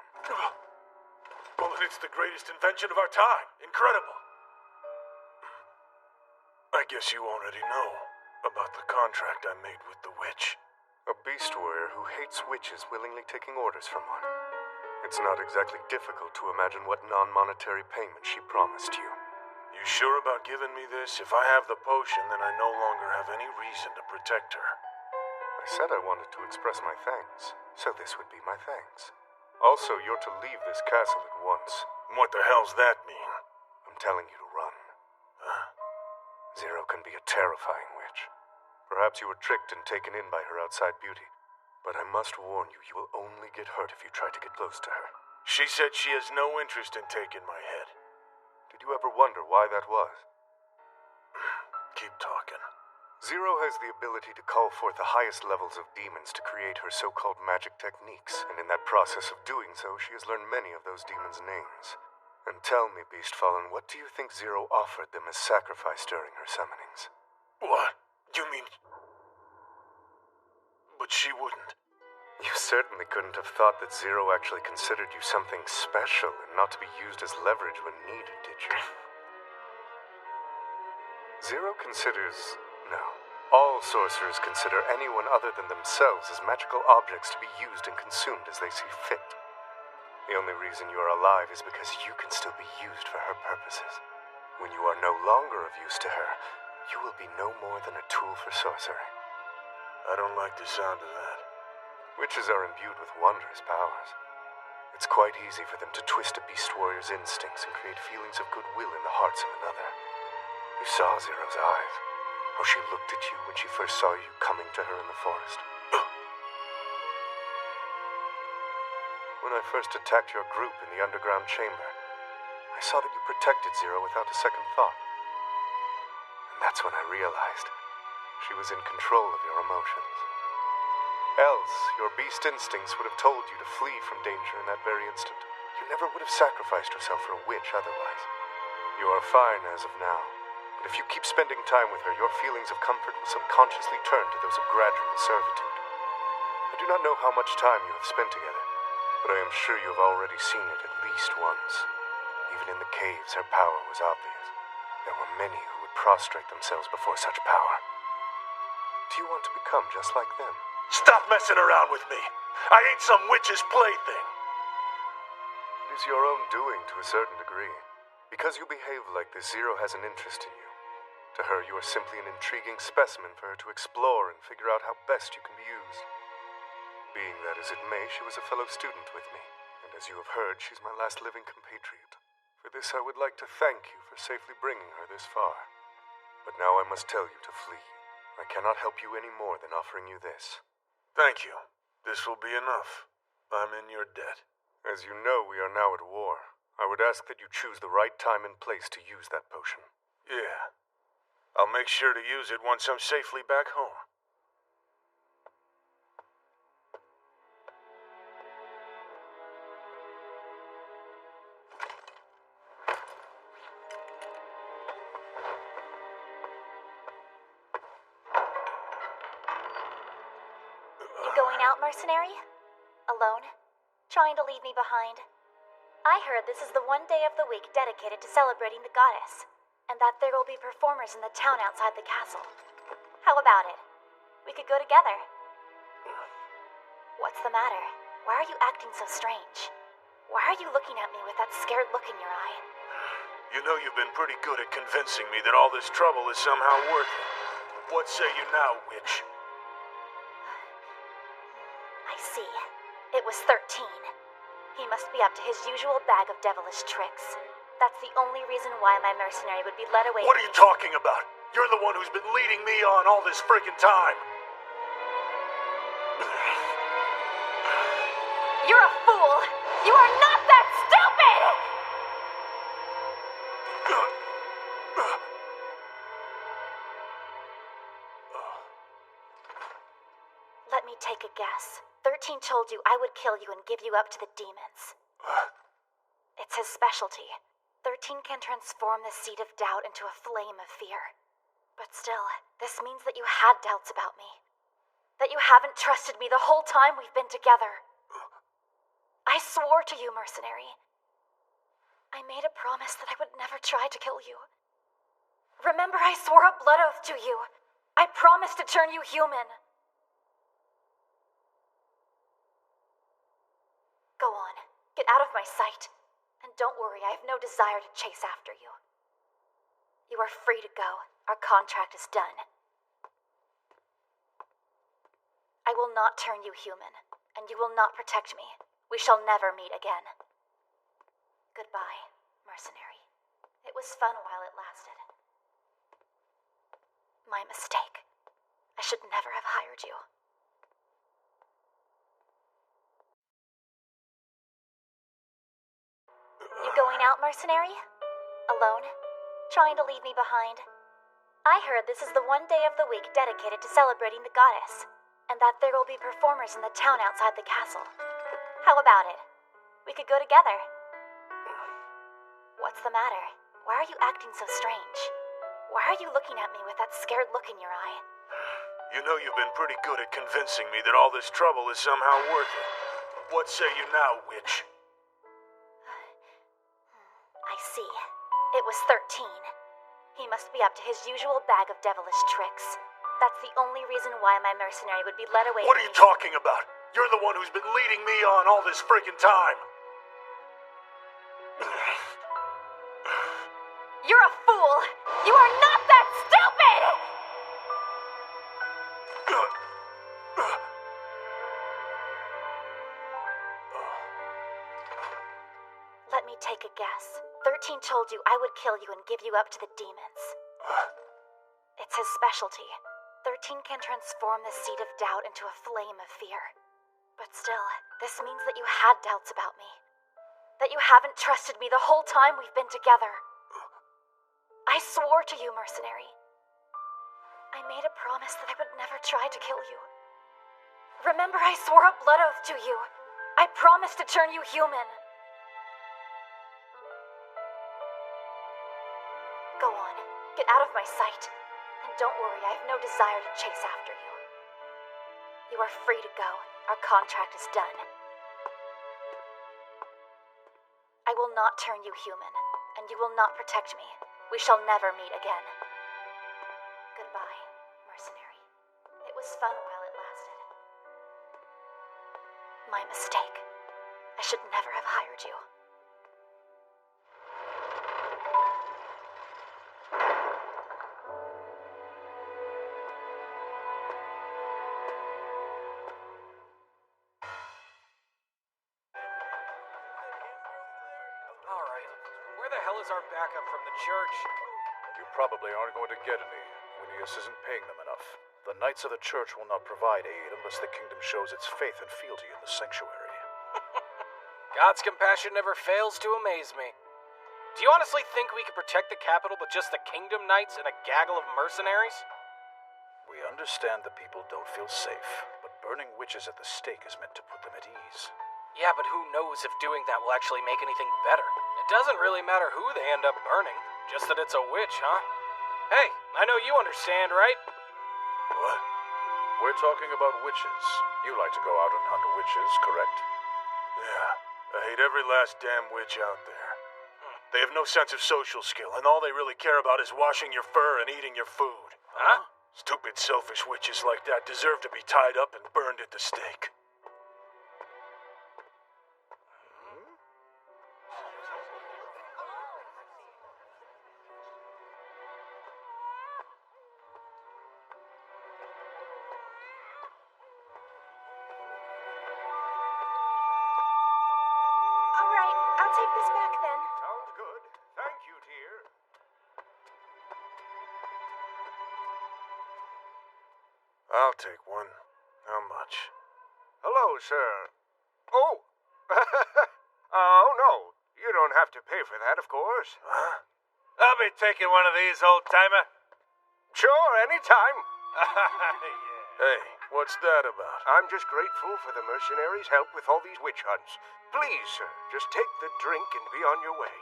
C: Well, then it's the greatest invention of our time. Incredible.
L: I guess you already know about the contract I made with the witch.
P: A beast warrior who hates witches willingly taking orders from one. It's not exactly difficult to imagine what non-monetary payment she promised you.
L: You sure about giving me this? If I have the potion, then I no longer have any reason to protect her.
P: I said I wanted to express my thanks, so this would be my thanks. Also, you're to leave this castle at once.
L: What the hell's that mean?
P: I'm telling you to run. Zero can be a terrifying witch. Perhaps you were tricked and taken in by her outside beauty. But I must warn you, you will only get hurt if you try to get close to her.
L: She said she has no interest in taking my head.
P: Did you ever wonder why that was?
L: Keep talking.
P: Zero has the ability to call forth the highest levels of demons to create her so-called magic techniques, and in that process of doing so, she has learned many of those demons' names. And tell me, Beastfallen, what do you think Zero offered them as sacrifice during her summonings?
L: What? You mean... But she wouldn't.
P: You certainly couldn't have thought that Zero actually considered you something special and not to be used as leverage when needed, did you? Zero considers... No. All sorcerers consider anyone other than themselves as magical objects to be used and consumed as they see fit. The only reason you are alive is because you can still be used for her purposes. When you are no longer of use to her, you will be no more than a tool for sorcery.
L: I don't like the sound of that.
P: Witches are imbued with wondrous powers. It's quite easy for them to twist a beast warrior's instincts and create feelings of goodwill in the hearts of another. You saw Zero's eyes. How she looked at you when she first saw you coming to her in the forest. When I first attacked your group in the underground chamber, I saw that you protected Zero without a second thought. And that's when I realized she was in control of your emotions. Else, your beast instincts would have told you to flee from danger in that very instant. You never would have sacrificed yourself for a witch otherwise. You are fine as of now, but if you keep spending time with her, your feelings of comfort will subconsciously turn to those of gradual servitude. I do not know how much time you have spent together, but I am sure you have already seen it at least once. Even in the caves, her power was obvious. There were many who would prostrate themselves before such power. Do you want to become just like them?
C: Stop messing around with me! I ain't some witch's plaything!
P: It is your own doing to a certain degree. Because you behave like this, Zero has an interest in you. To her, you are simply an intriguing specimen for her to explore and figure out how best you can be used. Being that as it may, she was a fellow student with me, and as you have heard, she's my last living compatriot. For this, I would like to thank you for safely bringing her this far. But now I must tell you to flee. I cannot help you any more than offering you this.
L: Thank you. This will be enough. I'm in your debt.
P: As you know, we are now at war. I would ask that you choose the right time and place to use that potion.
L: Yeah. I'll make sure to use it once I'm safely back home.
F: Mercenary? Alone? Trying to leave me behind? I heard this is the one day of the week dedicated to celebrating the goddess, and that there will be performers in the town outside the castle. How about it? We could go together. What's the matter? Why are you acting so strange? Why are you looking at me with that scared look in your eye?
L: You know you've been pretty good at convincing me that all this trouble is somehow worth it. What say you now, witch?
F: I see. It was 13. He must be up to his usual bag of devilish tricks. That's the only reason why my mercenary would be led away.
C: What are you talking about? You're the one who's been leading me on all this friggin' time.
F: You're a fool! You are not that stupid! Let me take a guess. 13 told you I would kill you and give you up to the demons. It's his specialty. 13 can transform the seed of doubt into a flame of fear. But still, this means that you had doubts about me. That you haven't trusted me the whole time we've been together. I swore to you, mercenary. I made a promise that I would never try to kill you. Remember, I swore a blood oath to you. I promised to turn you human. Go on, get out of my sight. And don't worry, I have no desire to chase after you. You are free to go. Our contract is done. I will not turn you human, and you will not protect me. We shall never meet again. Goodbye, mercenary. It was fun while it lasted. My mistake. I should never have hired you. You going out, mercenary? Alone? Trying to leave me behind? I heard this is the one day of the week dedicated to celebrating the goddess, and that there will be performers in the town outside the castle. How about it? We could go together. What's the matter? Why are you acting so strange? Why are you looking at me with that scared look in your eye?
L: You know you've been pretty good at convincing me that all this trouble is somehow worth it. What say you now, witch?
F: I see. It was 13. He must be up to his usual bag of devilish tricks. That's the only reason why my mercenary would be led away.
L: What are you talking about? You're the one who's been leading me on all this friggin' time.
F: You're a fool! You are not that stupid! Let me take a guess. 13 told you I would kill you and give you up to the demons. It's his specialty. 13 can transform the seed of doubt into a flame of fear. But still, this means that you had doubts about me. That you haven't trusted me the whole time we've been together. I swore to you, mercenary. I made a promise that I would never try to kill you. Remember, I swore a blood oath to you. I promised to turn you human. Go on, get out of my sight. And don't worry, I have no desire to chase after you. You are free to go. Our contract is done. I will not turn you human, and you will not protect me. We shall never meet again. Goodbye, mercenary. It was fun while it lasted. My mistake. I should never have hired you.
C: Is our backup from the church?
K: You probably aren't going to get any. Winius isn't paying them enough. The Knights of the Church will not provide aid unless the kingdom shows its faith and fealty in the sanctuary.
G: God's compassion never fails to amaze me. Do you honestly think we could protect the capital with just the Kingdom Knights and a gaggle of mercenaries?
K: We understand the people don't feel safe, but burning witches at the stake is meant to put them at ease.
G: Yeah, but who knows if doing that will actually make anything better? It doesn't really matter who they end up burning, just that it's a witch, huh? Hey, I know you understand, right?
K: What? We're talking about witches. You like to go out and hunt witches, correct?
L: Yeah, I hate every last damn witch out there. They have no sense of social skill, and all they really care about is washing your fur and eating your food.
G: Huh?
L: Stupid, selfish witches like that deserve to be tied up and burned at the stake. I'll take one. How much?
B: Hello, sir. Oh! Oh, no. You don't have to pay for that, of course.
L: Huh?
M: I'll be taking one of these, old-timer.
B: Sure, anytime.
L: Hey, what's that about?
B: I'm just grateful for the mercenaries' help with all these witch hunts. Please, sir, just take the drink and be on your way.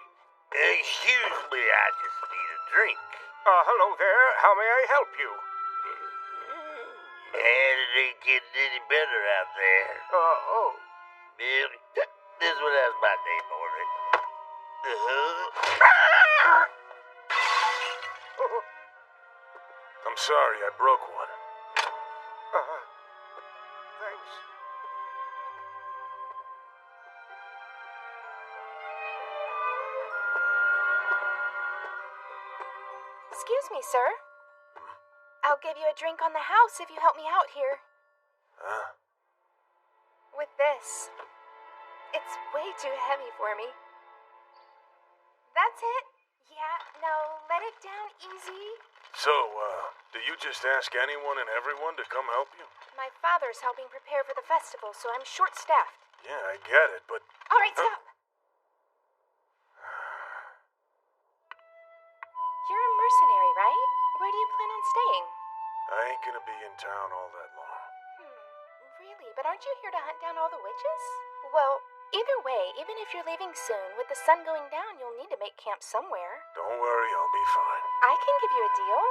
M: Excuse me, I just need a drink.
B: Hello there. How may I help you?
M: And it ain't getting any better out there.
B: Oh.
M: Bill, this one has my name on it.
L: I'm sorry, I broke one.
B: Thanks.
F: Excuse me, sir. I'll give you a drink on the house if you help me out here.
L: Huh?
F: With this. It's way too heavy for me. That's it. Yeah, no, let it down easy.
L: So, do you just ask anyone and everyone to come help you?
F: My father's helping prepare for the festival, so I'm short-staffed.
L: Yeah, I get it, but...
F: All right, stop. You're a mercenary, right? Where do you plan on staying?
L: I ain't gonna be in town all that long.
F: Really? But aren't you here to hunt down all the witches? Well, either way, even if you're leaving soon, with the sun going down, you'll need to make camp somewhere.
L: Don't worry, I'll be fine.
F: I can give you a deal.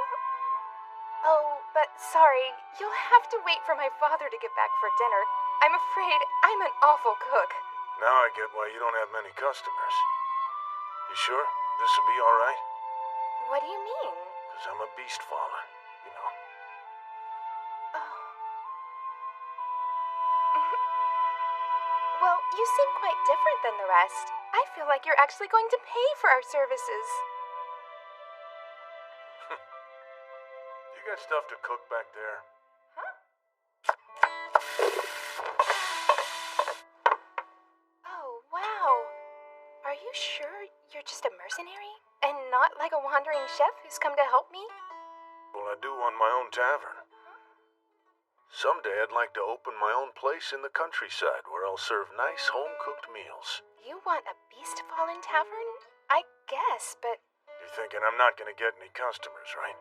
F: Oh, but sorry, you'll have to wait for my father to get back for dinner. I'm afraid I'm an awful cook.
L: Now I get why you don't have many customers. You sure? This'll be alright?
F: What do you mean?
L: 'Cause I'm a beast fallen, you know.
F: Well, you seem quite different than the rest. I feel like you're actually going to pay for our services.
L: You got stuff to cook back there?
F: Oh, wow. Are you sure you're just a mercenary? And not like a wandering chef who's come to help me?
L: Well, I do want my own tavern. Someday I'd like to open my own place in the countryside where I'll serve nice home-cooked meals.
F: You want a Beast Fallen tavern? I guess, but...
L: You're thinking I'm not going to get any customers, right?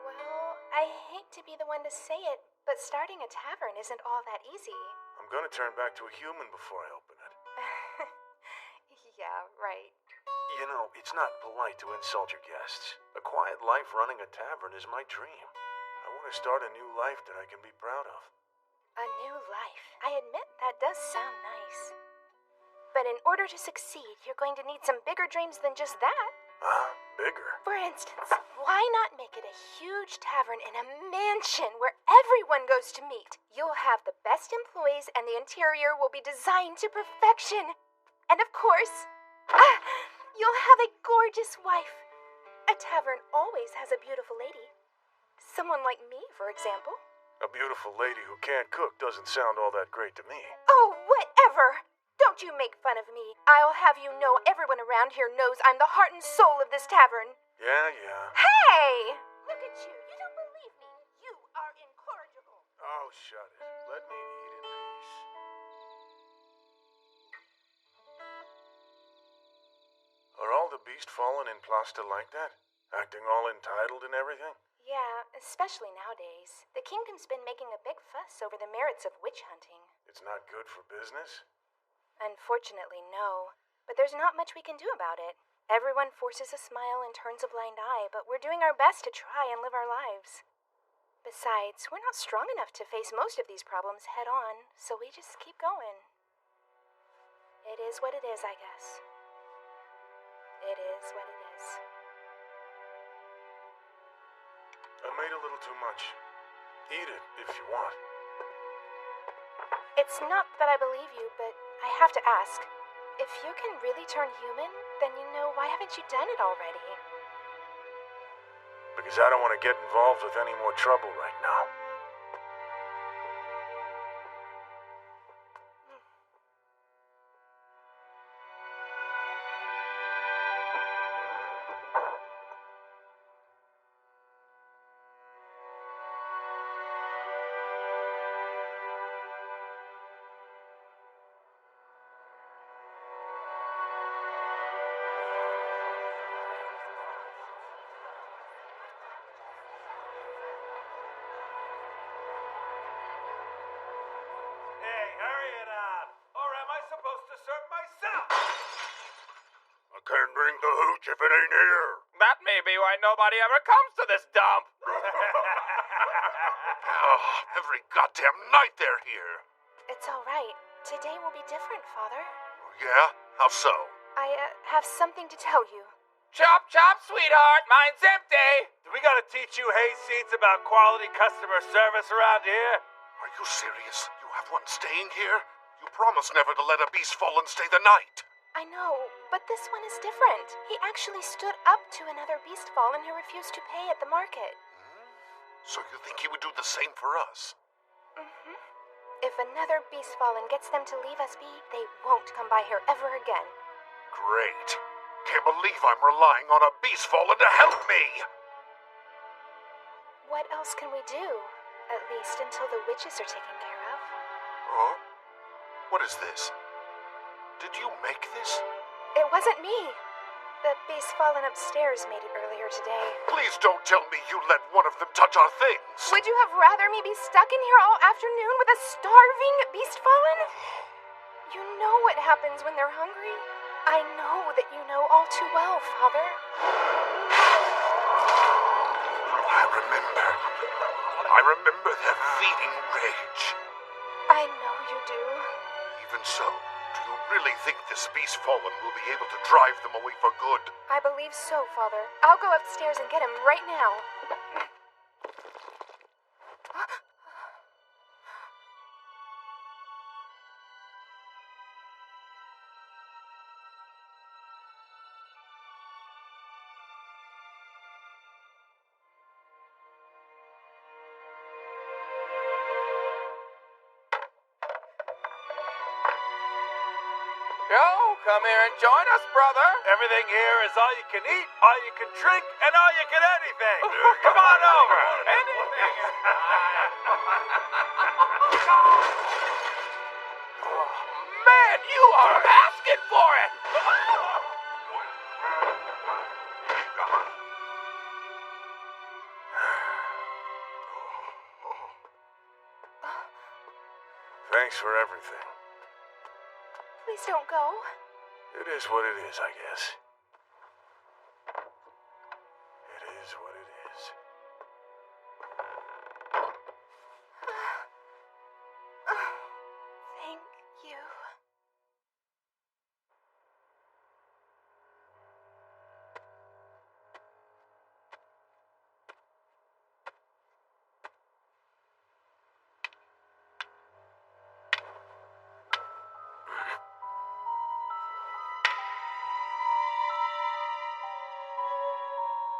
F: Well, I hate to be the one to say it, but starting a tavern isn't all that easy.
L: I'm going to turn back to a human before I open it.
F: Yeah, right.
L: You know, it's not polite to insult your guests. A quiet life running a tavern is my dream. I want to start a new life that I can be proud of.
F: A new life. I admit that does sound nice. But in order to succeed, you're going to need some bigger dreams than just that.
L: Bigger?
F: For instance, why not make it a huge tavern in a mansion where everyone goes to meet? You'll have the best employees and the interior will be designed to perfection. And of course, you'll have a gorgeous wife. A tavern always has a beautiful lady. Someone like me, for example.
L: A beautiful lady who can't cook doesn't sound all that great to me.
F: Oh, whatever! Don't you make fun of me. I'll have you know everyone around here knows I'm the heart and soul of this tavern.
L: Yeah.
F: Hey! Look at you. You don't believe me. You are incorrigible.
L: Oh, shut it. Let me eat in peace. Are all the Beast Fallen in Plasta like that? Acting all entitled and everything?
F: Yeah, especially nowadays. The kingdom's been making a big fuss over the merits of witch hunting.
L: It's not good for business?
F: Unfortunately, no. But there's not much we can do about it. Everyone forces a smile and turns a blind eye, but we're doing our best to try and live our lives. Besides, we're not strong enough to face most of these problems head on, so we just keep going. It is what it is, I guess. It is what it is.
L: I made a little too much. Eat it if you want.
F: It's not that I believe you, but I have to ask. If you can really turn human, then why haven't you done it already?
L: Because I don't want to get involved with any more trouble right now.
M: can't drink the hooch if it ain't here.
C: That may be why nobody ever comes to this dump.
M: Oh, every goddamn night they're here.
F: It's all right. Today will be different, Father.
M: Yeah? How so?
F: I have something to tell you.
C: Chop, chop, sweetheart. Mine's empty. Do we gotta teach you hayseeds about quality customer service around here?
M: Are you serious? You have one staying here? You promised never to let a beast fallen stay the night.
F: I know, but this one is different. He actually stood up to another beast fallen who refused to pay at the market.
M: So you think he would do the same for us?
F: Mm-hmm. If another beast fallen gets them to leave us be, they won't come by here ever again.
M: Great. Can't believe I'm relying on a beast fallen to help me!
F: What else can we do? At least until the witches are taken care of.
M: Huh? What is this? Did you make this?
F: It wasn't me. The beast fallen upstairs made it earlier today.
M: Please don't tell me you let one of them touch our things.
F: Would you have rather me be stuck in here all afternoon with a starving beast fallen? You know what happens when they're hungry. I know that you know all too well, Father.
M: I remember their feeding rage.
F: I know you do.
M: Even so, do you really think this beast fallen will be able to drive them away for good?
F: I believe so, Father. I'll go upstairs and get him right now.
C: Yo, come here and join us, brother. Everything here is all you can eat, all you can drink, and all you can anything. Come on over. Anything. Oh, man, you are asking for it.
L: Thanks for everything.
F: Please don't go.
L: It is what it is, I guess. It is what it is.
F: Thank you.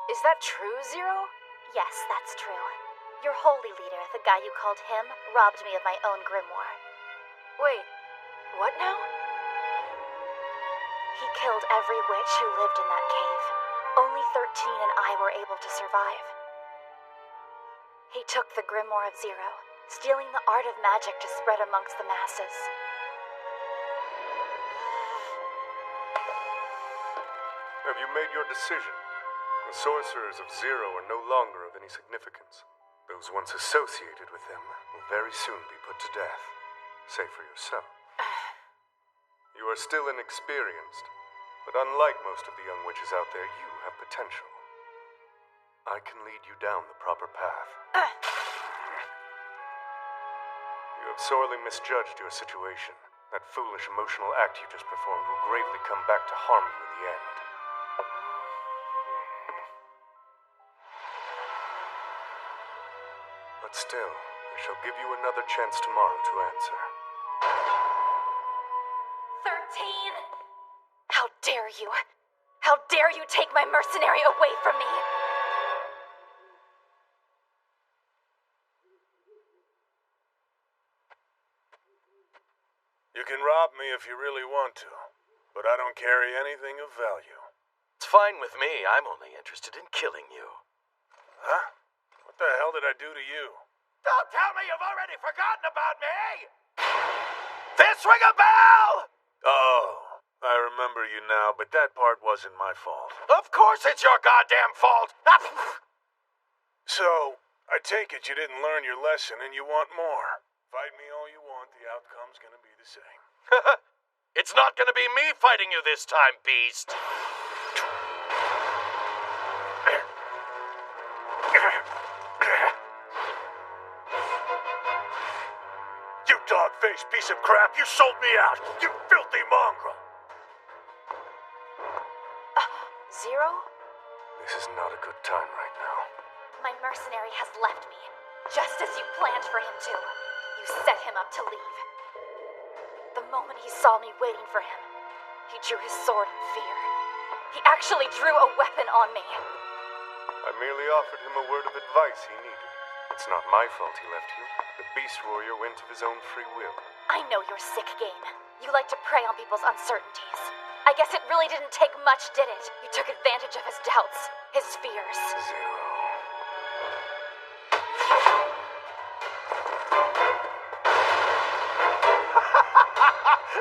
Q: Is that true, Zero?
F: Yes, that's true. Your holy leader, the guy you called him, robbed me of my own grimoire.
Q: Wait, what now?
F: He killed every witch who lived in that cave. Only 13 and I were able to survive. He took the grimoire of Zero, stealing the art of magic to spread amongst the masses.
P: Have you made your decision? The sorcerers of Zero are no longer of any significance. Those once associated with them will very soon be put to death. Say for yourself. You are still inexperienced, but unlike most of the young witches out there, you have potential. I can lead you down the proper path. You have sorely misjudged your situation. That foolish emotional act you just performed will gravely come back to harm you in the end. But still, I shall give you another chance tomorrow to answer.
F: 13! How dare you! How dare you take my mercenary away from me!
L: You can rob me if you really want to, but I don't carry anything of value.
E: It's fine with me. I'm only interested in killing you.
L: Huh? What the hell did I do to you?
C: Don't tell me you've already forgotten about me! This ring a bell!
L: Oh, I remember you now, but that part wasn't my fault.
C: Of course it's your goddamn fault!
L: So, I take it you didn't learn your lesson and you want more. Fight me all you want, the outcome's gonna be the same.
E: It's not gonna be me fighting you this time, Beast.
C: face, piece of crap! You sold me out! You filthy mongrel!
J: Zero?
P: This is not a good time right now.
F: My mercenary has left me, just as you planned for him to. You set him up to leave. The moment he saw me waiting for him, he drew his sword in fear. He actually drew a weapon on me.
P: I merely offered him a word of advice he needed. It's not my fault he left you. The Beast Warrior went of his own free will.
F: I know your sick game. You like to prey on people's uncertainties. I guess it really didn't take much, did it? You took advantage of his doubts, his fears.
P: Zero.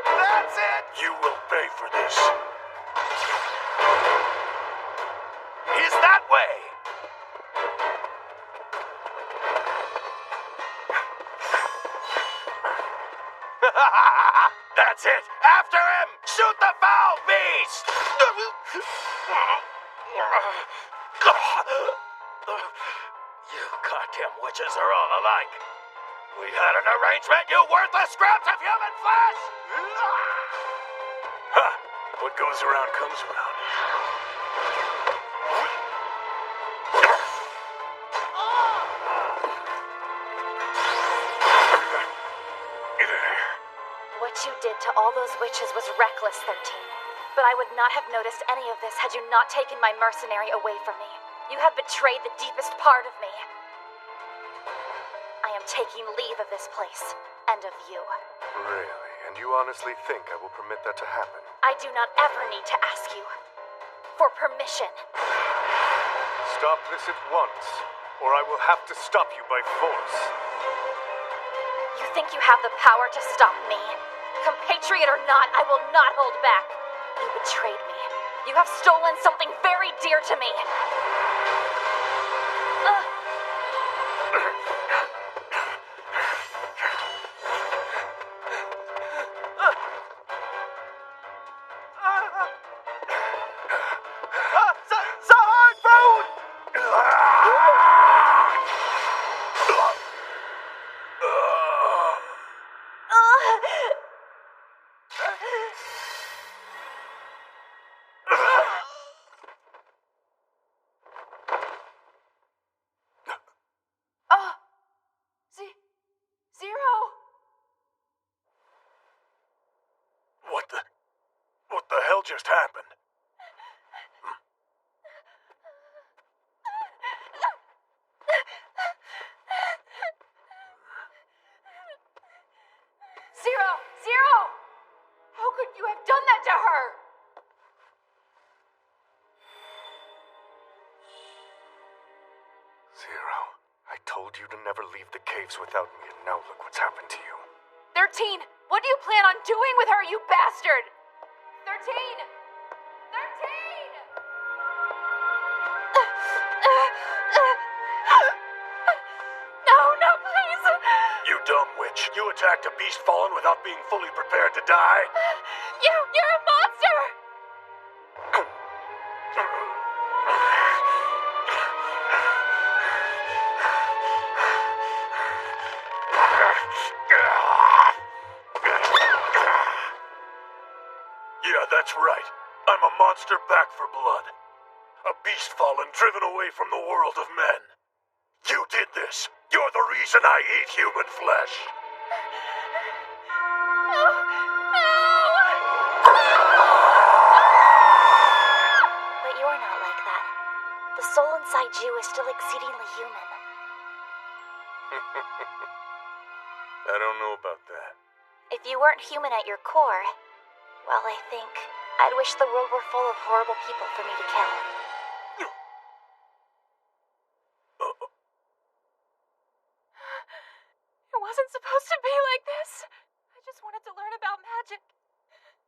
C: That's it! You will pay for this. He's that way! That's it! After him! Shoot the foul beast! You goddamn witches are all alike. We had an arrangement, you worthless scraps of human flesh! Ha! What goes around comes around.
F: What you did to all those witches was reckless, 13. But I would not have noticed any of this had you not taken my mercenary away from me. You have betrayed the deepest part of me. I am taking leave of this place, and of you.
P: Really? And you honestly think I will permit that to happen?
F: I do not ever need to ask you for permission.
P: Stop this at once, or I will have to stop you by force.
F: You think you have the power to stop me? Compatriot or not, I will not hold back. You betrayed me. You have stolen something very dear to me.
C: What the hell just happened?
F: Zero! How could you have done that to her?
P: Zero, I told you to never leave the caves without me, and now look what's happened to you.
F: 13, what do you plan on doing with her, you bastard? 13! 13! No, please!
C: You dumb witch. You attacked a beast fallen without being fully prepared to die?
F: You're a monster!
C: Yeah, that's right. I'm a monster back for blood. A beast fallen driven away from the world of men. You did this. You're the reason I eat human flesh.
F: But you're not like that. The soul inside you is still exceedingly human.
L: I don't know about that.
F: If you weren't human at your core, well, I think I'd wish the world were full of horrible people for me to kill. It wasn't supposed to be like this. I just wanted to learn about magic.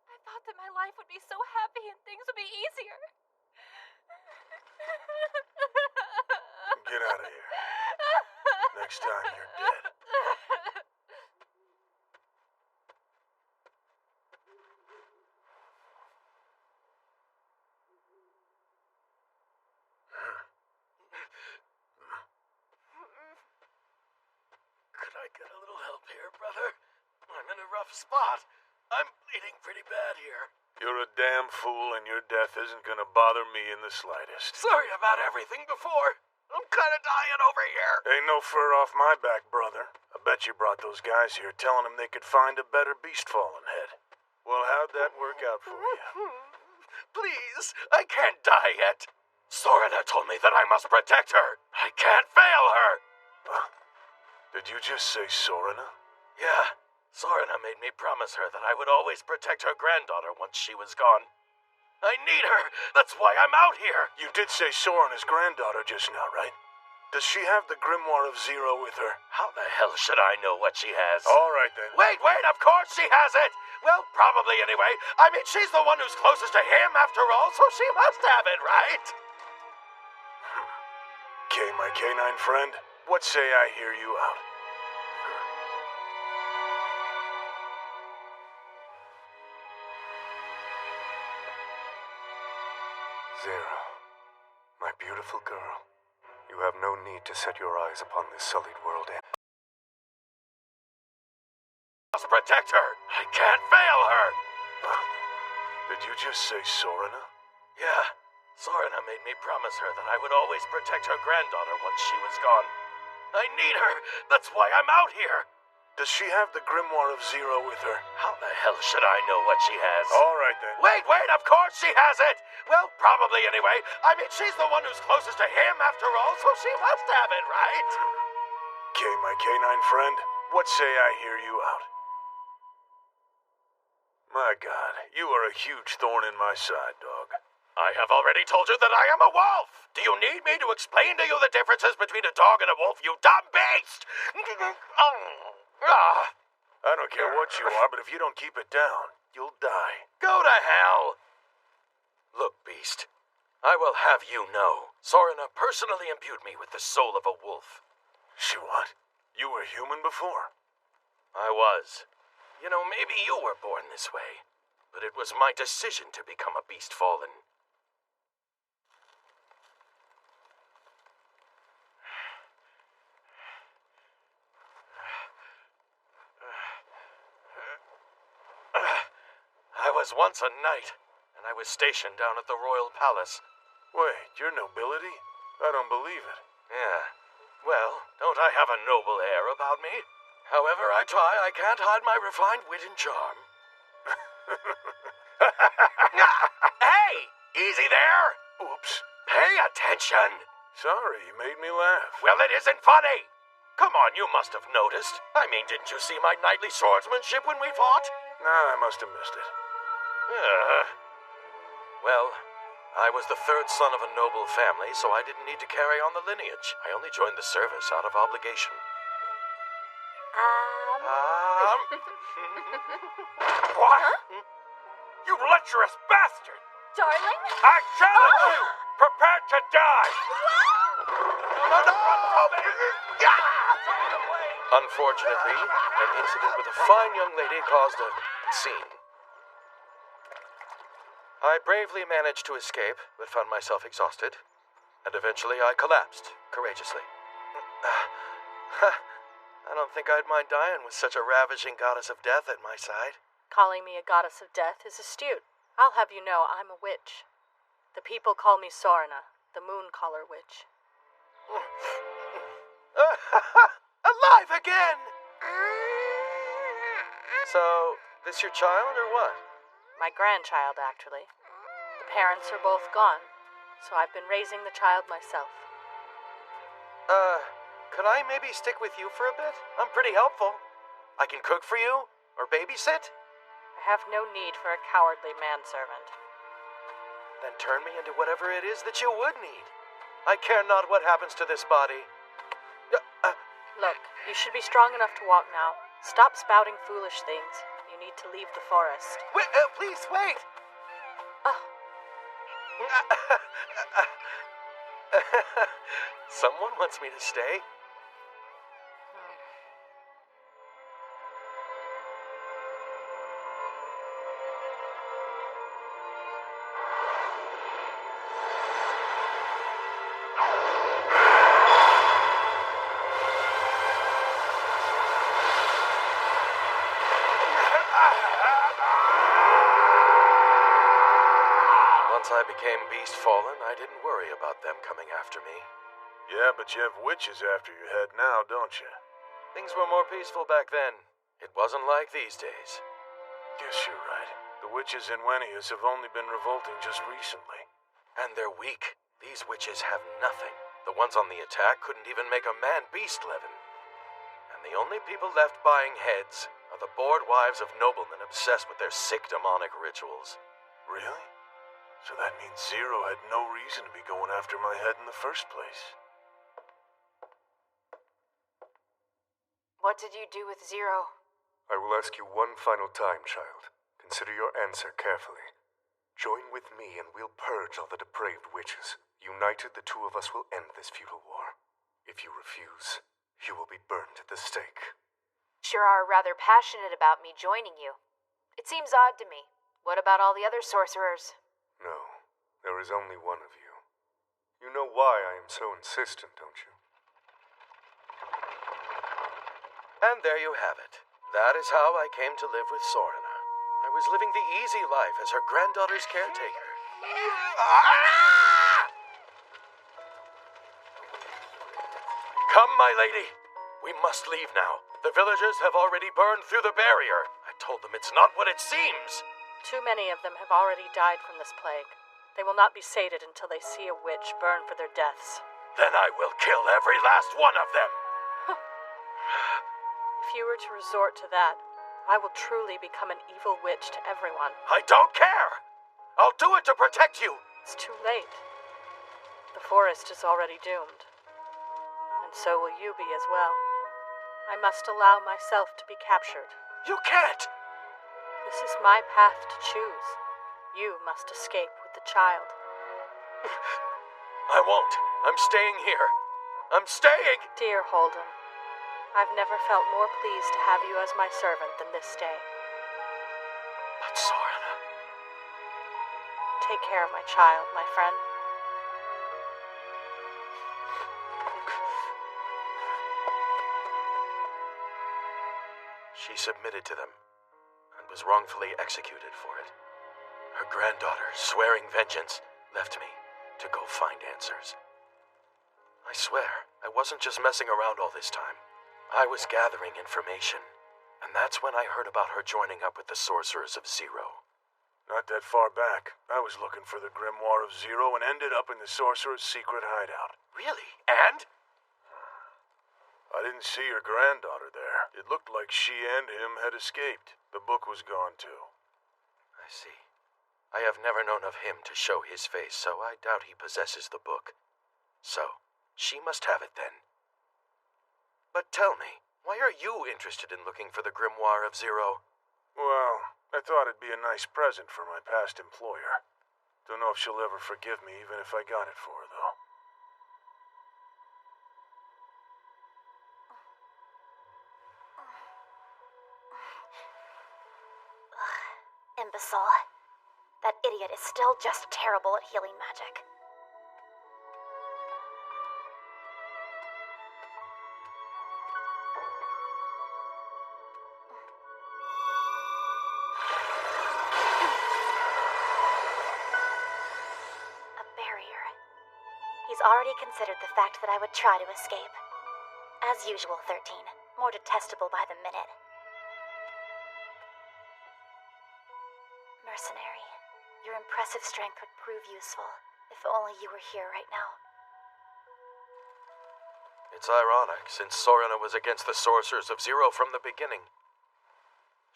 F: I thought that my life would be so happy and things would be easier.
L: Get out of here. Next time you're dead.
C: Could I get a little help here, brother? I'm in a
M: rough spot. I'm bleeding pretty bad here.
L: You're a damn fool, and your death isn't gonna bother me in the slightest.
M: Sorry about everything before. I'm kind of dying over here.
L: Ain't no fur off my back, brother. I bet you brought those guys here telling them they could find a better Beast-Fallen head. Well, how'd that work out for you?
M: Please, I can't die yet. Sorina told me that I must protect her. I can't fail her.
L: Did you just say Sorina?
M: Yeah, Sorina made me promise her that I would always protect her granddaughter once she was gone. I need her. That's why I'm out here.
L: You did say Sorina's granddaughter just now, right? Does she have the Grimoire of Zero with her?
M: How the hell should I know what she has?
L: All right, then.
M: Wait, of course she has it! Well, probably anyway. I mean, she's the one who's closest to him after all, so she must have it, right?
L: Okay, my canine friend, what say I hear you out?
P: Zero, my beautiful girl, you have no need to set your eyes upon this sullied world.
M: Must protect her. I can't fail her.
L: Did you just say Sorina?
M: Yeah, Sorina made me promise her that I would always protect her granddaughter once she was gone. I need her. That's why I'm out here.
L: Does she have the Grimoire of Zero with her?
M: How the hell should I know what she has?
L: All right, then.
M: Wait, of course she has it! Well, probably anyway. I mean, she's the one who's closest to him after all, so she must have it, right?
L: Okay, my canine friend, what say I hear you out? My God, you are a huge thorn in my side, dog.
M: I have already told you that I am a wolf! Do you need me to explain to you the differences between a dog and a wolf, you dumb beast?
L: I don't care what you are, but if you don't keep it down, you'll die.
M: Go to hell! Look, Beast, I will have you know, Sorina personally imbued me with the soul of a wolf.
L: She what? You were human before?
M: I was. You know, maybe you were born this way, but it was my decision to become a Beast Fallen. I was once a knight, and I was stationed down at the royal palace.
L: Wait, your nobility? I don't believe it.
M: Yeah. Well, don't I have a noble air about me? However I try, I can't hide my refined wit and charm. Hey! Easy there!
L: Oops.
M: Pay attention!
L: Sorry, you made me laugh.
M: Well, it isn't funny! Come on, you must have noticed. I mean, didn't you see my knightly swordsmanship when we fought?
L: Nah, I must have missed it.
M: Well, I was the third son of a noble family, so I didn't need to carry on the lineage. I only joined the service out of obligation.
C: What? You lecherous bastard!
F: Darling?
C: I challenge you! Prepare to die!
M: Unfortunately, an incident with a fine young lady caused a scene. I bravely managed to escape, but found myself exhausted, and eventually I collapsed, courageously. I don't think I'd mind dying with such a ravaging goddess of death at my side.
J: Calling me a goddess of death is astute. I'll have you know I'm a witch. The people call me Sorina, the Mooncaller Witch.
M: Alive again! So, this your child or what?
J: My grandchild, actually. The parents are both gone, so I've been raising the child myself.
M: Could I maybe stick with you for a bit? I'm pretty helpful. I can cook for you, or babysit.
J: I have no need for a cowardly manservant.
M: Then turn me into whatever it is that you would need. I care not what happens to this body.
J: Look, you should be strong enough to walk now. Stop spouting foolish things. You need to leave the forest.
M: Wait, please, wait! Someone wants me to stay?
A: Once I became Beast Fallen, I didn't worry about them coming after me.
L: Yeah, but you have witches after your head now, don't you?
A: Things were more peaceful back then. It wasn't like these days.
L: Guess you're right. The witches in Wenius have only been revolting just recently.
A: And they're weak. These witches have nothing. The ones on the attack couldn't even make a man-beast leaven. And the only people left buying heads are the bored wives of noblemen obsessed with their sick demonic rituals.
L: Really? So that means Zero had no reason to be going after my head in the first place.
Q: What did you do with Zero?
P: I will ask you one final time, child. Consider your answer carefully. Join with me and we'll purge all the depraved witches. United, the two of us will end this futile war. If you refuse, you will be burned at the stake.
Q: Sure are rather passionate about me joining you. It seems odd to me. What about all the other sorcerers?
P: No, there is only one of you. You know why I am so insistent, don't you?
A: And there you have it. That is how I came to live with Sorna. I was living the easy life as her granddaughter's caretaker. Come, my lady. We must leave now. The villagers have already burned through the barrier. I told them it's not what it seems.
J: Too many of them have already died from this plague. They will not be sated until they see a witch burn for their deaths.
A: Then I will kill every last one of them.
J: If you were to resort to that, I will truly become an evil witch to everyone.
A: I don't care! I'll do it to protect you!
J: It's too late. The forest is already doomed. And so will you be as well. I must allow myself to be captured.
A: You can't!
J: This is my path to choose. You must escape with the child.
A: I won't. I'm staying here. I'm staying!
J: Dear Holden, I've never felt more pleased to have you as my servant than this day.
A: But Sorna...
J: Take care of my child, my friend.
A: She submitted to them, and was wrongfully executed for it. Her granddaughter, swearing vengeance, left me to go find answers. I swear, I wasn't just messing around all this time. I was gathering information, and that's when I heard about her joining up with the Sorcerers of Zero.
L: Not that far back, I was looking for the Grimoire of Zero and ended up in the Sorcerer's secret hideout.
A: Really? And?
L: I didn't see your granddaughter there. It looked like she and him had escaped. The book was gone too.
A: I see. I have never known of him to show his face, so I doubt he possesses the book. So, she must have it then. But tell me, why are you interested in looking for the Grimoire of Zero?
L: Well, I thought it'd be a nice present for my past employer. Don't know if she'll ever forgive me, even if I got it for her, though.
F: Imbecile. That idiot is still just terrible at healing magic. A barrier. He's already considered the fact that I would try to escape. As usual, 13. More detestable by the minute. Mercenary, your impressive strength would prove useful, if only you were here right now.
A: It's ironic, since Sorna was against the Sorcerers of Zero from the beginning.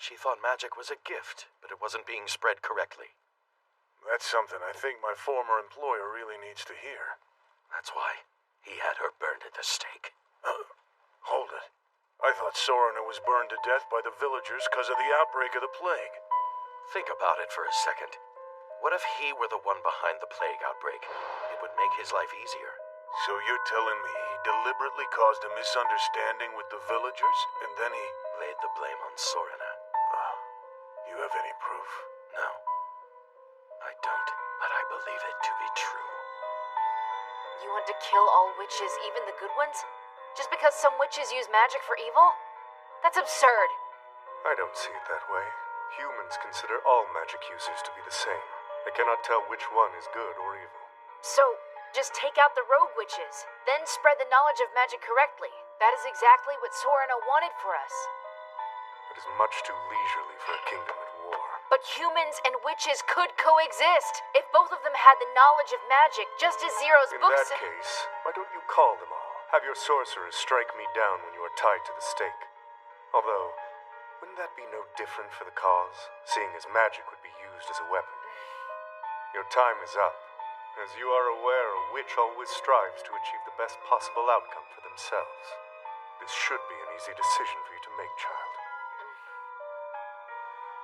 A: She thought magic was a gift, but it wasn't being spread correctly.
L: That's something I think my former employer really needs to hear.
A: That's why he had her burned at the stake.
L: Hold it. I thought Sorna was burned to death by the villagers because of the outbreak of the plague.
A: Think about it for a second. What if he were the one behind the plague outbreak? It would make his life easier.
L: So you're telling me he deliberately caused a misunderstanding with the villagers, and then he
A: laid the blame on Sorna?
L: You have any proof?
A: No. I don't, but I believe it to be true.
Q: You want to kill all witches, even the good ones? Just because some witches use magic for evil? That's absurd.
P: I don't see it that way. Humans consider all magic users to be the same. I cannot tell which one is good or evil.
Q: So, just take out the rogue witches, then spread the knowledge of magic correctly. That is exactly what Sorina wanted for us.
P: It is much too leisurely for a kingdom at war.
Q: But humans and witches could coexist if both of them had the knowledge of magic, just as Zero's
P: In
Q: books.
P: that case, why don't you call them all? Have your sorcerers strike me down when you are tied to the stake. Although, wouldn't that be no different for the cause, seeing as magic would be used as a weapon? Your time is up. As you are aware, a witch always strives to achieve the best possible outcome for themselves. This should be an easy decision for you to make, child.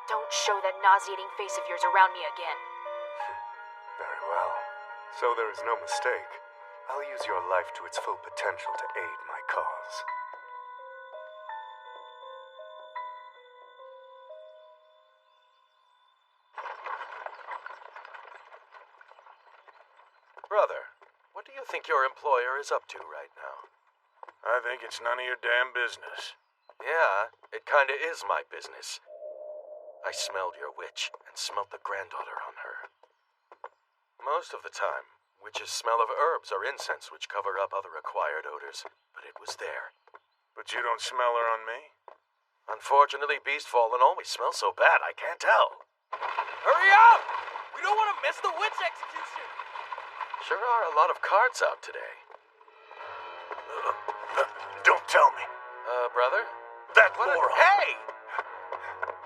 Q: Don't show that nauseating face of yours around me again.
P: Very well. So there is no mistake. I'll use your life to its full potential to aid my cause.
A: Brother, what do you think your employer is up to right now?
L: I think it's none of your damn business.
A: Yeah, it kinda is my business. I smelled your witch and smelt the granddaughter on her. Most of the time, witches smell of herbs or incense which cover up other acquired odors, but it was there.
L: But you don't smell her on me?
A: Unfortunately, Beastfallen always smells so bad I can't tell.
G: Hurry up! We don't want to miss the witch execution!
A: Sure are a lot of cards out today.
L: Don't tell me.
A: Brother?
L: That moron.
G: Hey!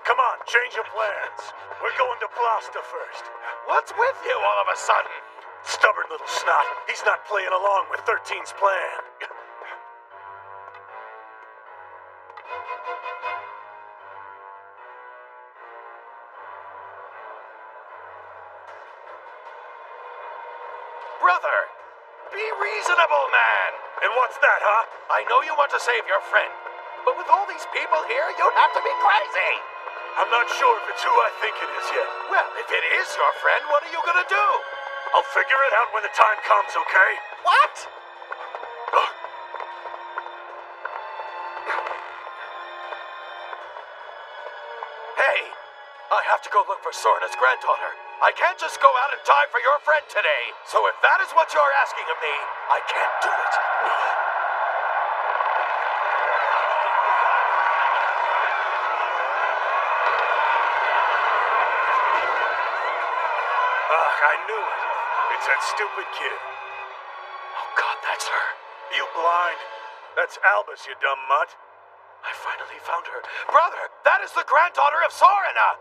L: Come on, change your plans. We're going to Gloucester first.
A: What's with you all of a sudden?
L: Stubborn little snot. He's not playing along with 13's plan.
A: Brother, be reasonable, man.
L: And what's that, huh?
A: I know you want to save your friend, but with all these people here, you'd have to be crazy.
L: I'm not sure if it's who I think it is yet.
A: Well, if it is your friend, what are you gonna do?
L: I'll figure it out when the time comes, okay?
A: What? Hey, I have to go look for Sorina's granddaughter. I can't just go out and die for your friend today. So if that is what you're asking of me, I can't do it.
L: I knew it. It's that stupid kid.
A: Oh, God, that's her.
L: You blind? That's Albus, you dumb mutt.
A: I finally found her. Brother, that is the granddaughter of Sorina!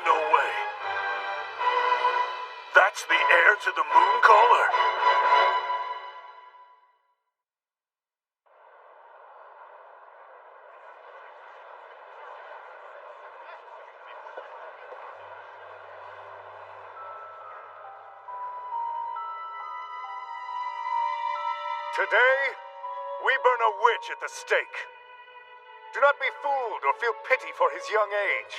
L: No way. That's the heir to the Mooncaller?
P: Today, we burn a witch at the stake. Do not be fooled or feel pity for his young age,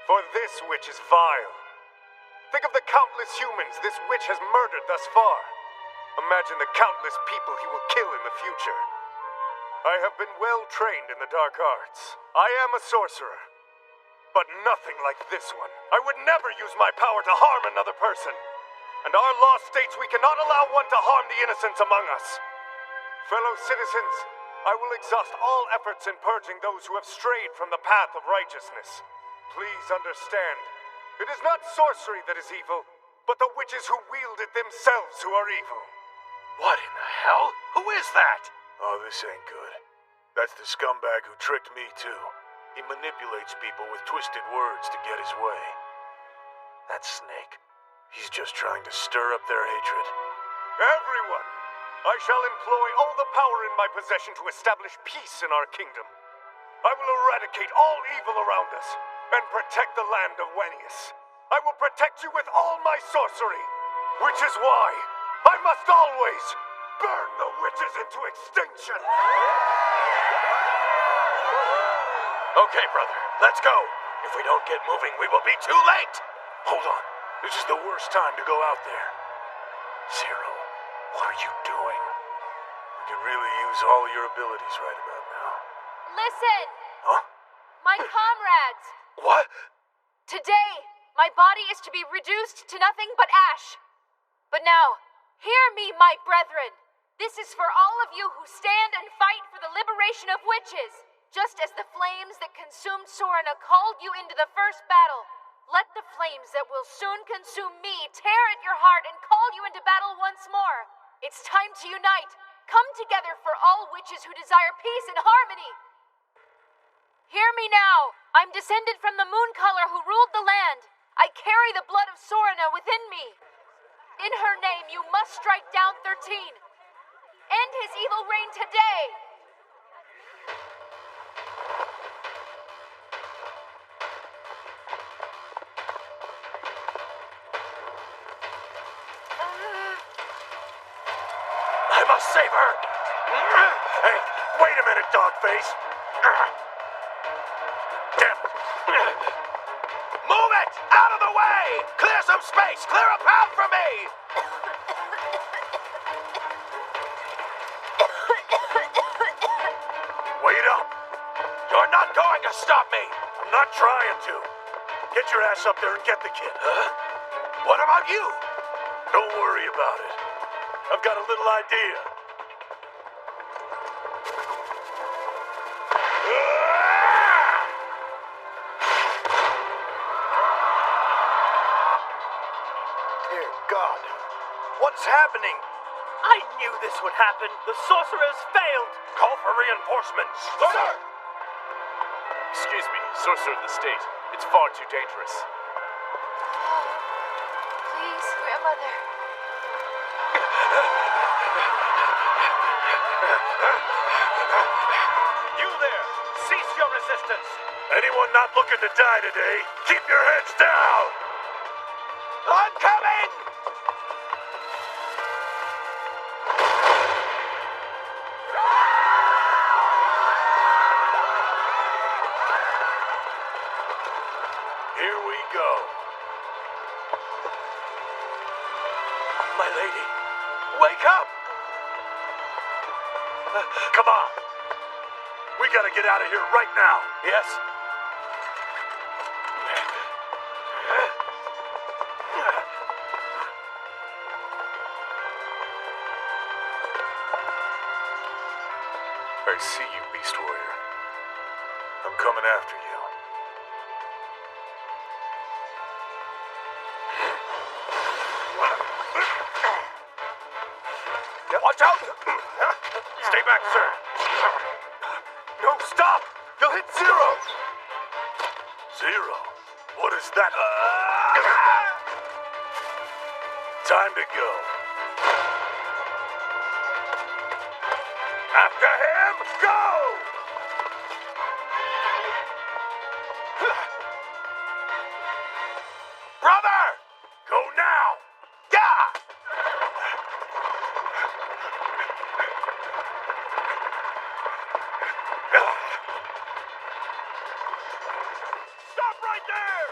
P: for this witch is vile. Think of the countless humans this witch has murdered thus far. Imagine the countless people he will kill in the future. I have been well trained in the dark arts. I am a sorcerer, but nothing like this one. I would never use my power to harm another person. And our law states we cannot allow one to harm the innocents among us. Fellow citizens, I will exhaust all efforts in purging those who have strayed from the path of righteousness. Please understand, it is not sorcery that is evil, but the witches who wield it themselves who are evil.
A: What in the hell? Who is that?
L: Oh, this ain't good. That's the scumbag who tricked me, too. He manipulates people with twisted words to get his way. That snake, he's just trying to stir up their hatred.
P: Everyone! I shall employ all the power in my possession to establish peace in our kingdom. I will eradicate all evil around us and protect the land of Wenius. I will protect you with all my sorcery, which is why I must always burn the witches into extinction.
A: Okay, brother, let's go. If we don't get moving, we will be too late.
L: Hold on. This is the worst time to go out there. Zero, what are you doing? We could really use all your abilities right about now.
Q: Listen!
L: Huh?
Q: My comrades!
C: What?
Q: Today, my body is to be reduced to nothing but ash. But now, hear me, my brethren. This is for all of you who stand and fight for the liberation of witches. Just as the flames that consumed Sorna called you into the first battle, let the flames that will soon consume me tear at your heart and call you into battle once more. It's time to unite. Come together for all witches who desire peace and harmony. Hear me now. I'm descended from the Mooncolor who ruled the land. I carry the blood of Sorna within me. In her name, you must strike down 13. End his evil reign today.
C: I must save her! Hey, wait a minute, Dogface! Damn! Move it! Out of the way! Clear some space! Clear a path for me! Wait up! You're not going to stop me! I'm not trying to. Get your ass up there and get the kid. Huh? What about you? Don't worry about it. I've got a little idea.
E: Dear God, what's happening? I knew this would happen. The sorcerer's failed.
C: Call for reinforcements. Sir!
K: Excuse me, Sorcerer of the State. It's far too dangerous.
Q: Please, Grandmother.
C: You there! Cease your resistance! Anyone not looking to die today, keep your heads down! I'm coming! Here we go. My lady, wake up! Come on. We gotta get out of here right now. Yes?
L: I see you, Beast Warrior. I'm coming after you.
C: Watch out! Stay back, sir. No, stop! You'll hit zero! Zero? What is that? Time to go. After him, go! Brother! Go now! Yeah! Stop right there!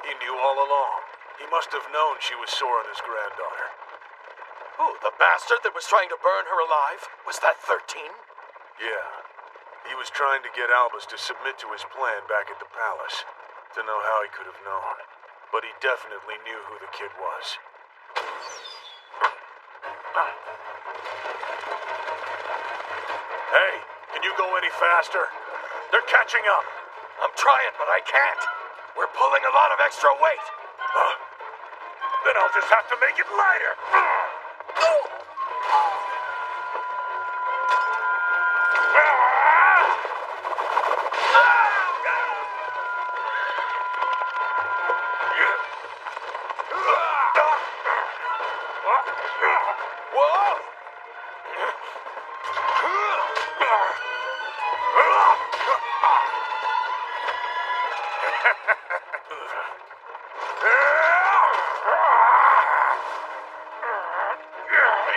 L: He knew all along. He must have known she was Sorna's granddaughter.
C: Who, the bastard that was trying to burn her alive? Was that 13?
L: Yeah. He was trying to get Albus to submit to his plan back at the palace. Don't know how he could have known, but he definitely knew who the kid was.
C: Hey, can you go any faster? They're catching up. I'm trying, but I can't. We're pulling a lot of extra weight. Then I'll just have to make it lighter. Whoa!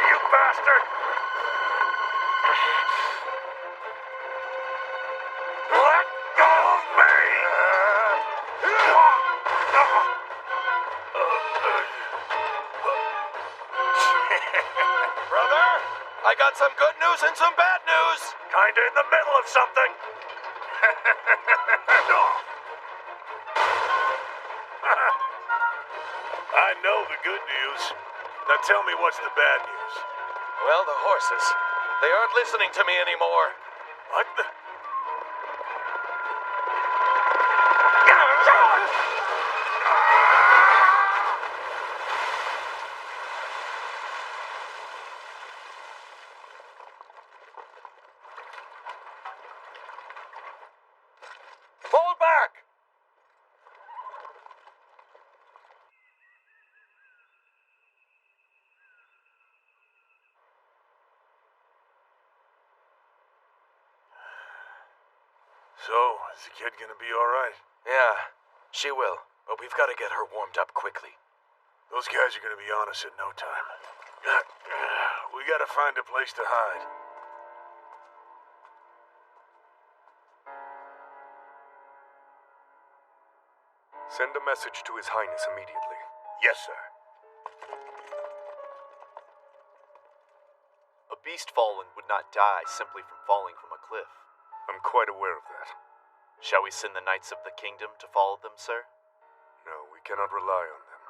C: You bastard!
E: got some good news and some bad news.
C: Kinda in the middle of something. I know the good news. Now tell me what's the bad news.
E: Well, the horses. They aren't listening to me anymore.
C: What the?
E: Fall back!
L: So, is the kid gonna be alright?
E: Yeah, she will. But we've got to get her warmed up quickly.
L: Those guys are gonna be on us in no time. We gotta find a place to hide.
P: Send a message to His Highness immediately.
M: Yes, sir.
O: A beast fallen would not die simply from falling from a cliff.
P: I'm quite aware of that.
O: Shall we send the Knights of the Kingdom to follow them, sir?
P: No, we cannot rely on them.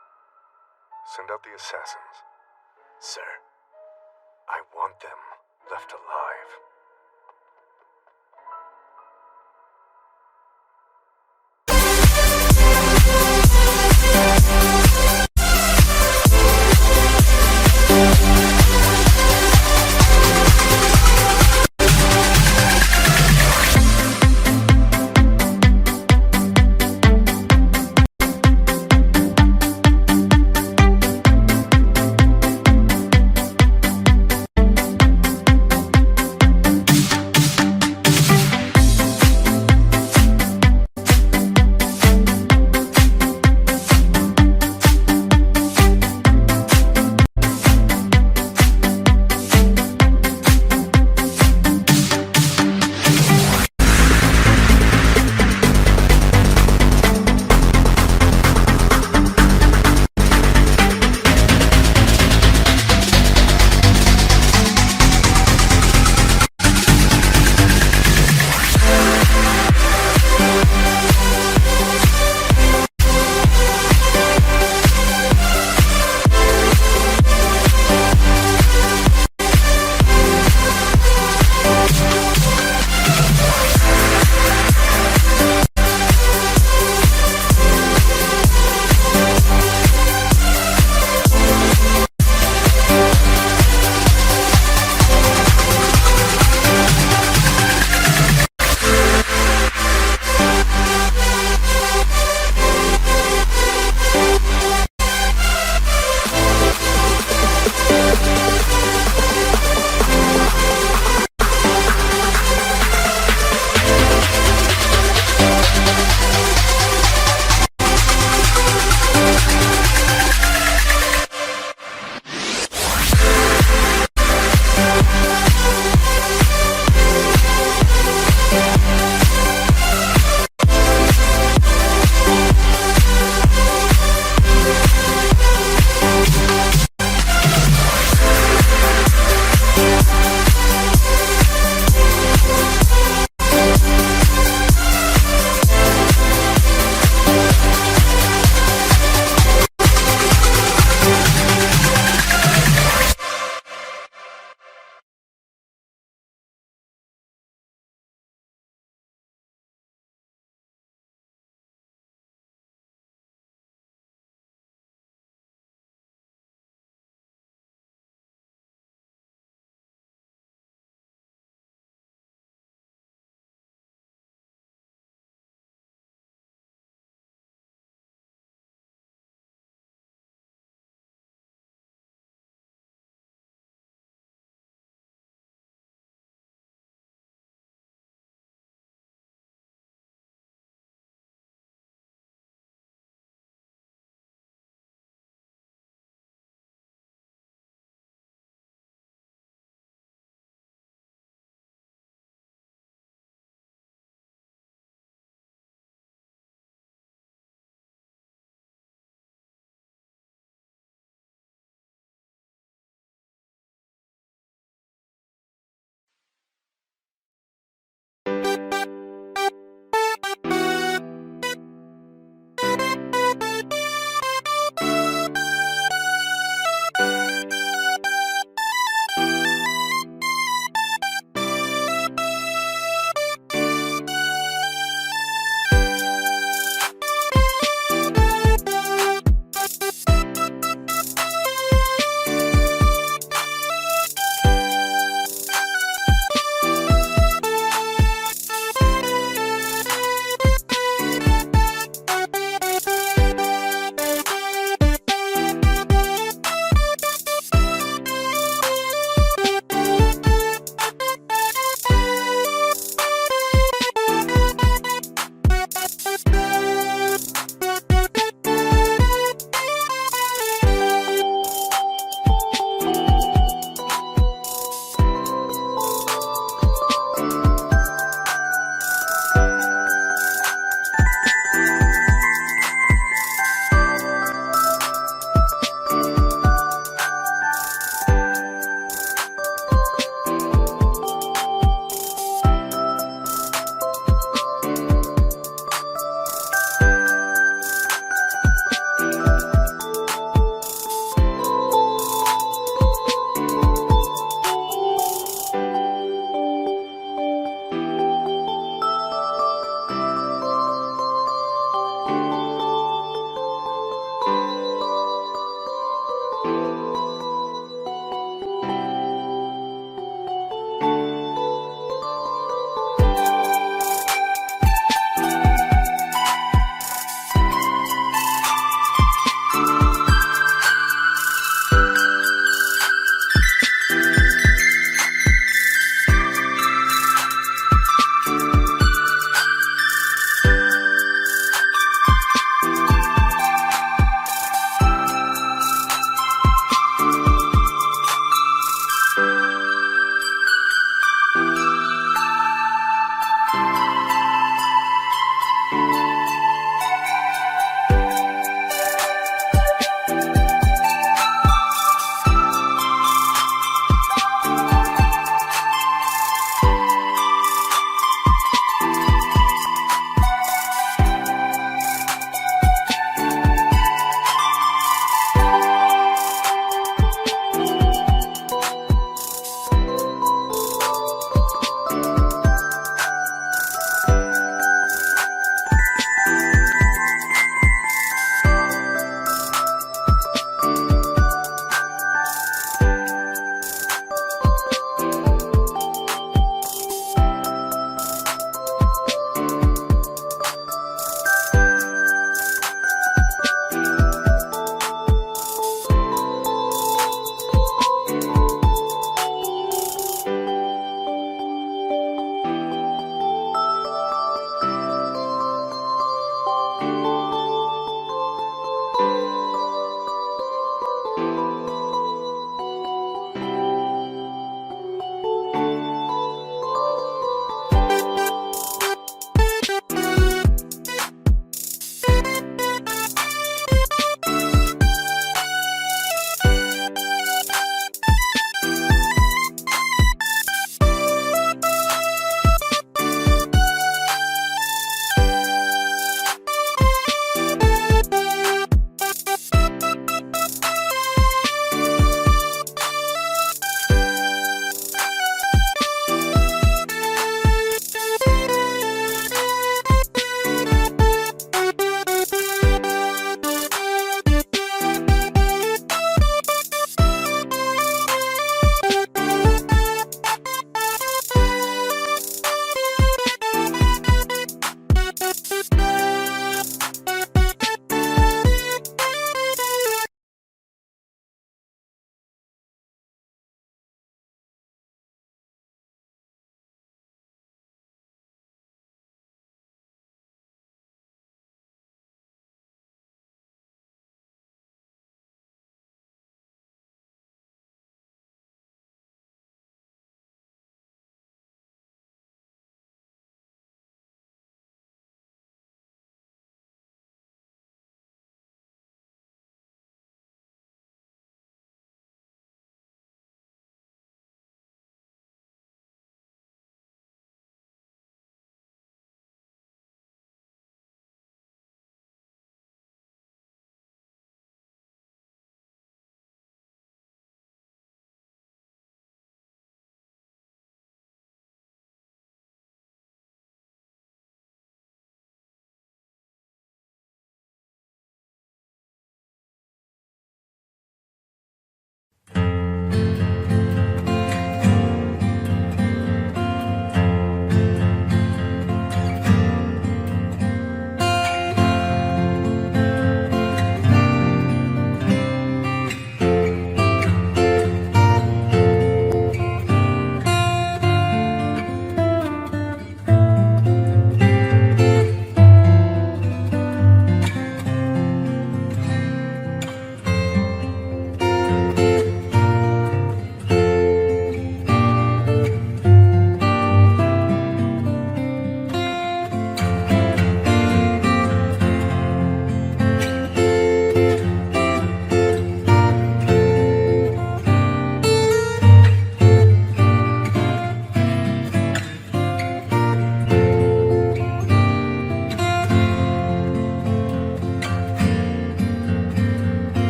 P: Send out the assassins.
O: Sir.
P: I want them left alive.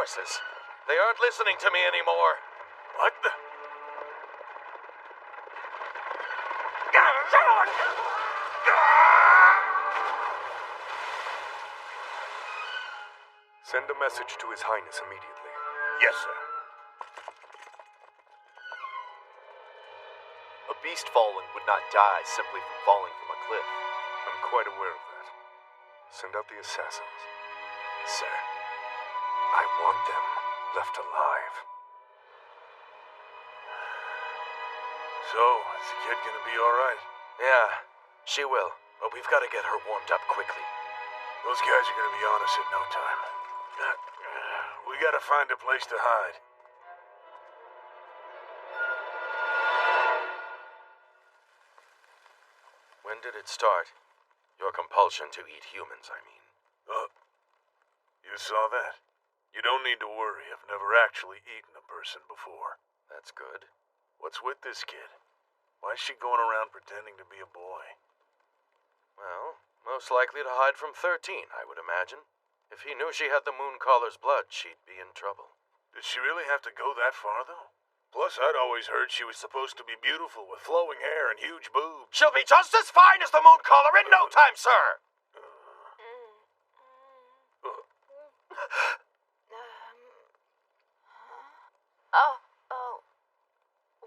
E: forces. They aren't listening to me anymore.
C: What the?
P: Send a message to His Highness immediately.
M: Yes, sir.
O: A beast fallen would not die simply from falling from a cliff.
P: I'm quite aware of that. Send out the assassins.
O: Sir.
P: I want them left alive.
L: So, is the kid gonna be alright?
E: Yeah, she will. But we've got to get her warmed up quickly.
L: Those guys are gonna be on us in no time. We gotta find a place to hide.
E: When did it start? Your compulsion to eat humans, I mean.
L: You saw that? You don't need to worry. I've never actually eaten a person before.
E: That's good.
L: What's with this kid? Why is she going around pretending to be a boy?
E: Well, most likely to hide from 13, I would imagine. If he knew she had the Mooncaller's blood, she'd be in trouble.
L: Did she really have to go that far, though? Plus, I'd always heard she was supposed to be beautiful with flowing hair and huge boobs.
E: She'll be just as fine as the Mooncaller in no time, sir!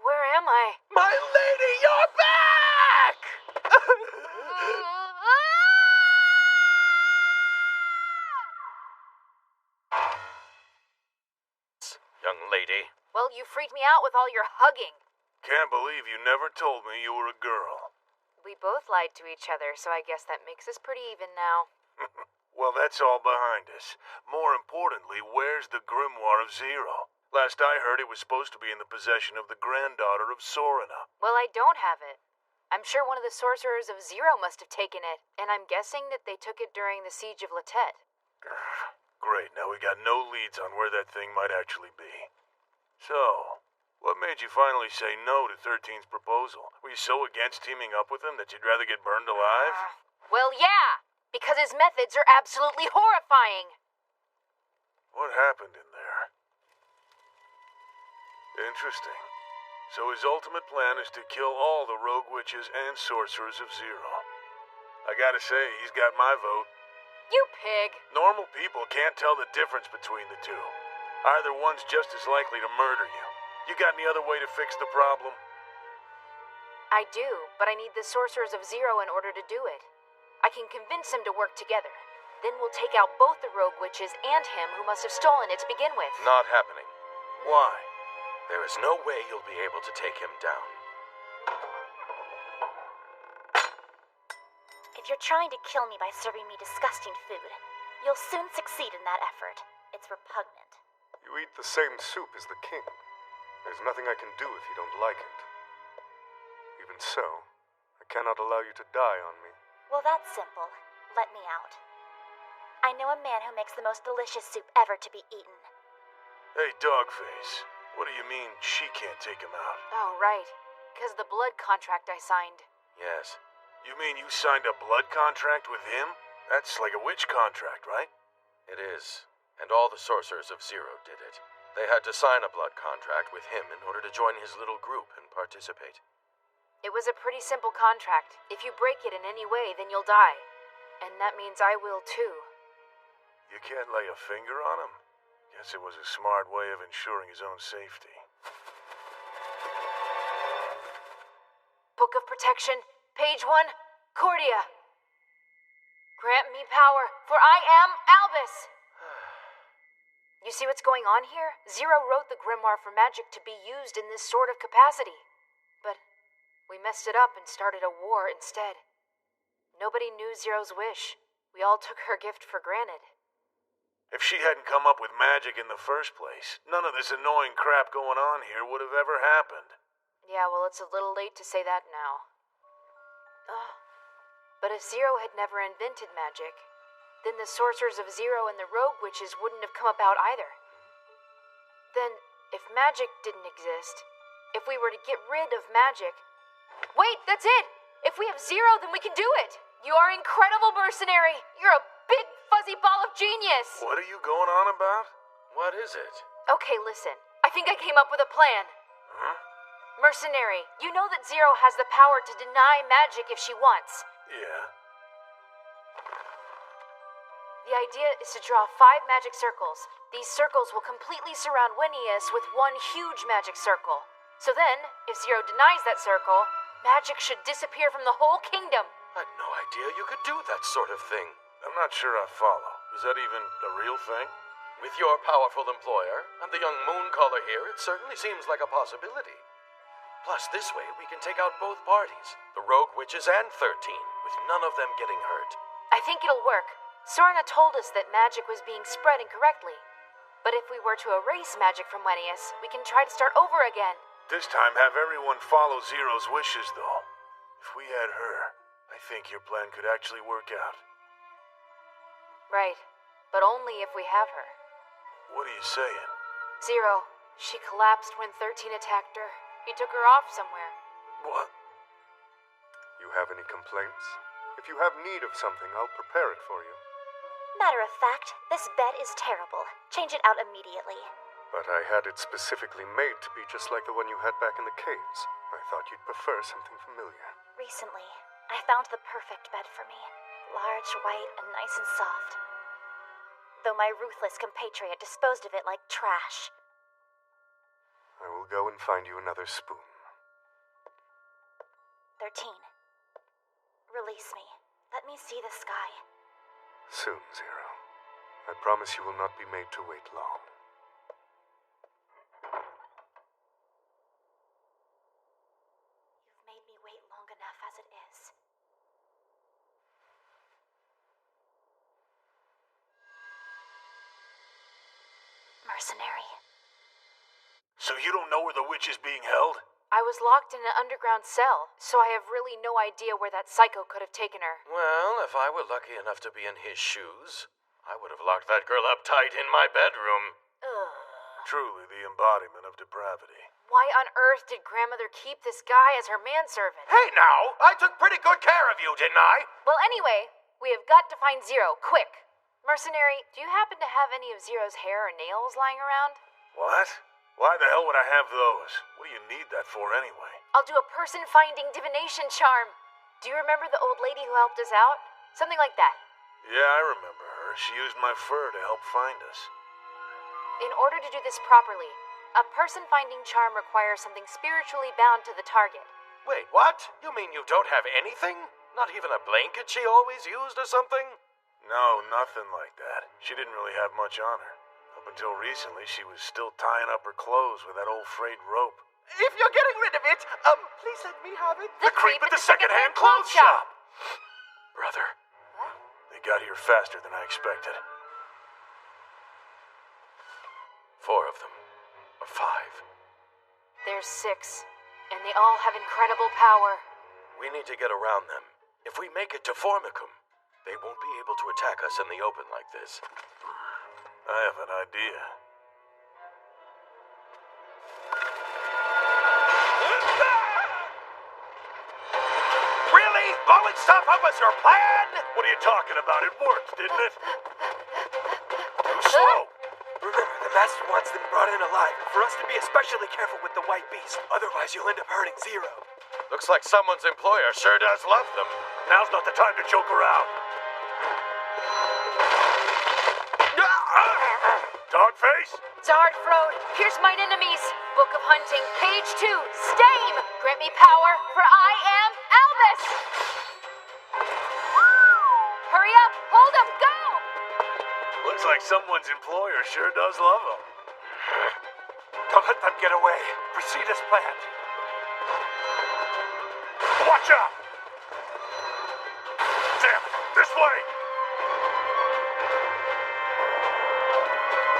Q: Where am I?
E: My lady, you're back! Young lady.
Q: Well, you freaked me out with all your hugging.
L: Can't believe you never told me you were a girl.
Q: We both lied to each other, so I guess that makes us pretty even now.
L: Well, that's all behind us. More importantly, where's the Grimoire of Zero? Last I heard, it was supposed to be in the possession of the granddaughter of Sorina.
Q: Well, I don't have it. I'm sure one of the sorcerers of Zero must have taken it, and I'm guessing that they took it during the siege of Latet.
L: Great, now we got no leads on where that thing might actually be. So, what made you finally say no to 13's proposal? Were you so against teaming up with him that you'd rather get burned alive?
Q: Well, yeah, because his methods are absolutely horrifying.
L: What happened in there? Interesting. So his ultimate plan is to kill all the rogue witches and sorcerers of Zero. I gotta say, he's got my vote.
Q: You pig.
L: Normal people can't tell the difference between the two. Either one's just as likely to murder you. You got any other way to fix the problem?
Q: I do, but I need the sorcerers of Zero in order to do it. I can convince them to work together. Then we'll take out both the rogue witches and him who must have stolen it to begin with.
E: Not happening.
L: Why?
E: There is no way you'll be able to take him down.
F: If you're trying to kill me by serving me disgusting food, you'll soon succeed in that effort. It's repugnant.
P: You eat the same soup as the king. There's nothing I can do if you don't like it. Even so, I cannot allow you to die on me.
F: Well, that's simple. Let me out. I know a man who makes the most delicious soup ever to be eaten.
L: Hey, Dogface. What do you mean she can't take him out?
Q: Oh, right. Because the blood contract I signed.
E: Yes.
L: You mean you signed a blood contract with him? That's like a witch contract, right?
E: It is. And all the sorcerers of Zero did it. They had to sign a blood contract with him in order to join his little group and participate.
Q: It was a pretty simple contract. If you break it in any way, then you'll die. And that means I will too.
L: You can't lay a finger on him? Guess it was a smart way of ensuring his own safety.
Q: Book of Protection, page 1, Cordia. Grant me power, for I am Albus. You see what's going on here? Zero wrote the Grimoire for magic to be used in this sort of capacity. But we messed it up and started a war instead. Nobody knew Zero's wish. We all took her gift for granted.
L: If she hadn't come up with magic in the first place, none of this annoying crap going on here would have ever happened.
Q: Yeah, well, it's a little late to say that now. But if Zero had never invented magic, then the sorcerers of Zero and the rogue witches wouldn't have come about either. Then, if magic didn't exist, if we were to get rid of magic... Wait, that's it! If we have Zero, then we can do it! You are incredible, mercenary! You're a big, fuzzy ball of genius!
L: What are you going on about?
E: What is it?
Q: Okay, listen. I think I came up with a plan.
E: Huh?
Q: Mercenary, you know that Zero has the power to deny magic if she wants.
L: Yeah.
Q: The idea is to draw 5 magic circles. These circles will completely surround Winnius with one huge magic circle. So then, if Zero denies that circle, magic should disappear from the whole kingdom.
E: I had no idea you could do that sort of thing.
L: I'm not sure I follow. Is that even a real thing?
E: With your powerful employer and the young Mooncaller here, it certainly seems like a possibility. Plus, this way we can take out both parties, the Rogue Witches and 13, with none of them getting hurt.
Q: I think it'll work. Sorna told us that magic was being spread incorrectly. But if we were to erase magic from Winnius, we can try to start over again.
L: This time, have everyone follow Zero's wishes, though. If we had her, I think your plan could actually work out.
Q: Right. But only if we have her.
L: What are you saying?
Q: Zero. She collapsed when 13 attacked her. He took her off somewhere.
L: What?
P: You have any complaints? If you have need of something, I'll prepare it for you.
F: Matter of fact, this bed is terrible. Change it out immediately.
P: But I had it specifically made to be just like the one you had back in the caves. I thought you'd prefer something familiar.
F: Recently, I found the perfect bed for me. Large, white, and nice and soft. Though my ruthless compatriot disposed of it like trash.
P: I will go and find you another spoon.
F: 13. Release me. Let me see the sky.
P: Soon, Zero. I promise you will not be made to wait long.
F: You've made me wait long enough as it is. Mercenary.
L: So you don't know where the witch is being held?
Q: I was locked in an underground cell, so I have really no idea where that psycho could have taken her.
E: Well, if I were lucky enough to be in his shoes, I would have locked that girl up tight in my bedroom.
L: Truly the embodiment of depravity.
Q: Why on earth did Grandmother keep this guy as her manservant?
E: Hey now, I took pretty good care of you, didn't I?
Q: Well, anyway, we have got to find Zero, quick. Mercenary, do you happen to have any of Zero's hair or nails lying around?
L: What? Why the hell would I have those? What do you need that for anyway?
Q: I'll do a person-finding divination charm. Do you remember the old lady who helped us out? Something like that.
L: Yeah, I remember her. She used my fur to help find us.
Q: In order to do this properly, a person-finding charm requires something spiritually bound to the target.
E: Wait, what? You mean you don't have anything? Not even a blanket she always used or something?
L: No, nothing like that. She didn't really have much on her. Up until recently, she was still tying up her clothes with that old frayed rope.
E: If you're getting rid of it, please let me have it.
Q: The creep at the second-hand clothes shop!
E: Brother.
L: They got here faster than I expected.
E: 4 of them. Or 5.
Q: There's 6, and they all have incredible power.
E: We need to get around them. If we make it to Formicum, they won't be able to attack us in the open like this.
L: I have an idea.
E: Really? Blowing stuff up was your plan?
L: What are you talking about? It worked, didn't it? Too slow.
O: Remember, the Master wants them brought in alive. For us to be especially careful with the White Beast. Otherwise, you'll end up hurting Zero.
E: Looks like someone's employer sure does love them.
L: Now's not the time to joke around. Dogface?
Q: Zard Frode, here's mine enemies. Book of Hunting, page 2, Stame! Grant me power, for I am Albus! Hurry up, hold him, go!
L: Looks like someone's employer sure does love them.
O: Don't let them get away. Proceed as planned.
L: Watch out! Damn it! This way!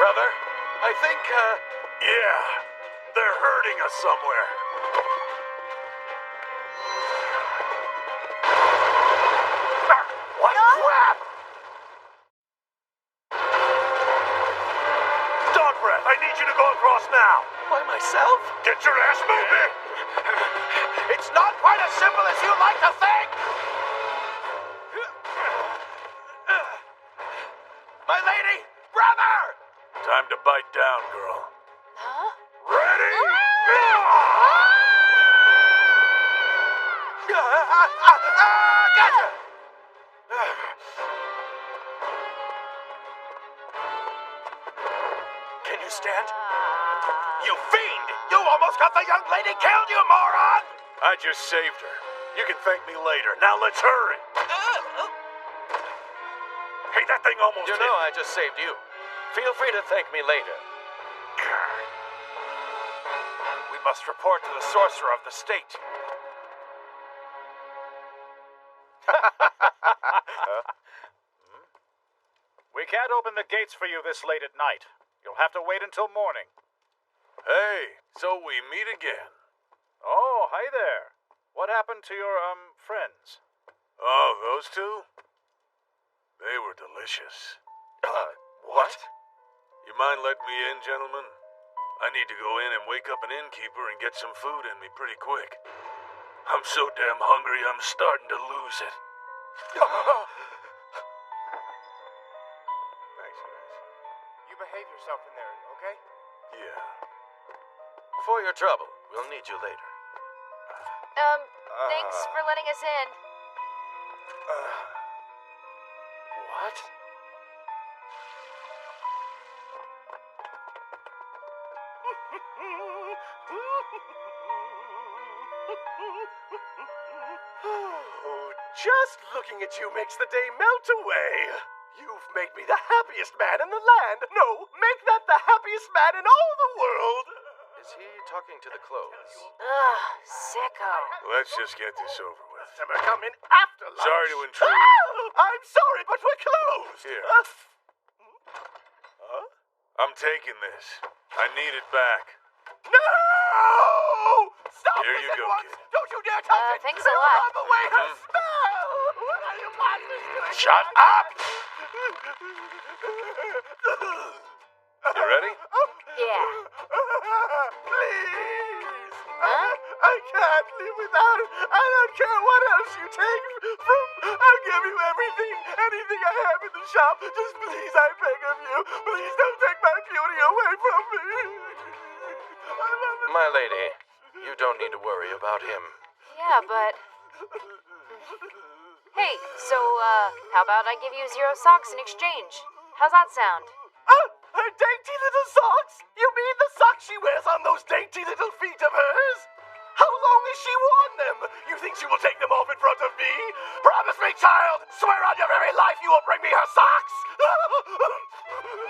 E: Brother, I think,
L: Yeah, they're hurting us somewhere.
E: What crap?
L: Dog breath, I need you to go across now.
E: By myself?
L: Get your ass moving!
E: It's not quite as simple as you like to think! My lady! Brother!
L: Time
C: Time to bite down, girl.
Q: Huh?
C: Ready?
O: Gotcha! Can you stand?
C: You fiend! You almost got the young lady killed, you moron! I just saved her. You can thank me later. Now let's hurry. Hey, that thing almost
E: You
C: hit
E: know
C: me.
E: I just saved you. Feel free to thank me later.
C: We must report to the sorcerer of the state.
K: We can't open the gates for you this late at night. You'll have to wait until morning.
L: Hey, so we meet again.
K: Oh, hi there. What happened to your, friends?
L: Oh, those two? They were delicious.
O: What?
L: You mind letting me in, gentlemen? I need to go in and wake up an innkeeper and get some food in me pretty quick. I'm so damn hungry, I'm starting to lose it.
H: Thanks, guys. You behave yourself in there, okay?
L: Yeah.
E: For your trouble. We'll need you later.
Q: Thanks for letting us in.
O: What? Oh, just looking at you makes the day melt away. You've made me the happiest man in the land. No, make that the happiest man in all the world.
E: Is he talking to the clothes?
Q: Ugh, sicko.
L: Let's just get this over with.
B: Come in after lunch.
L: Sorry to intrude.
B: I'm sorry, but we're closed.
L: Here. I'm taking this. I need it back.
B: No! Stop
L: Here
B: this
L: you
B: at
L: go,
B: once.
L: kid.
B: Don't you dare touch it.
Q: Thanks a lot.
B: Rob away her spell. What are you monsters doing?
L: Shut up! You ready?
Q: Yeah.
B: Please.
Q: Huh?
B: I can't live without it. I don't care what else you take from. I'll give you everything, anything I have in the shop. Just please, I beg of you. Please don't take my beauty away from me.
E: My lady, you don't need to worry about him.
Q: Yeah, but... Hey, so, how about I give you 0 socks in exchange? How's that sound?
B: Her dainty little socks? You mean the socks she wears on those dainty little feet of hers? How long has she worn them? You think she will take them off in front of me? Promise me, child! Swear on your very life you will bring me her socks!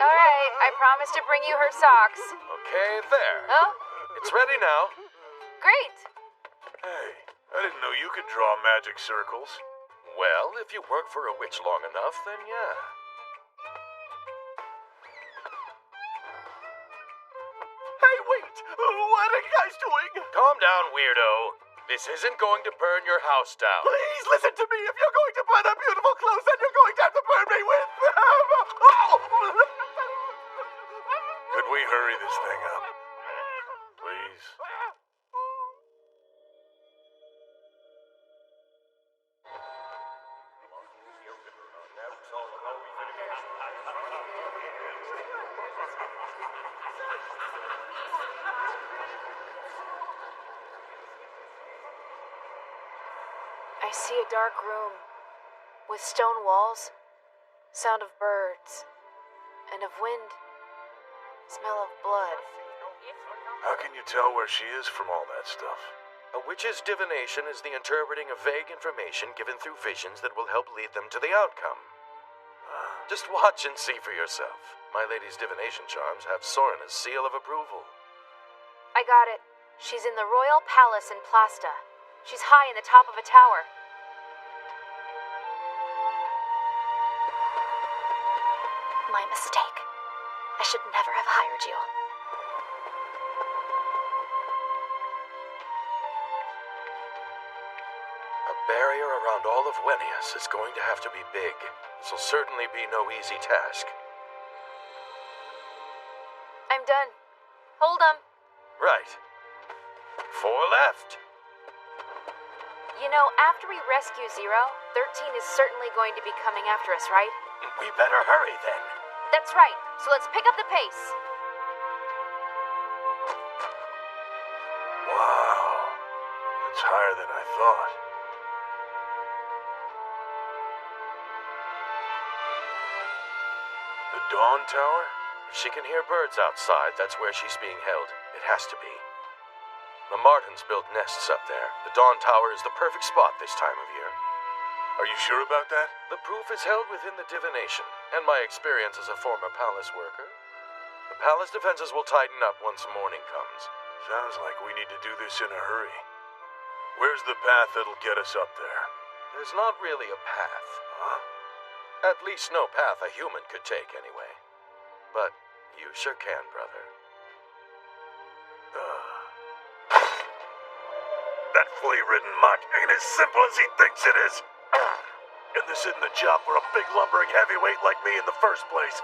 Q: Alright, I promise to bring you her socks.
E: Okay, there.
Q: Oh,
E: It's ready now.
Q: great.
L: Hey, I didn't know you could draw magic circles.
E: Well, if you work for a witch long enough, then yeah.
B: Hey, wait! What are you guys doing?
E: Calm down, weirdo. This isn't going to burn your house down.
B: Please listen to me. If you're going to burn her beautiful clothes, then you're going to have to burn me with them.
L: Could we hurry this thing up? Please?
J: I see a dark room with stone walls, sound of birds, and of wind, smell of blood.
L: How can you tell where she is from all that stuff?
E: A witch's divination is the interpreting of vague information given through visions that will help lead them to the outcome. Just watch and see for yourself. My lady's divination charms have Sorena's seal of approval.
Q: I got it. She's in the Royal Palace in Plasta. She's high in the top of a tower.
F: My mistake. I should never have hired you.
E: A barrier around all of Wenius is going to have to be big. This will certainly be no easy task.
Q: I'm done. Hold 'em.
E: Right. 4 left.
Q: You know, after we rescue Zero, 13 is certainly going to be coming after us, right?
E: We better hurry then.
Q: That's right, so let's pick up the pace.
L: Wow. That's higher than I thought. The Dawn Tower?
E: If she can hear birds outside, that's where she's being held. It has to be. The Martins build nests up there. The Dawn Tower is the perfect spot this time of year.
L: Are you sure about that?
E: The proof is held within the divination, and my experience as a former palace worker. The palace defenses will tighten up once morning comes.
L: Sounds like we need to do this in a hurry. Where's the path that'll get us up there?
E: There's not really a path.
L: Huh?
E: At least no path a human could take, anyway. But you sure can, brother.
C: That flea-ridden mutt ain't as simple as he thinks it is. And this isn't a job for a big lumbering heavyweight like me in the first place.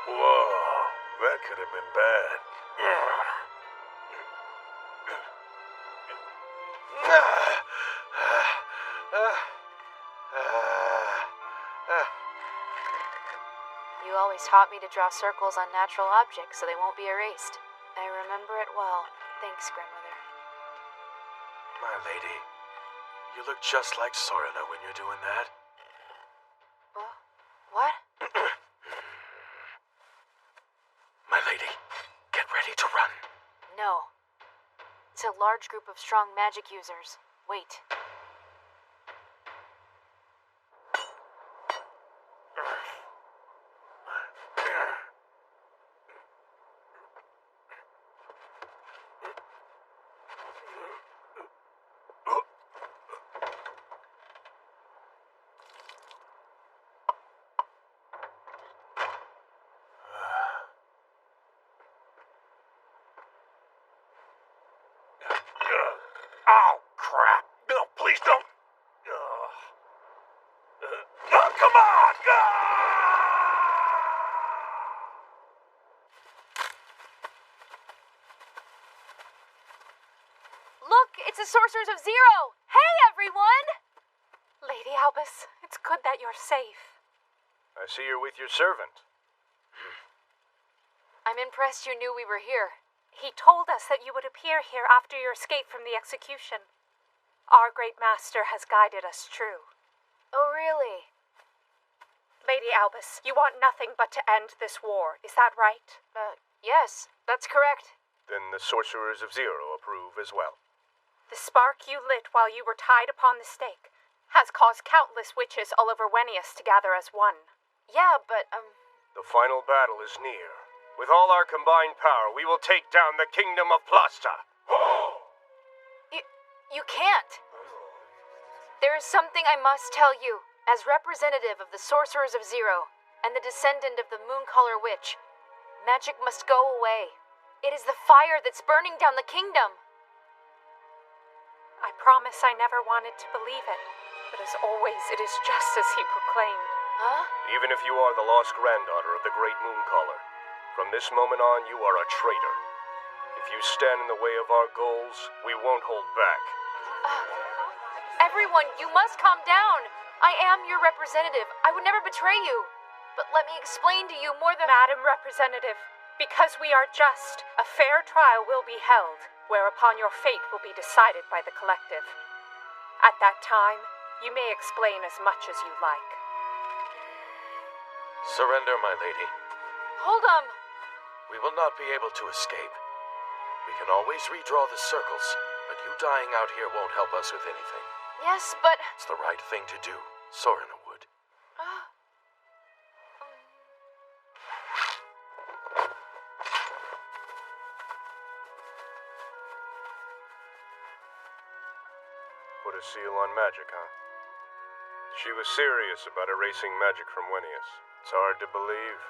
L: Whoa, that could have been bad.
J: You always taught me to draw circles on natural objects so they won't be erased. I remember it well. Thanks, Grandmother.
E: My lady, you look just like Sorina when you're doing that.
J: What?
E: My lady, get ready to run.
J: No. It's a large group of strong magic users. Wait.
C: Oh, crap. No, please don't. Come on!
Q: Look, it's the Sorcerers of Zero! Hey, everyone!
J: Lady Albus, it's good that you're safe.
H: I see you're with your servant.
Q: I'm impressed you knew we were here.
J: He told us that you would appear here after your escape from the execution. Our great master has guided us true.
Q: Oh, really?
J: Lady Albus, you want nothing but to end this war, is that right?
Q: Yes, that's correct.
H: Then the Sorcerers of Zero approve as well.
J: The spark you lit while you were tied upon the stake has caused countless witches all over Wenius to gather as one.
Q: Yeah, but,
H: The final battle is near. With all our combined power, we will take down the Kingdom of Plasta.
Q: You can't. There is something I must tell you. As representative of the Sorcerers of Zero, and the descendant of the Mooncolor Witch, magic must go away. It is the fire that's burning down the kingdom.
J: I promise I never wanted to believe it, but as always, it is just as he proclaimed.
Q: Huh?
H: Even if you are the lost granddaughter of the great Mooncaller, from this moment on, you are a traitor. If you stand in the way of our goals, we won't hold back.
Q: Everyone, you must calm down. I am your representative. I would never betray you. But let me explain to you more than...
J: Madam Representative, because we are just, a fair trial will be held, whereupon your fate will be decided by the collective. At that time, you may explain as much as you like.
E: Surrender, my lady.
Q: Hold on.
E: We will not be able to escape. We can always redraw the circles, but you dying out here won't help us with anything.
Q: Yes, but...
E: It's the right thing to do. Sorina would.
H: Put a seal on magic, huh? She was serious about erasing magic from Wenius. It's hard to believe.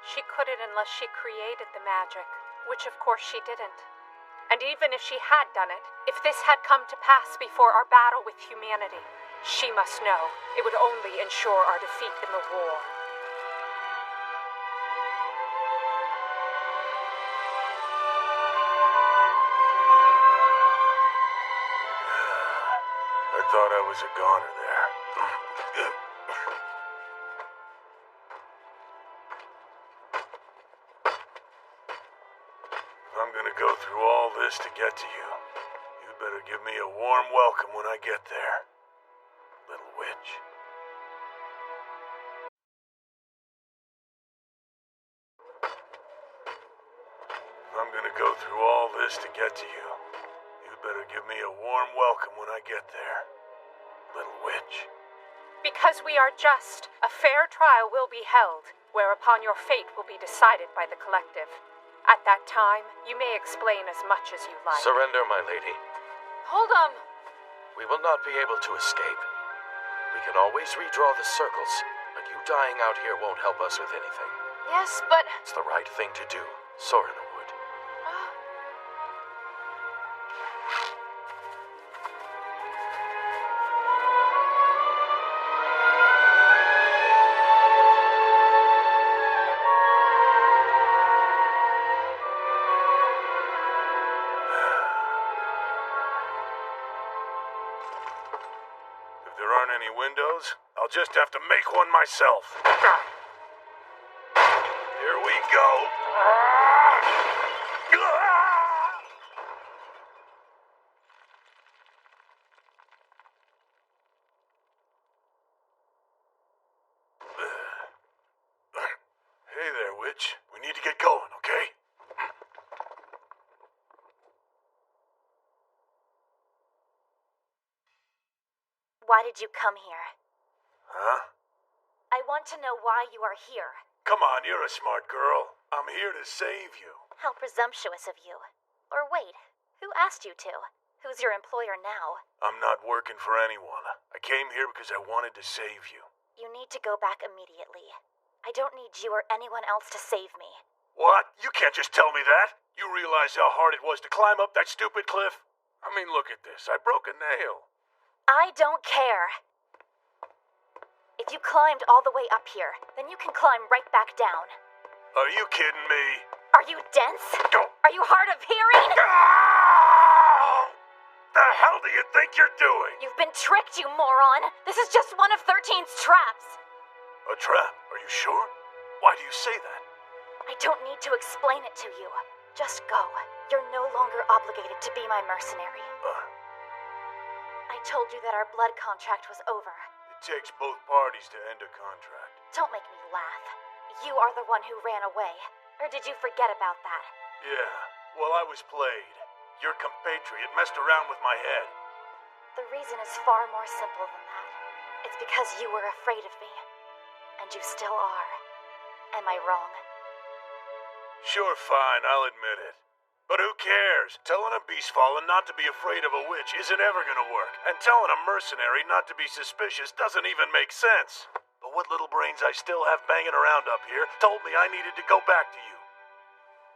J: She couldn't unless she created the magic, which of course she didn't. And even if she had done it, if this had come to pass before our battle with humanity, she must know it would only ensure our defeat in the war.
L: thought I was a goner there. I'm gonna go through all this to get to you. You'd better give me a warm welcome when I get there, little witch. I'm gonna go through all this to get to you. You'd better give me a warm welcome when I get there, little witch.
D: Because we are just, a fair trial will be held, whereupon your fate will be decided by the collective. At that time, you may explain as much as you like.
E: Surrender, my lady.
Q: Hold 'em!
E: We will not be able to escape. We can always redraw the circles, but you dying out here won't help us with anything.
Q: Yes, but...
E: It's the right thing to do, Sorina would.
L: If there aren't any windows, I'll just have to make one myself. Here we go. Hey there, witch. We need to get going, okay?
F: Why did you come here?
L: Huh?
F: I want to know why you are here.
L: Come on, you're a smart girl. I'm here to save you.
F: How presumptuous of you. Or wait, who asked you to? Who's your employer now?
L: I'm not working for anyone. I came here because I wanted to save you.
F: You need to go back immediately. I don't need you or anyone else to save me.
L: What? You can't just tell me that. You realize how hard it was to climb up that stupid cliff? I mean, look at this. I broke a nail.
F: I don't care. If you climbed all the way up here, then you can climb right back down.
L: Are you kidding me?
F: Are you dense? Are you hard of hearing?
L: The hell do you think you're doing?
F: You've been tricked, you moron. This is just one of 13's traps.
L: A trap? Are you sure? Why do you say that?
F: I don't need to explain it to you. Just go. You're no longer obligated to be my mercenary. I told you that our blood contract was over.
L: It takes both parties to end a contract.
F: Don't make me laugh. You are the one who ran away. Or did you forget about that?
L: Yeah, well, I was played. Your compatriot messed around with my head.
F: The reason is far more simple than that. It's because you were afraid of me. And you still are. Am I wrong?
L: Sure, fine, I'll admit it. But who cares? Telling a Beastfallen not to be afraid of a witch isn't ever gonna work. And telling a mercenary not to be suspicious doesn't even make sense. But what little brains I still have banging around up here told me I needed to go back to you.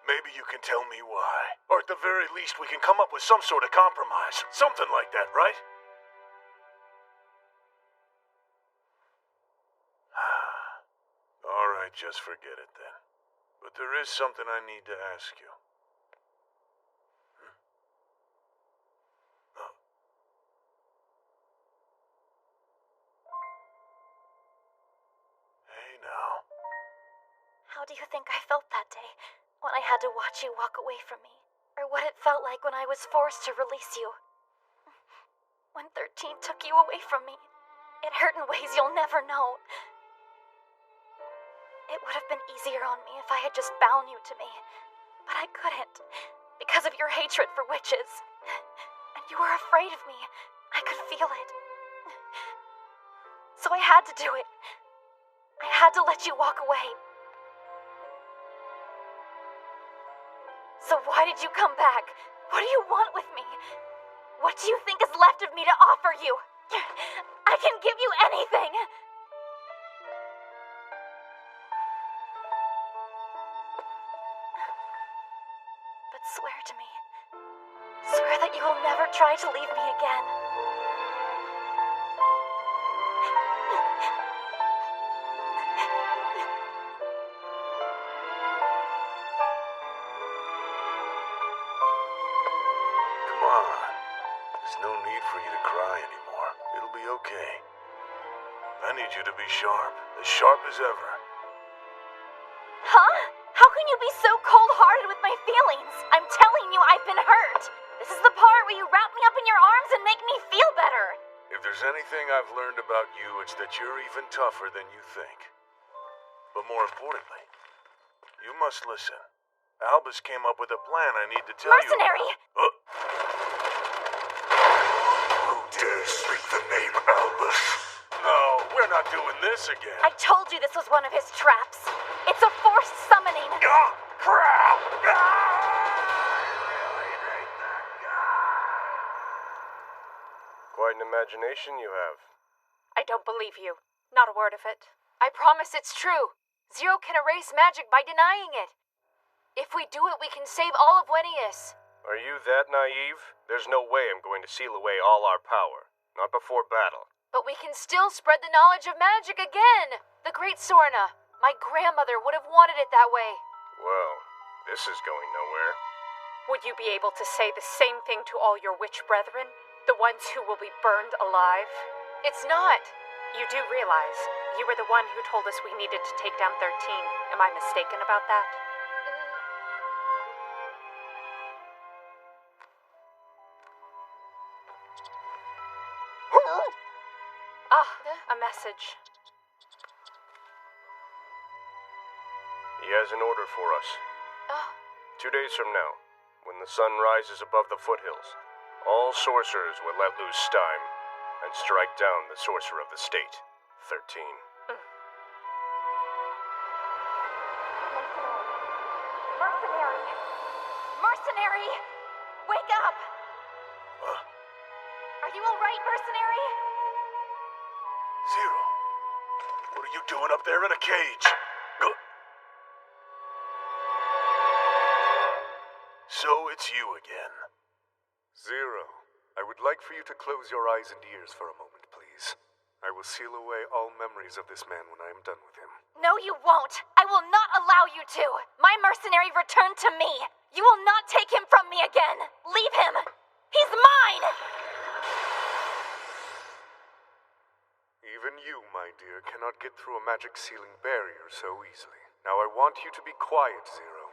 L: Maybe you can tell me why. Or at the very least, we can come up with some sort of compromise. Something like that, right? All right, just forget it then. But there is something I need to ask you. Hey now.
F: How do you think I felt that day when I had to watch you walk away from me? Or what it felt like when I was forced to release you? When 13 took you away from me, it hurt in ways you'll never know. It would have been easier on me if I had just bound you to me, but I couldn't, because of your hatred for witches. And you were afraid of me. I could feel it. So I had to do it. I had to let you walk away. So why did you come back? What do you want with me? What do you think is left of me to offer you? I can give you anything. But swear to me. Swear that you will never try to leave me again.
L: Come on. There's no need for you to cry anymore. I need you to be sharp as ever.
F: Huh? How can you be so cold-hearted with my feelings? I'm telling you, I've been hurt. This is the part where you wrap me up in your arms and make me feel better.
L: If there's anything I've learned about you, it's that you're even tougher than you think. But more importantly, you must listen. Albus came up with a plan I need to tell
F: Mercenary!
L: you.
M: Who dares speak the name Albus?
L: No, we're not doing this again.
F: I told you this was one of his traps. It's a forced summoning.
L: Ah, crap!
H: Quite an imagination you have.
J: I don't believe you. Not a word of it.
Q: I promise it's true. Zero can erase magic by denying it. If we do it, we can save all of Wenius.
H: Are you that naive? There's no way I'm going to seal away all our power. Not before battle.
Q: But we can still spread the knowledge of magic again. The great Sorna. My grandmother would have wanted it that way.
H: Well, this is going nowhere.
J: Would you be able to say the same thing to all your witch brethren? The ones who will be burned alive?
Q: It's not.
J: You do realize you were the one who told us we needed to take down 13. Am I mistaken about that? A message.
H: He has an order for us. 2 days from now, when the sun rises above the foothills, all sorcerers will let loose Stein and strike down the sorcerer of the state, 13.
F: Mercenary! Mercenary! Wake up! Are you alright, Mercenary?
L: Zero. What are you doing up there in a cage? So it's you again.
P: Zero, I would like for you to close your eyes and ears for a moment, please. I will seal away all memories of this man when I am done with him.
F: No, you won't. I will not allow you to. My mercenary returned to me. You will not take him from me again. Leave him. He's mine!
P: Even you, my dear, cannot get through a magic sealing barrier so easily. Now I want you to be quiet, Zero.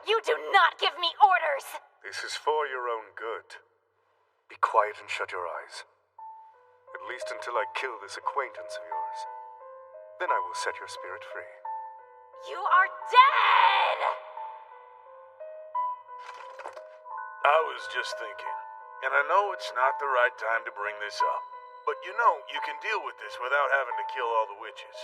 F: You do not give me orders!
P: This is for your own good. Be quiet and shut your eyes. At least until I kill this acquaintance of yours. Then I will set your spirit free.
F: You are dead!
L: I was just thinking, and I know it's not the right time to bring this up, but you know you can deal with this without having to kill all the witches.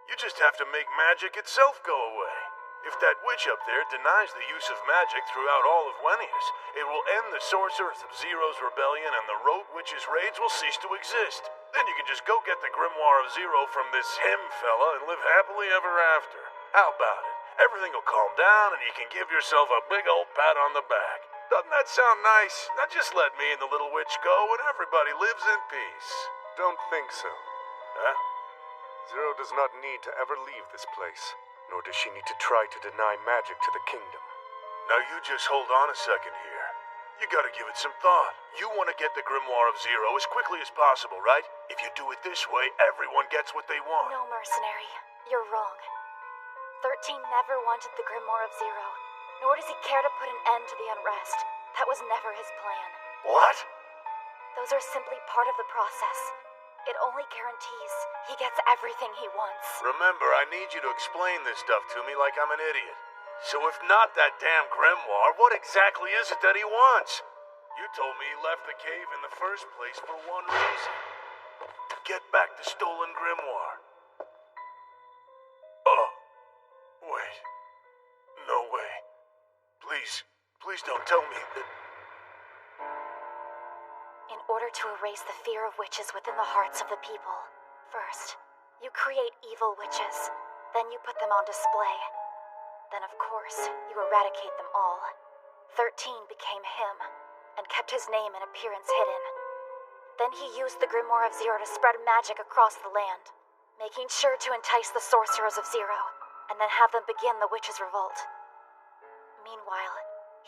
L: You just have to make magic itself go away. If that witch up there denies the use of magic throughout all of Wenius, it will end the Sorcerers of Zero's rebellion and the Rogue Witches' raids will cease to exist. Then you can just go get the Grimoire of Zero from this him fella and live happily ever after. How about it? Everything will calm down and you can give yourself a big old pat on the back. Doesn't that sound nice? Now just let me and the little witch go and everybody lives in peace.
P: Don't think so.
L: Huh?
P: Zero does not need to ever leave this place. Nor does she need to try to deny magic to the kingdom.
L: Now you just hold on a second here. You gotta give it some thought. You want to get the Grimoire of Zero as quickly as possible, right? If you do it this way, everyone gets what they want.
F: No, Mercenary. You're wrong. 13 never wanted the Grimoire of Zero, nor does he care to put an end to the unrest. That was never his plan.
L: What?
F: Those are simply part of the process. It only guarantees he gets everything he wants.
L: Remember, I need you to explain this stuff to me like I'm an idiot. So if not that damn Grimoire, what exactly is it that he wants? You told me he left the cave in the first place for one reason. To get back the stolen Grimoire. Oh. Wait. No way. Please don't tell me that...
F: In order to erase the fear of witches within the hearts of the people, first, you create evil witches. Then you put them on display. Then, of course, you eradicate them all. 13 became him, and kept his name and appearance hidden. Then he used the Grimoire of Zero to spread magic across the land, making sure to entice the Sorcerers of Zero, and then have them begin the Witches' Revolt. Meanwhile,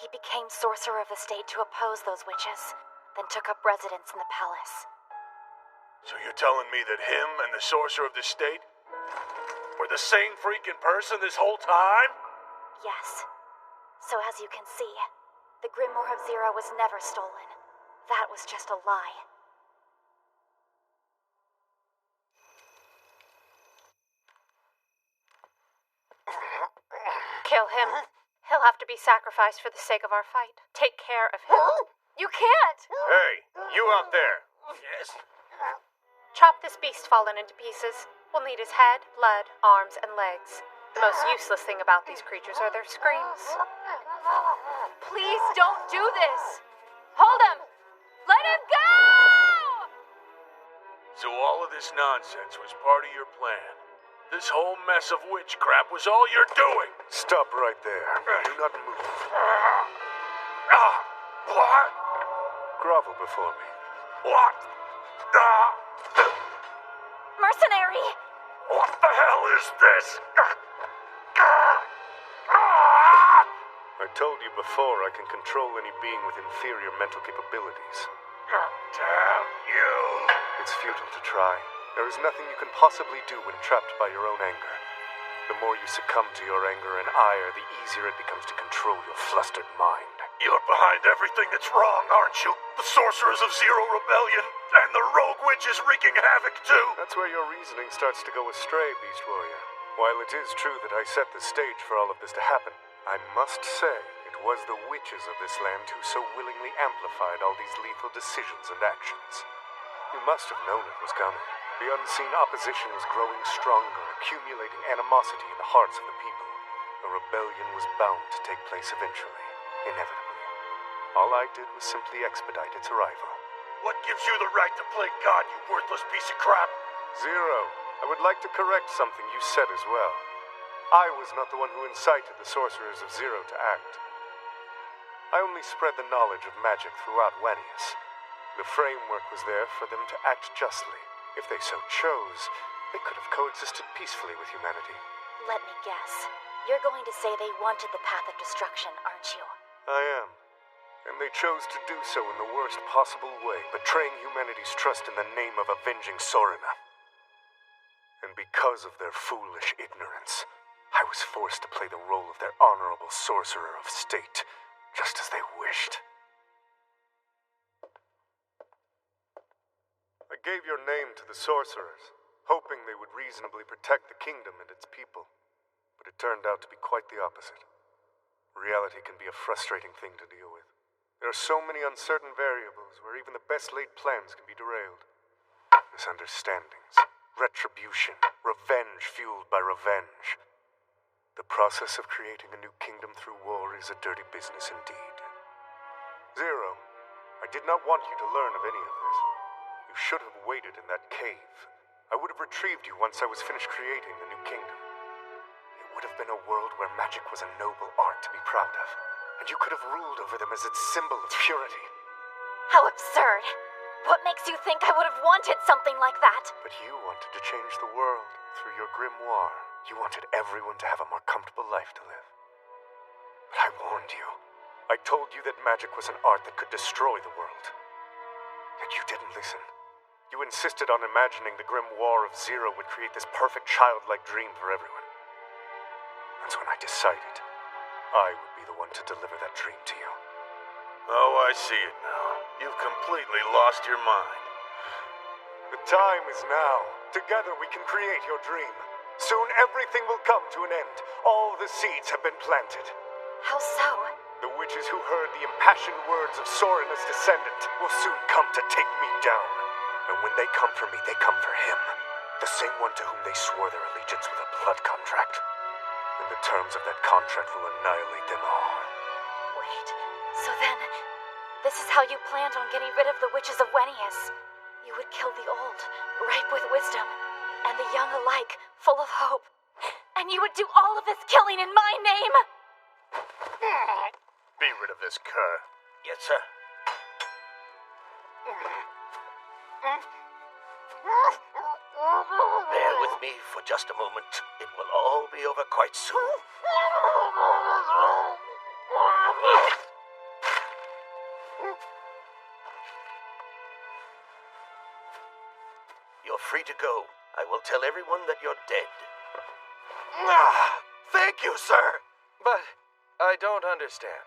F: he became Sorcerer of the State to oppose those witches, then took up residence in the palace.
C: So you're telling me that him and the Sorcerer of the State were the same freaking person this whole time?
F: Yes. So as you can see, the Grimoire of Zero was never stolen. That was just a lie.
J: Kill him. He'll have to be sacrificed for the sake of our fight. Take care of him. You can't!
K: Hey, you out there.
M: Yes.
J: Chop this beast fallen into pieces. We'll need his head, blood, arms, and legs. The most useless thing about these creatures are their screams.
Q: Please don't do this! Hold him! Let him go!
C: So all of this nonsense was part of your plan. This whole mess of witchcraft was all you're doing!
P: Stop right there. Do not move.
C: What?
P: Grovel before me.
C: What?
F: Mercenary!
C: What the hell is this?
P: I told you before I can control any being with inferior mental capabilities.
C: Damn you!
P: It's futile to try. There is nothing you can possibly do when trapped by your own anger. The more you succumb to your anger and ire, the easier it becomes to control your flustered mind.
C: You're behind everything that's wrong, aren't you? The Sorcerers of Zero Rebellion, and the Rogue Witches wreaking havoc, too!
P: That's where your reasoning starts to go astray, Beast Warrior. While it is true that I set the stage for all of this to happen, I must say it was the witches of this land who so willingly amplified all these lethal decisions and actions. You must have known it was coming. The unseen opposition was growing stronger, accumulating animosity in the hearts of the people. A rebellion was bound to take place eventually, inevitably. All I did was simply expedite its arrival.
C: What gives you the right to play God, you worthless piece of crap?
P: Zero, I would like to correct something you said as well. I was not the one who incited the Sorcerers of Zero to act. I only spread the knowledge of magic throughout Wanius. The framework was there for them to act justly. If they so chose, they could have coexisted peacefully with humanity.
F: Let me guess. You're going to say they wanted the path of destruction, aren't you?
P: I am. And they chose to do so in the worst possible way, betraying humanity's trust in the name of avenging Sorina. And because of their foolish ignorance, I was forced to play the role of their honorable sorcerer of state, just as they wished. I gave your name to the sorcerers, hoping they would reasonably protect the kingdom and its people. But it turned out to be quite the opposite. Reality can be a frustrating thing to deal with. There are so many uncertain variables where even the best laid plans can be derailed. Misunderstandings, retribution, revenge fueled by revenge. The process of creating a new kingdom through war is a dirty business indeed. Zero, I did not want you to learn of any of this. You should have waited in that cave. I would have retrieved you once I was finished creating the new kingdom. It would have been a world where magic was a noble art to be proud of, and you could have ruled over them as its symbol of purity.
F: How absurd! What makes you think I would have wanted something like that?
P: But you wanted to change the world through your grimoire. You wanted everyone to have a more comfortable life to live. But I warned you. I told you that magic was an art that could destroy the world. Yet you didn't listen. You insisted on imagining the grimoire of Zero would create this perfect childlike dream for everyone. That's when I decided I would be the one to deliver that dream to you.
C: Oh, I see it now. You've completely lost your mind.
P: The time is now. Together we can create your dream. Soon everything will come to an end. All the seeds have been planted.
F: How so?
P: The witches who heard the impassioned words of Sorina's descendant will soon come to take me down. And when they come for me, they come for him. The same one to whom they swore their allegiance with a blood contract. And the terms of that contract will annihilate them all.
F: Wait, so then, this is how you planned on getting rid of the witches of Wenius. You would kill the old, ripe with wisdom, and the young alike, full of hope. And you would do all of this killing in my name!
K: Be rid of this cur.
M: Yes, sir. Bear with me for just a moment. It will all be over quite soon.
E: free to go. I will tell everyone that you're dead.
A: Thank you, sir. But I don't understand.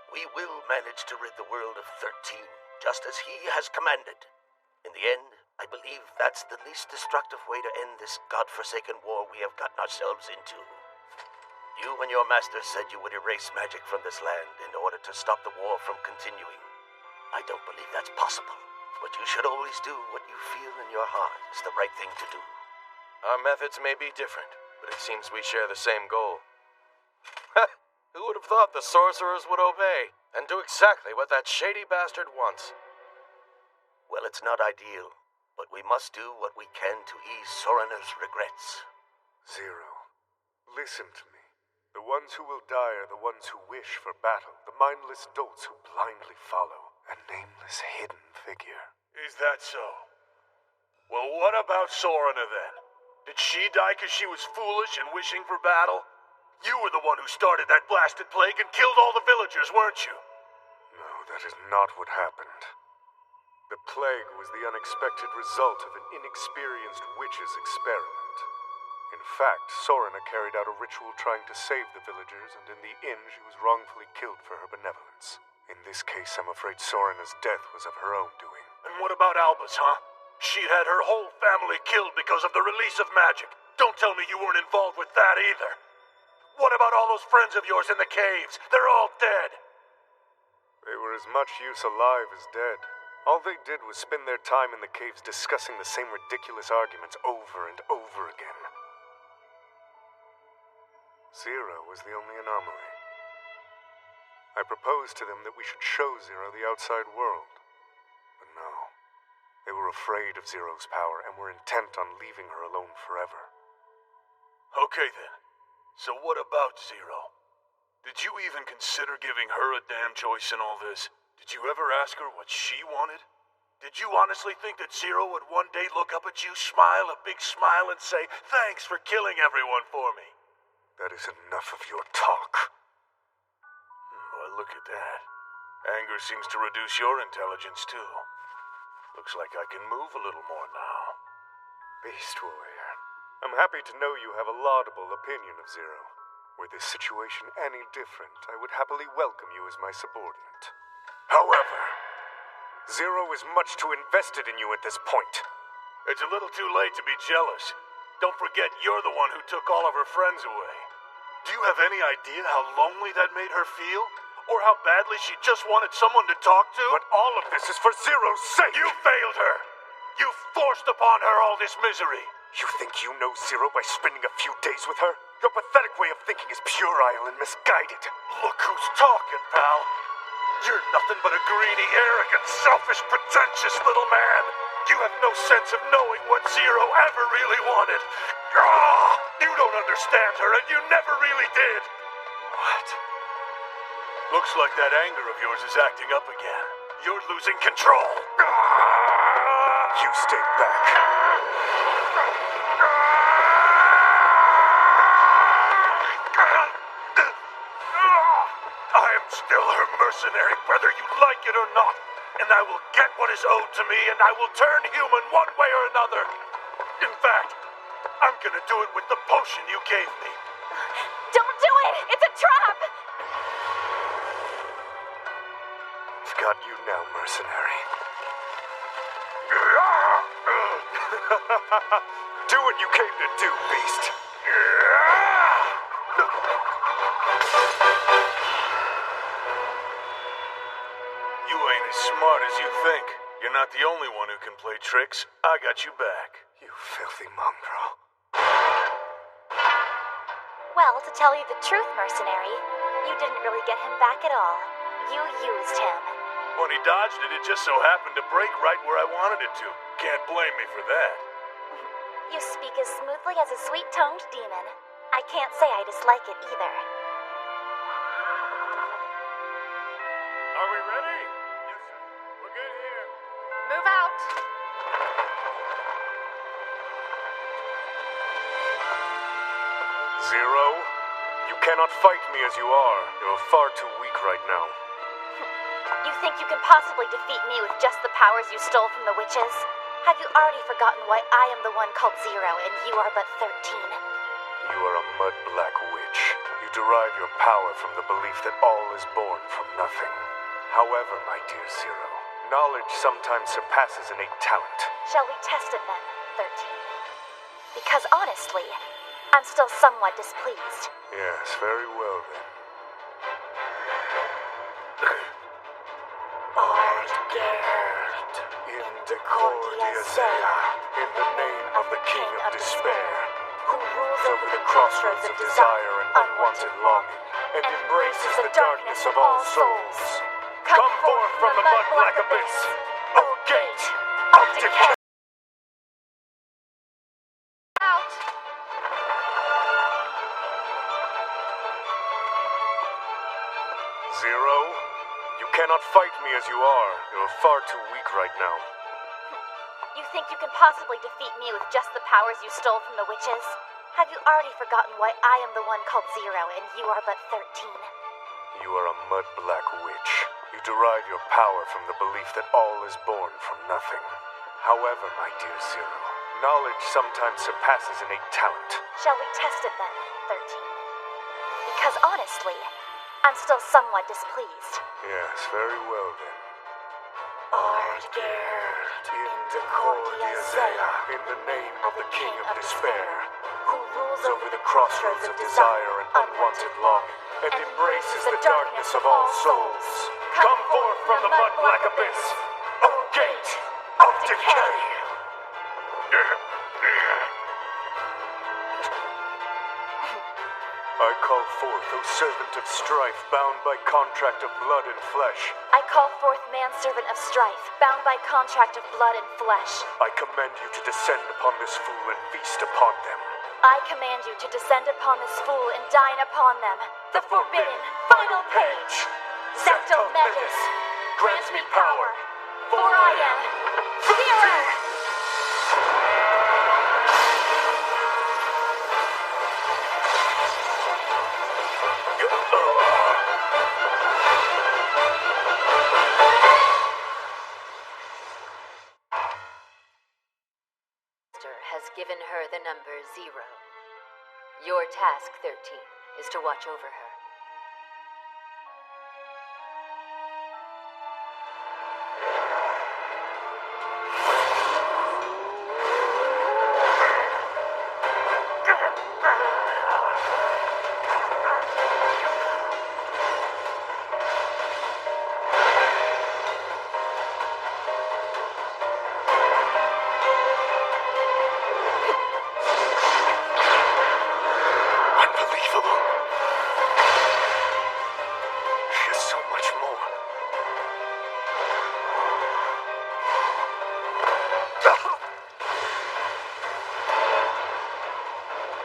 E: We will manage to rid the world of 13, just as he has commanded. In the end, I believe that's the least destructive way to end this godforsaken war we have gotten ourselves into. You and your master said you would erase magic from this land in order to stop the war from continuing. I don't believe that's possible, but you should always do what you feel in your heart is the right thing to do.
A: Our methods may be different, but it seems we share the same goal. Who would have thought the sorcerers would obey and do exactly what that shady bastard wants?
E: Well, it's not ideal, but we must do what we can to ease Sorena's regrets.
P: Zero, listen to me. The ones who will die are the ones who wish for battle, the mindless dolts who blindly follow a nameless hidden figure.
C: Is that so? Well, what about Sorena then? Did she die because she was foolish and wishing for battle? You were the one who started that blasted plague and killed all the villagers, weren't you?
P: No, that is not what happened. The plague was the unexpected result of an inexperienced witch's experiment. In fact, Sorena carried out a ritual trying to save the villagers, and in the end she was wrongfully killed for her benevolence. In this case, I'm afraid Sorena's death was of her own doing.
C: And what about Albus, huh? She'd had her whole family killed because of the release of magic. Don't tell me you weren't involved with that either. What about all those friends of yours in the caves? They're all dead.
P: They were as much use alive as dead. All they did was spend their time in the caves discussing the same ridiculous arguments over and over again. Zero was the only anomaly. I proposed to them that we should show Zero the outside world. But no. They were afraid of Zero's power and were intent on leaving her alone forever.
C: Okay then. So what about Zero? Did you even consider giving her a damn choice in all this? Did you ever ask her what she wanted? Did you honestly think that Zero would one day look up at you, smile a big smile, and say, "Thanks for killing everyone for me"?
P: That is enough of your talk.
A: Well, look at that. Anger seems to reduce your intelligence, too. Looks like I can move a little more now.
P: Beast Warrior, I'm happy to know you have a laudable opinion of Zero. Were this situation any different, I would happily welcome you as my subordinate. However, Zero is much too invested in you at this point.
C: It's a little too late to be jealous. Don't forget, you're the one who took all of her friends away. Do you have any idea how lonely that made her feel? Or how badly she just wanted someone to talk to?
P: But all of this is for Zero's sake!
C: You failed her! You forced upon her all this misery!
P: You think you know Zero by spending a few days with her? Your pathetic way of thinking is puerile and misguided.
C: Look who's talking, pal. You're nothing but a greedy, arrogant, selfish, pretentious little man. You have no sense of knowing what Zero ever really wanted. You don't understand her, and you never really did.
A: What?
C: Looks like that anger of yours is acting up again. You're losing control.
P: You stay back.
C: I am still her mercenary, whether you like it or not. And I will get what is owed to me, and I will turn human one way or another. In fact, I'm gonna do it with the potion you gave me.
F: Don't do it! It's a trap!
P: I've got you now, mercenary. Do what you came to do, beast.
A: You ain't as smart as you think. You're not the only one who can play tricks. I got you back.
P: You filthy mongrel.
F: Well, to tell you the truth, mercenary, you didn't really get him back at all. You used him.
C: When he dodged it, it just so happened to break right where I wanted it to. Can't blame me for that.
F: You speak as smoothly as a sweet-tongued demon. I can't say I dislike it either.
C: Are we ready? Yes, sir. We're good here.
Q: Move out.
P: Zero, you cannot fight me as you are. You're far too weak right now.
F: You think you can possibly defeat me with just the powers you stole from the witches? Have you already forgotten why I am the one called Zero and you are but 13?
P: You are a mud-black witch. You derive your power from the belief that all is born from nothing. However, my dear Zero, knowledge sometimes surpasses innate talent.
F: Shall we test it then, 13? Because honestly, I'm still somewhat displeased.
P: Yes, very well then.
I: Art Gerd,
P: in Decordia Zea, in the name of the King of Despair,
I: who rules
P: over the crossroads of desire and unwanted longing, and embraces the darkness of all souls. Come forth from the mud-black abyss, O gate of decay!
Q: Out!
P: Zero, you cannot fight me as you are. You're far too weak right now.
F: You think you can possibly defeat me with just the powers you stole from the witches? Have you already forgotten why I am the one called Zero and you are but 13?
P: You are a mud-black witch. You derive your power from the belief that all is born from nothing. However, my dear Zero, knowledge sometimes surpasses innate talent.
F: Shall we test it then, 13? Because honestly, I'm still somewhat displeased.
P: Yes, very well then.
I: Art Gerd,
P: in Decordia Zea, in the name of the King of Despair,
I: who rules
P: over the crossroads of desire and unwanted longing, and embraces the darkness of all souls. Come forth from the mud-black abyss, O gate of decay! I call forth, O servant of strife, bound by contract of blood and flesh.
F: I call forth manservant of strife, bound by contract of blood and flesh.
P: I command you to descend upon this fool and feast upon them.
F: I command you to descend upon this fool and dine upon them. The forbidden final page. Zepto Megas grants me power, for I am Zero!
S: Has given her the number 0. Your task, 13, is to watch over her.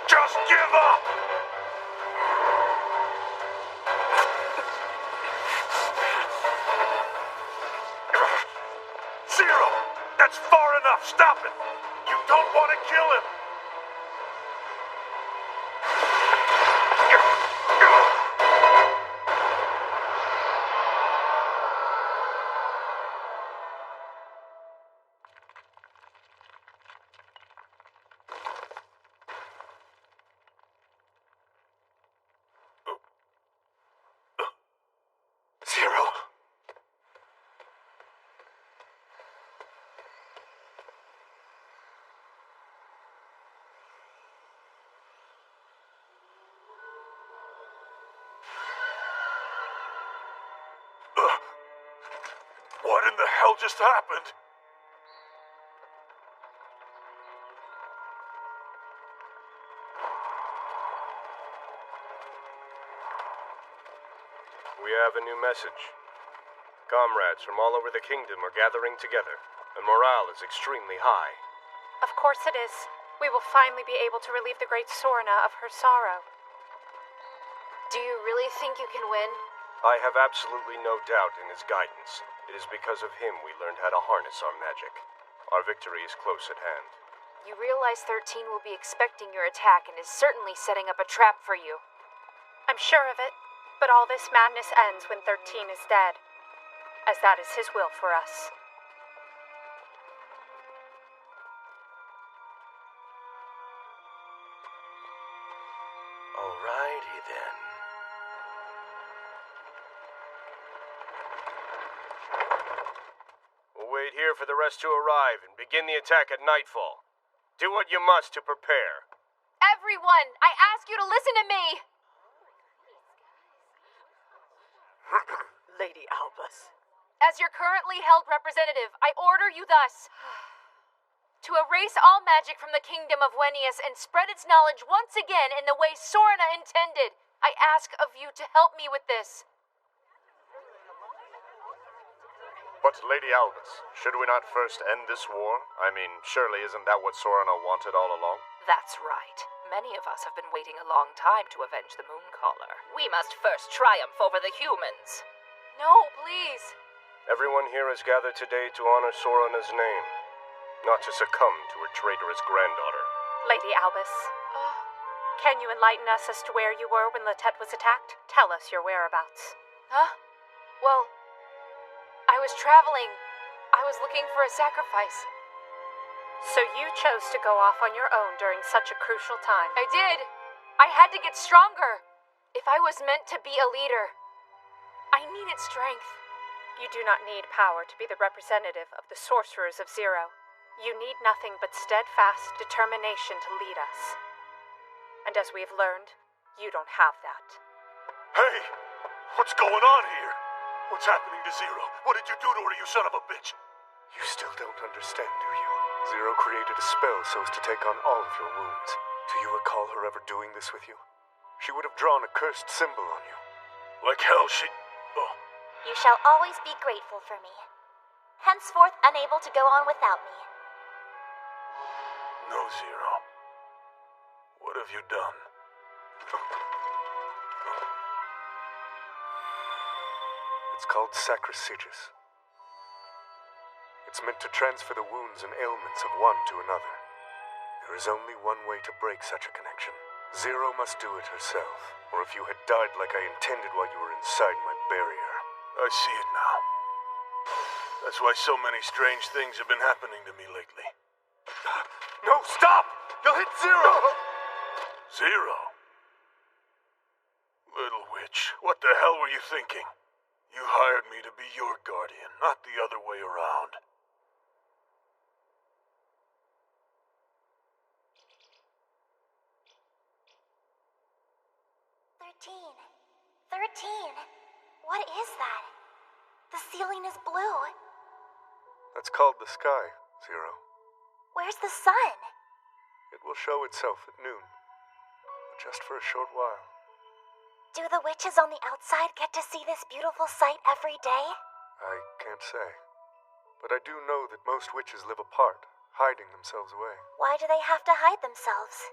C: Just give up! Zero! That's far enough! Stop it! You don't want to kill him!
P: Zero.
C: What in the hell just happened?
K: We have a new message. Comrades from all over the kingdom are gathering together, and morale is extremely high.
J: Of course it is. We will finally be able to relieve the great Sorna of her sorrow.
Q: Do you really think you can win?
K: I have absolutely no doubt in his guidance. It is because of him we learned how to harness our magic. Our victory is close at hand.
Q: You realize 13 will be expecting your attack and is certainly setting up a trap for you.
J: I'm sure of it, but all this madness ends when 13 is dead, as that is his will for us.
R: Alrighty then.
H: We'll wait here for the rest to arrive and begin the attack at nightfall. Do what you must to prepare.
Q: Everyone, I ask you to listen to me!
J: Lady Albus.
Q: As your currently held representative, I order you thus to erase all magic from the kingdom of Wenius and spread its knowledge once again in the way Sorna intended. I ask of you to help me with this.
K: But, Lady Albus, should we not first end this war? I mean, surely isn't that what Sorana wanted all along?
D: That's right. Many of us have been waiting a long time to avenge the Mooncaller. We must first triumph over the humans.
Q: No, please.
H: Everyone here is gathered today to honor Sorana's name, not to succumb to her traitorous granddaughter.
J: Lady Albus, can you enlighten us as to where you were when Letette was attacked? Tell us your whereabouts.
Q: Huh? Well, I was traveling. I was looking for a sacrifice.
J: So you chose to go off on your own during such a crucial time?
Q: I did. I had to get stronger. If I was meant to be a leader, I needed strength.
J: You do not need power to be the representative of the Sorcerers of Zero. You need nothing but steadfast determination to lead us. And as we have learned, you don't have that.
C: Hey! What's going on here? What's happening to Zero? What did you do to her, you son of a bitch?
P: You still don't understand, do you? Zero created a spell so as to take on all of your wounds. Do you recall her ever doing this with you? She would have drawn a cursed symbol on you.
C: Like hell, she... Oh.
F: You shall always be grateful for me. Henceforth unable to go on without me.
L: No, Zero. What have you done?
P: It's called Sacrisigus. It's meant to transfer the wounds and ailments of one to another. There is only one way to break such a connection. Zero must do it herself, or if you had died like I intended while you were inside my barrier.
L: I see it now. That's why so many strange things have been happening to me lately.
P: No, stop! You'll hit Zero!
L: Zero? Little witch, what the hell were you thinking? You hired me to be your guardian, not the other way around.
F: Thirteen. What is that? The ceiling is blue.
P: That's called the sky, Zero.
F: Where's the sun?
P: It will show itself at noon. Just for a short while.
F: Do the witches on the outside get to see this beautiful sight every day?
P: I can't say. But I do know that most witches live apart, hiding themselves away.
F: Why do they have to hide themselves?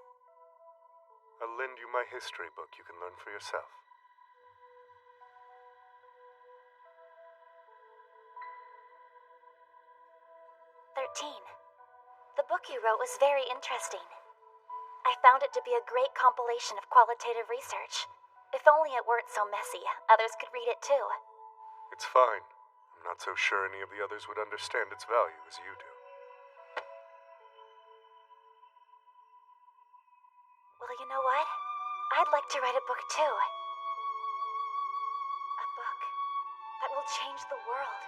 P: I'll lend you my history book you can learn for yourself.
F: The book you wrote was very interesting. I found it to be a great compilation of qualitative research. If only it weren't so messy, others could read it too.
P: It's fine. I'm not so sure any of the others would understand its value as you do.
F: Well, you know what? I'd like to write a book too. A book that will change the world.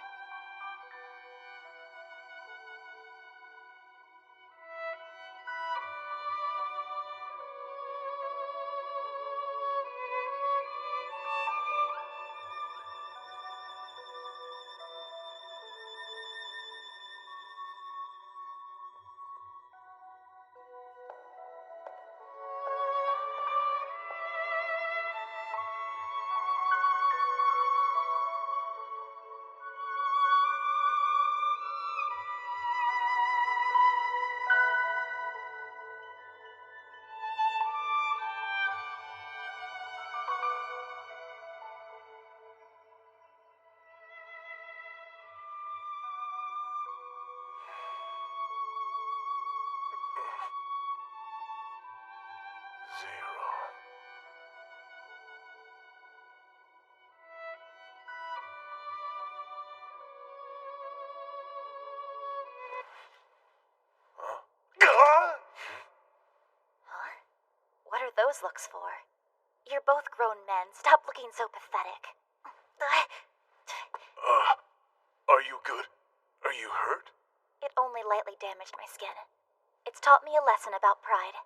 L: Zero.
F: What are those looks for? You're both grown men. Stop looking so pathetic.
L: Are you good? Are you hurt?
F: It only lightly damaged my skin. It's taught me a lesson about pride.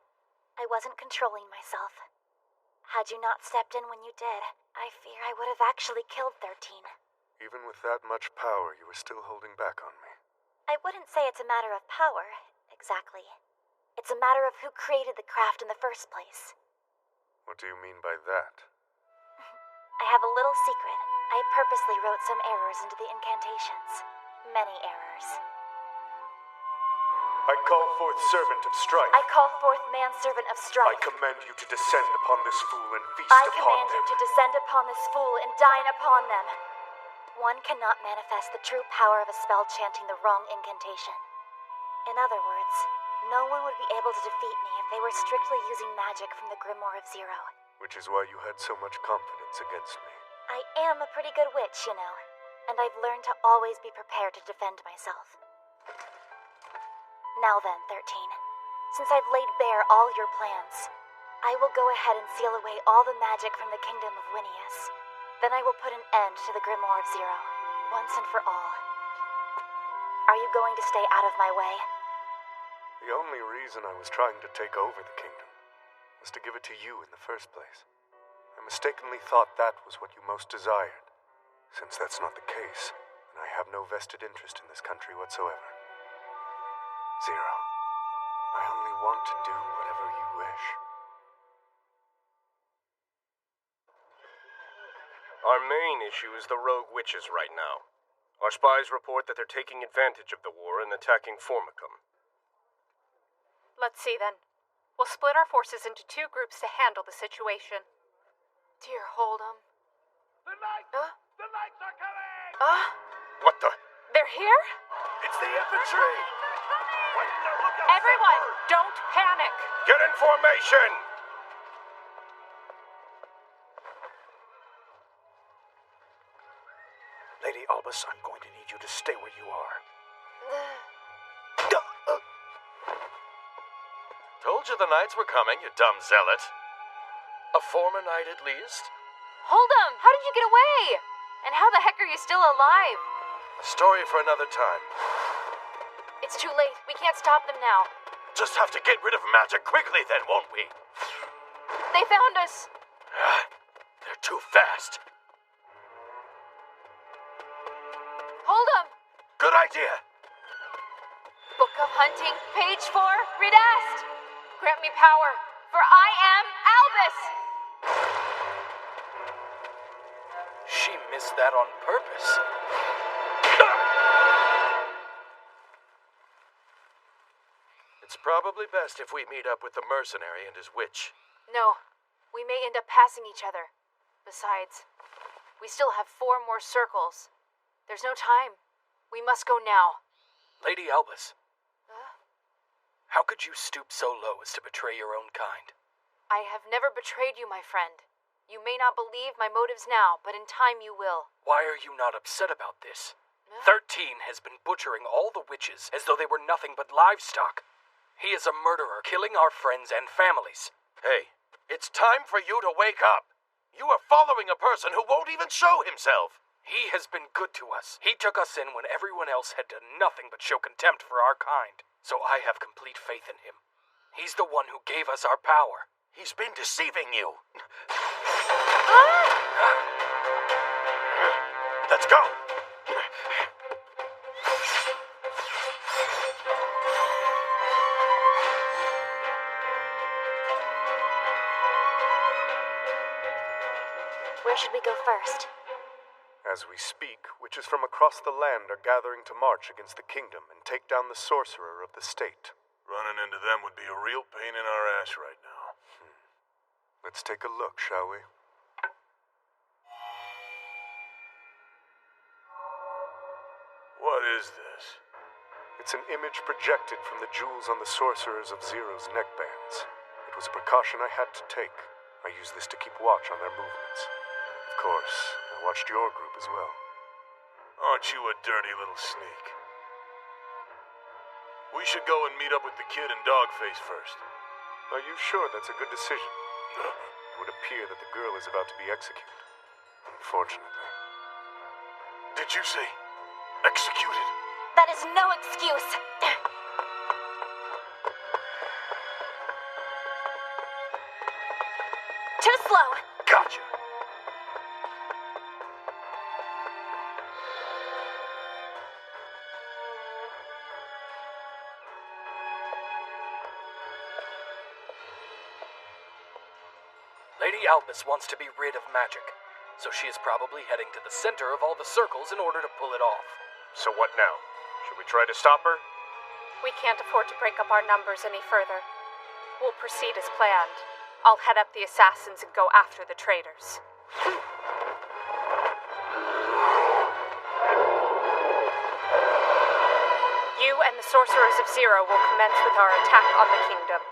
F: I wasn't controlling myself. Had you not stepped in when you did, I fear I would have actually killed 13.
P: Even with that much power, you were still holding back on me.
F: I wouldn't say it's a matter of power, exactly. It's a matter of who created the craft in the first place.
P: What do you mean by that?
F: I have a little secret. I purposely wrote some errors into the incantations. Many errors.
P: I call forth servant of strife.
F: I call forth manservant of strife.
P: I command you to descend upon this fool and feast
F: I
P: upon
F: command
P: them.
F: you to descend upon this fool and dine upon them. One cannot manifest the true power of a spell chanting the wrong incantation. In other words, no one would be able to defeat me if they were strictly using magic from the Grimoire of Zero.
P: Which is why you had so much confidence against me.
F: I am a pretty good witch, you know, and I've learned to always be prepared to defend myself. Now then, 13, since I've laid bare all your plans, I will go ahead and seal away all the magic from the kingdom of Winius. Then I will put an end to the Grimoire of Zero, once and for all. Are you going to stay out of my way?
P: The only reason I was trying to take over the kingdom was to give it to you in the first place. I mistakenly thought that was what you most desired. Since that's not the case, then I have no vested interest in this country whatsoever. Zero, I only want to do whatever you wish.
O: Our main issue is the rogue witches right now. Our spies report that they're taking advantage of the war and attacking Formicum.
J: Let's see then. We'll split our forces into 2 groups to handle the situation. Dear Hold'em.
C: The lights are coming!
O: What the?
J: They're here?
C: It's the infantry!
J: Everyone, don't panic!
O: Get in formation!
C: Lady Albus, I'm going to need you to stay where you are.
E: Told you the knights were coming, you dumb zealot. A former knight at least?
Q: Hold'em, how did you get away? And how the heck are you still alive?
E: A story for another time.
Q: It's too late. We can't stop them now.
E: Just have to get rid of magic quickly then, won't we?
Q: They found us.
E: They're too fast.
Q: Hold'em!
E: Good idea.
Q: Book of Hunting, page 4, read Ast. Grant me power, for I am Albus!
G: She missed that on purpose.
E: It's probably best if we meet up with the mercenary and his witch.
Q: No, we may end up passing each other. Besides, we still have 4 more circles. There's no time. We must go now.
G: Lady Albus. How could you stoop so low as to betray your own kind?
Q: I have never betrayed you, my friend. You may not believe my motives now, but in time you will.
G: Why are you not upset about this? 13 has been butchering all the witches as though they were nothing but livestock. He is a murderer, killing our friends and families.
E: Hey, it's time for you to wake up. You are following a person who won't even show himself.
G: He has been good to us. He took us in when everyone else had done nothing but show contempt for our kind. So I have complete faith in him. He's the one who gave us our power.
E: He's been deceiving you. Let's go.
F: Where should we go first?
P: As we speak, witches from across the land are gathering to march against the kingdom and take down the sorcerer of the state.
L: Running into them would be a real pain in our ass right now.
P: Let's take a look, shall we?
L: What is this?
P: It's an image projected from the jewels on the sorcerers of Zero's neckbands. It was a precaution I had to take. I used this to keep watch on their movements. Of course, I watched your group as well.
L: Aren't you a dirty little sneak? We should go and meet up with the kid and Dogface first.
P: Are you sure that's a good decision? it would appear that the girl is about to be executed. Unfortunately.
C: Did you say executed?
F: That is no excuse. Too slow.
C: Gotcha.
G: Lady Albus wants to be rid of magic, so she is probably heading to the center of all the circles in order to pull it off.
K: So what now? Should we try to stop her?
J: We can't afford to break up our numbers any further. We'll proceed as planned. I'll head up the assassins and go after the traitors. You and the Sorcerers of Zero will commence with our attack on the kingdom.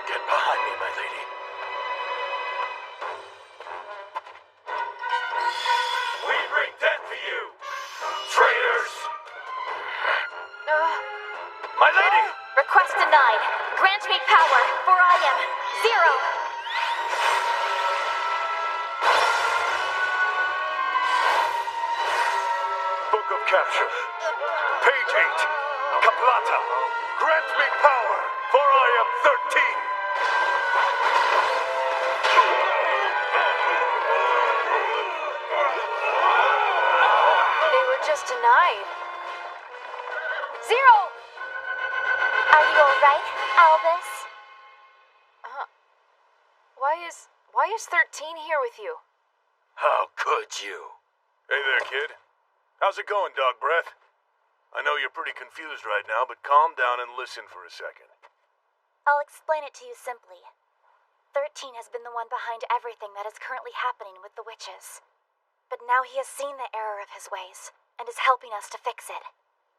C: Get behind me, my lady.
M: We bring death to you, traitors!
C: My lady!
F: Request denied. Grant me power, for I am Zero.
P: Book of Capture. Page 8. Caplata. Grant me power, for I am 13.
Q: They were just denied.
F: Zero! Are you alright, Albus?
Q: Why is 13 here with you?
C: How could you?
L: Hey there, kid. How's it going, Dog Breath? I know you're pretty confused right now, but calm down and listen for a second.
F: I'll explain it to you simply. 13 has been the one behind everything that is currently happening with the witches. But now he has seen the error of his ways, and is helping us to fix it.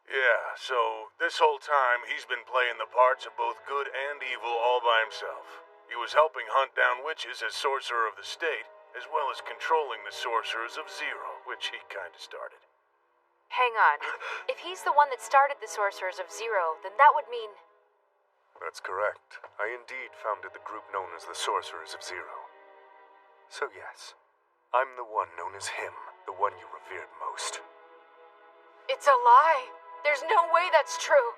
L: Yeah, so this whole time he's been playing the parts of both good and evil all by himself. He was helping hunt down witches as Sorcerer of the State, as well as controlling the Sorcerers of Zero, which he kinda started.
Q: Hang on. If he's the one that started the Sorcerers of Zero, then that would mean...
P: That's correct. I indeed founded the group known as the Sorcerers of Zero. So yes, I'm the one known as him, the one you revered most.
Q: It's a lie. There's no way that's true.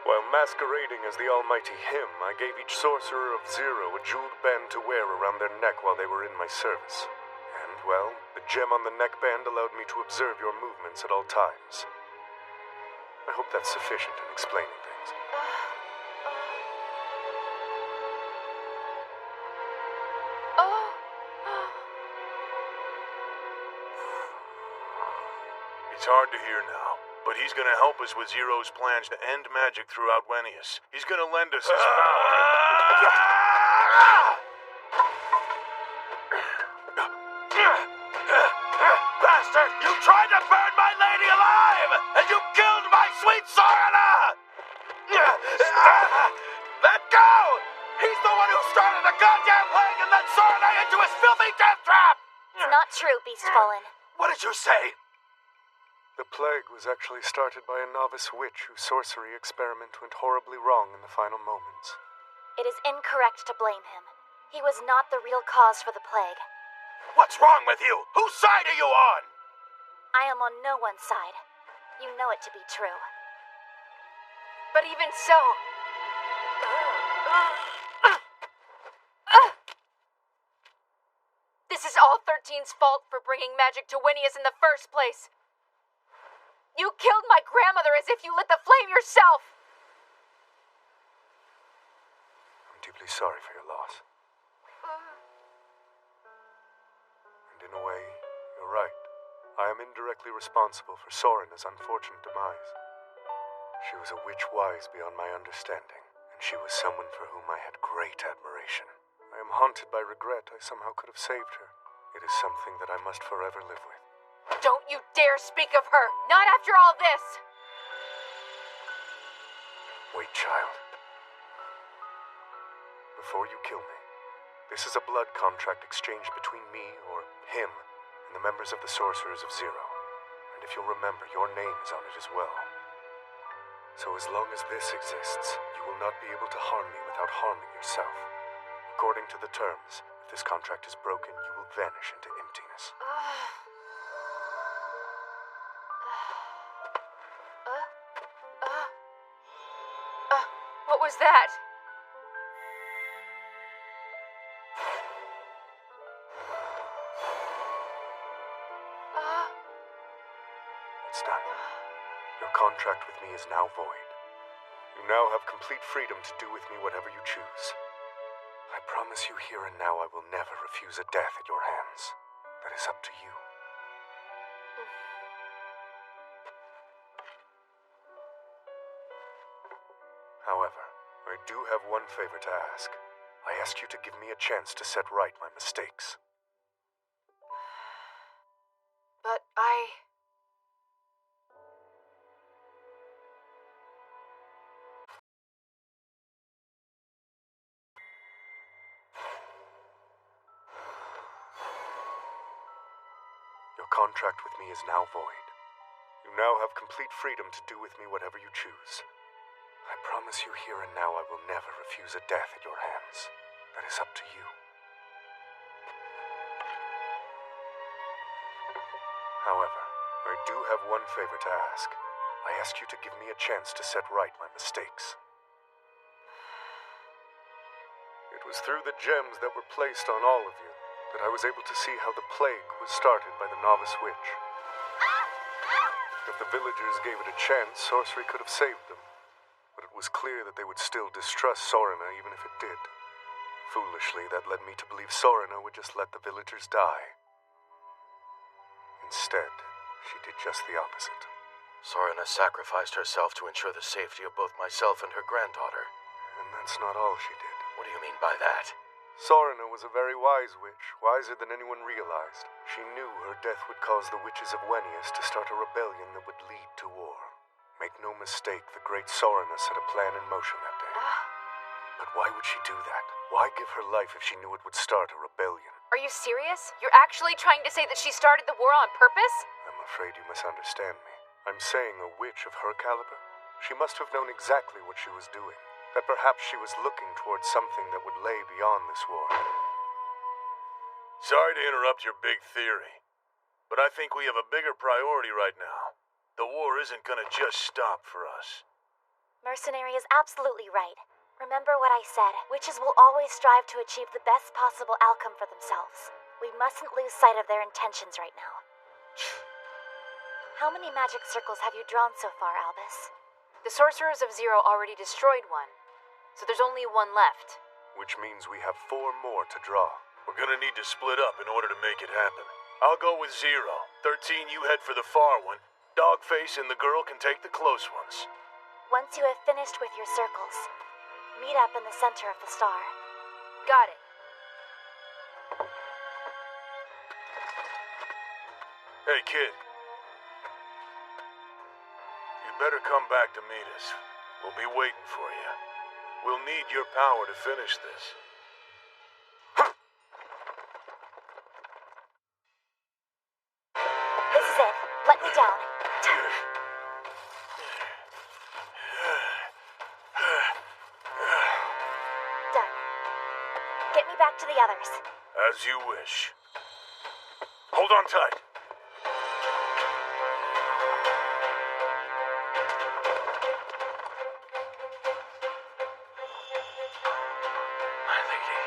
P: While masquerading as the almighty him, I gave each Sorcerer of Zero a jeweled band to wear around their neck while they were in my service. And, well, the gem on the neckband allowed me to observe your movements at all times. I hope that's sufficient in explaining things.
L: It's hard to hear now, but he's gonna help us with Zero's plans to end magic throughout Wenius. He's gonna lend us his
C: Bastard! You tried to burn my lady alive! And you killed my sweet Sorana! Let go! He's the one who started the goddamn plague and then Sorana into his filthy death trap!
F: It's not true, Beastfallen.
C: What did you say?
P: The plague was actually started by a novice witch whose sorcery experiment went horribly wrong in the final moments.
F: It is incorrect to blame him. He was not the real cause for the plague.
C: What's wrong with you? Whose side are you on?
F: I am on no one's side. You know it to be true.
Q: But even so... This is all 13's fault for bringing magic to Wenius in the first place. You killed my grandmother as if you lit the flame yourself!
P: I'm deeply sorry for your loss. And in a way, you're right. I am indirectly responsible for Sorana's unfortunate demise. She was a witch wise beyond my understanding, and she was someone for whom I had great admiration. I am haunted by regret I somehow could have saved her. It is something that I must forever live with.
Q: Don't you dare speak of her! Not after all this!
P: Wait, child. Before you kill me, this is a blood contract exchange between me, or him, and the members of the Sorcerers of Zero. And if you'll remember, your name is on it as well. So as long as this exists, you will not be able to harm me without harming yourself. According to the terms, if this contract is broken, you will vanish into emptiness.
Q: What was that?
P: It's done. Your contract with me is now void. You now have complete freedom to do with me whatever you choose. I promise you here and now I will never refuse a death at your hands. That is up to you. However, I do have one favor to ask. I ask you to give me a chance to set right my mistakes.
Q: But
P: Your contract with me is now void. You now have complete freedom to do with me whatever you choose. I promise you here and now I will never refuse a death at your hands. That is up to you. However, I do have one favor to ask. I ask you to give me a chance to set right my mistakes. It was through the gems that were placed on all of you that I was able to see how the plague was started by the novice witch. If the villagers gave it a chance, sorcery could have saved them. But it was clear that they would still distrust Sorina even if it did. Foolishly, that led me to believe Sorina would just let the villagers die. Instead, she did just the opposite.
L: Sorina sacrificed herself to ensure the safety of both myself and her granddaughter.
P: And that's not all she did.
L: What do you mean by that?
P: Sorina was a very wise witch, wiser than anyone realized. She knew her death would cause the witches of Wenius to start a rebellion that would lead to war. Make no mistake, the great Sorina set a plan in motion that day. But why would she do that? Why give her life if she knew it would start a rebellion?
Q: are you serious? You're actually trying to say that she started the war on purpose?
P: I'm afraid you misunderstand me. I'm saying a witch of her caliber? She must have known exactly what she was doing. That perhaps she was looking towards something that would lay beyond this war.
L: Sorry to interrupt your big theory, but I think we have a bigger priority right now. The war isn't gonna just stop for us.
F: Mercenary is absolutely right. Remember what I said. Witches will always strive to achieve the best possible outcome for themselves. We mustn't lose sight of their intentions right now. How many magic circles have you drawn so far, Albus?
Q: The Sorcerers of Zero already destroyed one, so there's only one left.
P: Which means we have 4 more to draw.
L: We're gonna need to split up in order to make it happen. I'll go with 0. 13, you head for the far one. Dogface and the girl can take the close ones.
F: Once you have finished with your circles, meet up in the center of the star.
Q: Got it.
L: Hey, kid. You better come back to meet us. We'll be waiting for you. We'll need your power to finish this.
F: This is it. Let me down. Done. Get me back to the others.
L: As you wish. Hold on tight.
E: My lady.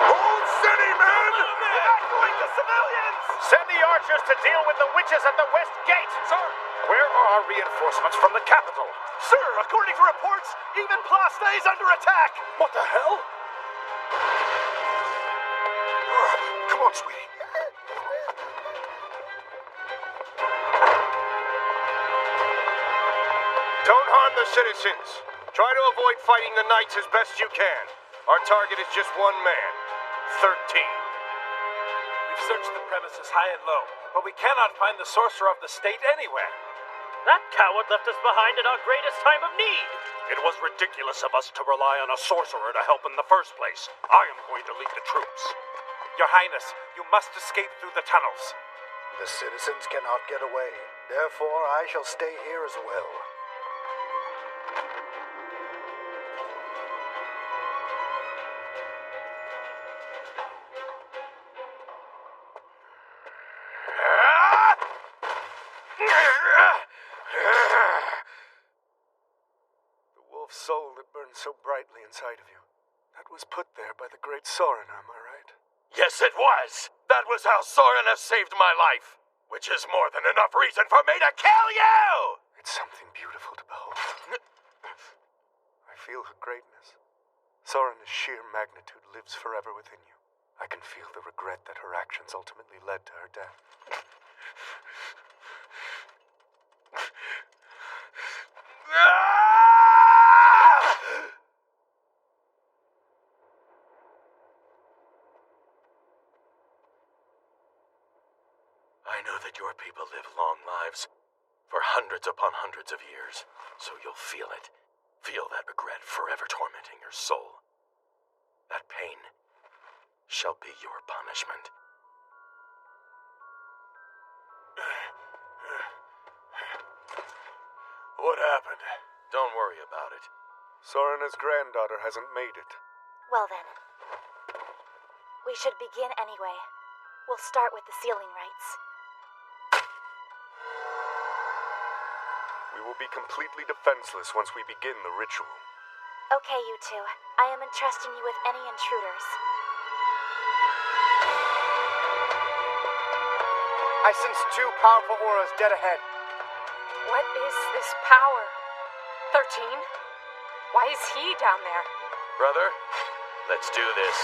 C: Hold steady, men! Evacuate the civilians! Send the archers to deal with the witches at the west gate! Sir! Where are our reinforcements from the capital? Sir, according to reports, even Plaste is under attack! What the hell?
L: Come on, sweetie.
H: Don't harm the citizens. Try to avoid fighting the knights as best you can. Our target is just one man. 13.
A: We've searched the premises high and low, but we cannot find the sorcerer of the state anywhere.
C: That coward left us behind at our greatest time of need. It was ridiculous of us to rely on a sorcerer to help in the first place. I am going to lead the troops.
A: Your Highness, you must escape through the tunnels.
R: The citizens cannot get away. Therefore, I shall stay here as well.
P: The wolf's soul that burns so brightly inside of you. That was put there by the great Sorin, am I right?
M: Yes, it was. That was how Sorina saved my life. Which is more than enough reason for me to kill you!
P: It's something beautiful to behold. I feel her greatness. Sorina's sheer magnitude lives forever within you. I can feel the regret that her actions ultimately led to her death.
M: I know that your people live long lives, for hundreds upon hundreds of years, so you'll feel it. Feel that regret forever tormenting your soul. That pain shall be your punishment.
L: What happened?
M: Don't worry about it.
P: Sorina's granddaughter hasn't made it.
F: Well then, we should begin anyway. We'll start with the sealing rites.
P: We will be completely defenseless once we begin the ritual.
F: Okay, you two. I am entrusting you with any intruders.
H: I sense two powerful auras dead ahead.
J: What is this power? 13? Why is he down there?
M: Brother, let's do this.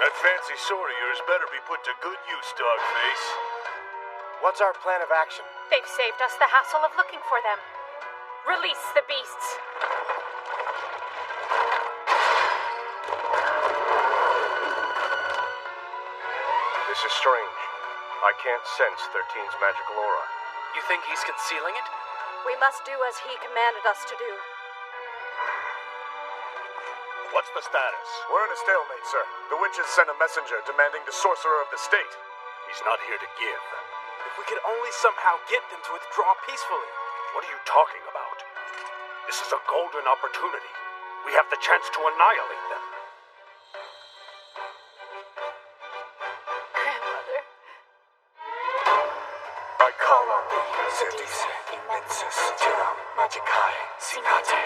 L: That fancy sword of yours better be put to good use, Dogface.
H: What's our plan of action?
J: They've saved us the hassle of looking for them. Release the beasts.
K: This is strange. I can't sense 13's magical aura.
G: You think he's concealing it?
J: We must do as he commanded us to do.
K: What's the status? We're in a stalemate, sir. The witches sent a messenger demanding the sorcerer of the state.
C: He's not here to give. If we could only somehow get them to withdraw peacefully. What are you talking about? This is a golden opportunity. We have the chance to annihilate them.
J: Grandmother.
R: I call on thee, Sedis, Immensus, Tiram, Magicae, Sinate.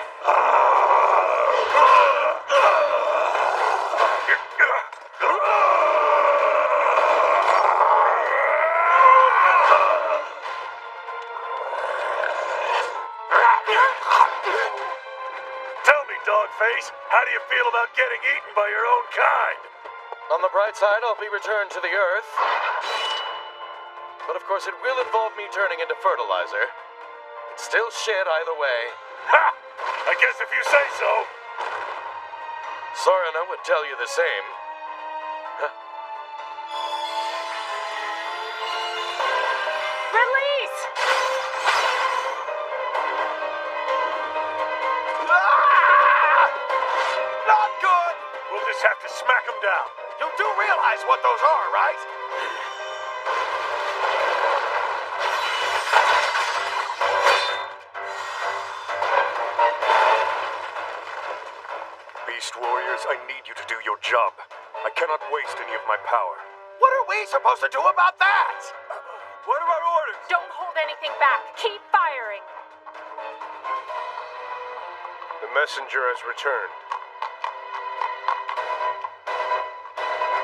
C: Tell me, Dogface, how do you feel about getting eaten by your own kind?
E: On the bright side, I'll be returned to the Earth. But of course, it will involve me turning into fertilizer. It's still shit either way.
C: Ha! I guess if you say so.
E: Sorina would tell you the same.
J: Release!
C: Not good! We'll just have to smack them down.
M: You do realize what those are, right?
P: Beast warriors, I need you to do your job. I cannot waste any of my power.
M: What are we supposed to do about that?
C: What are our orders?
J: Don't hold anything back. Keep firing.
K: The messenger has returned.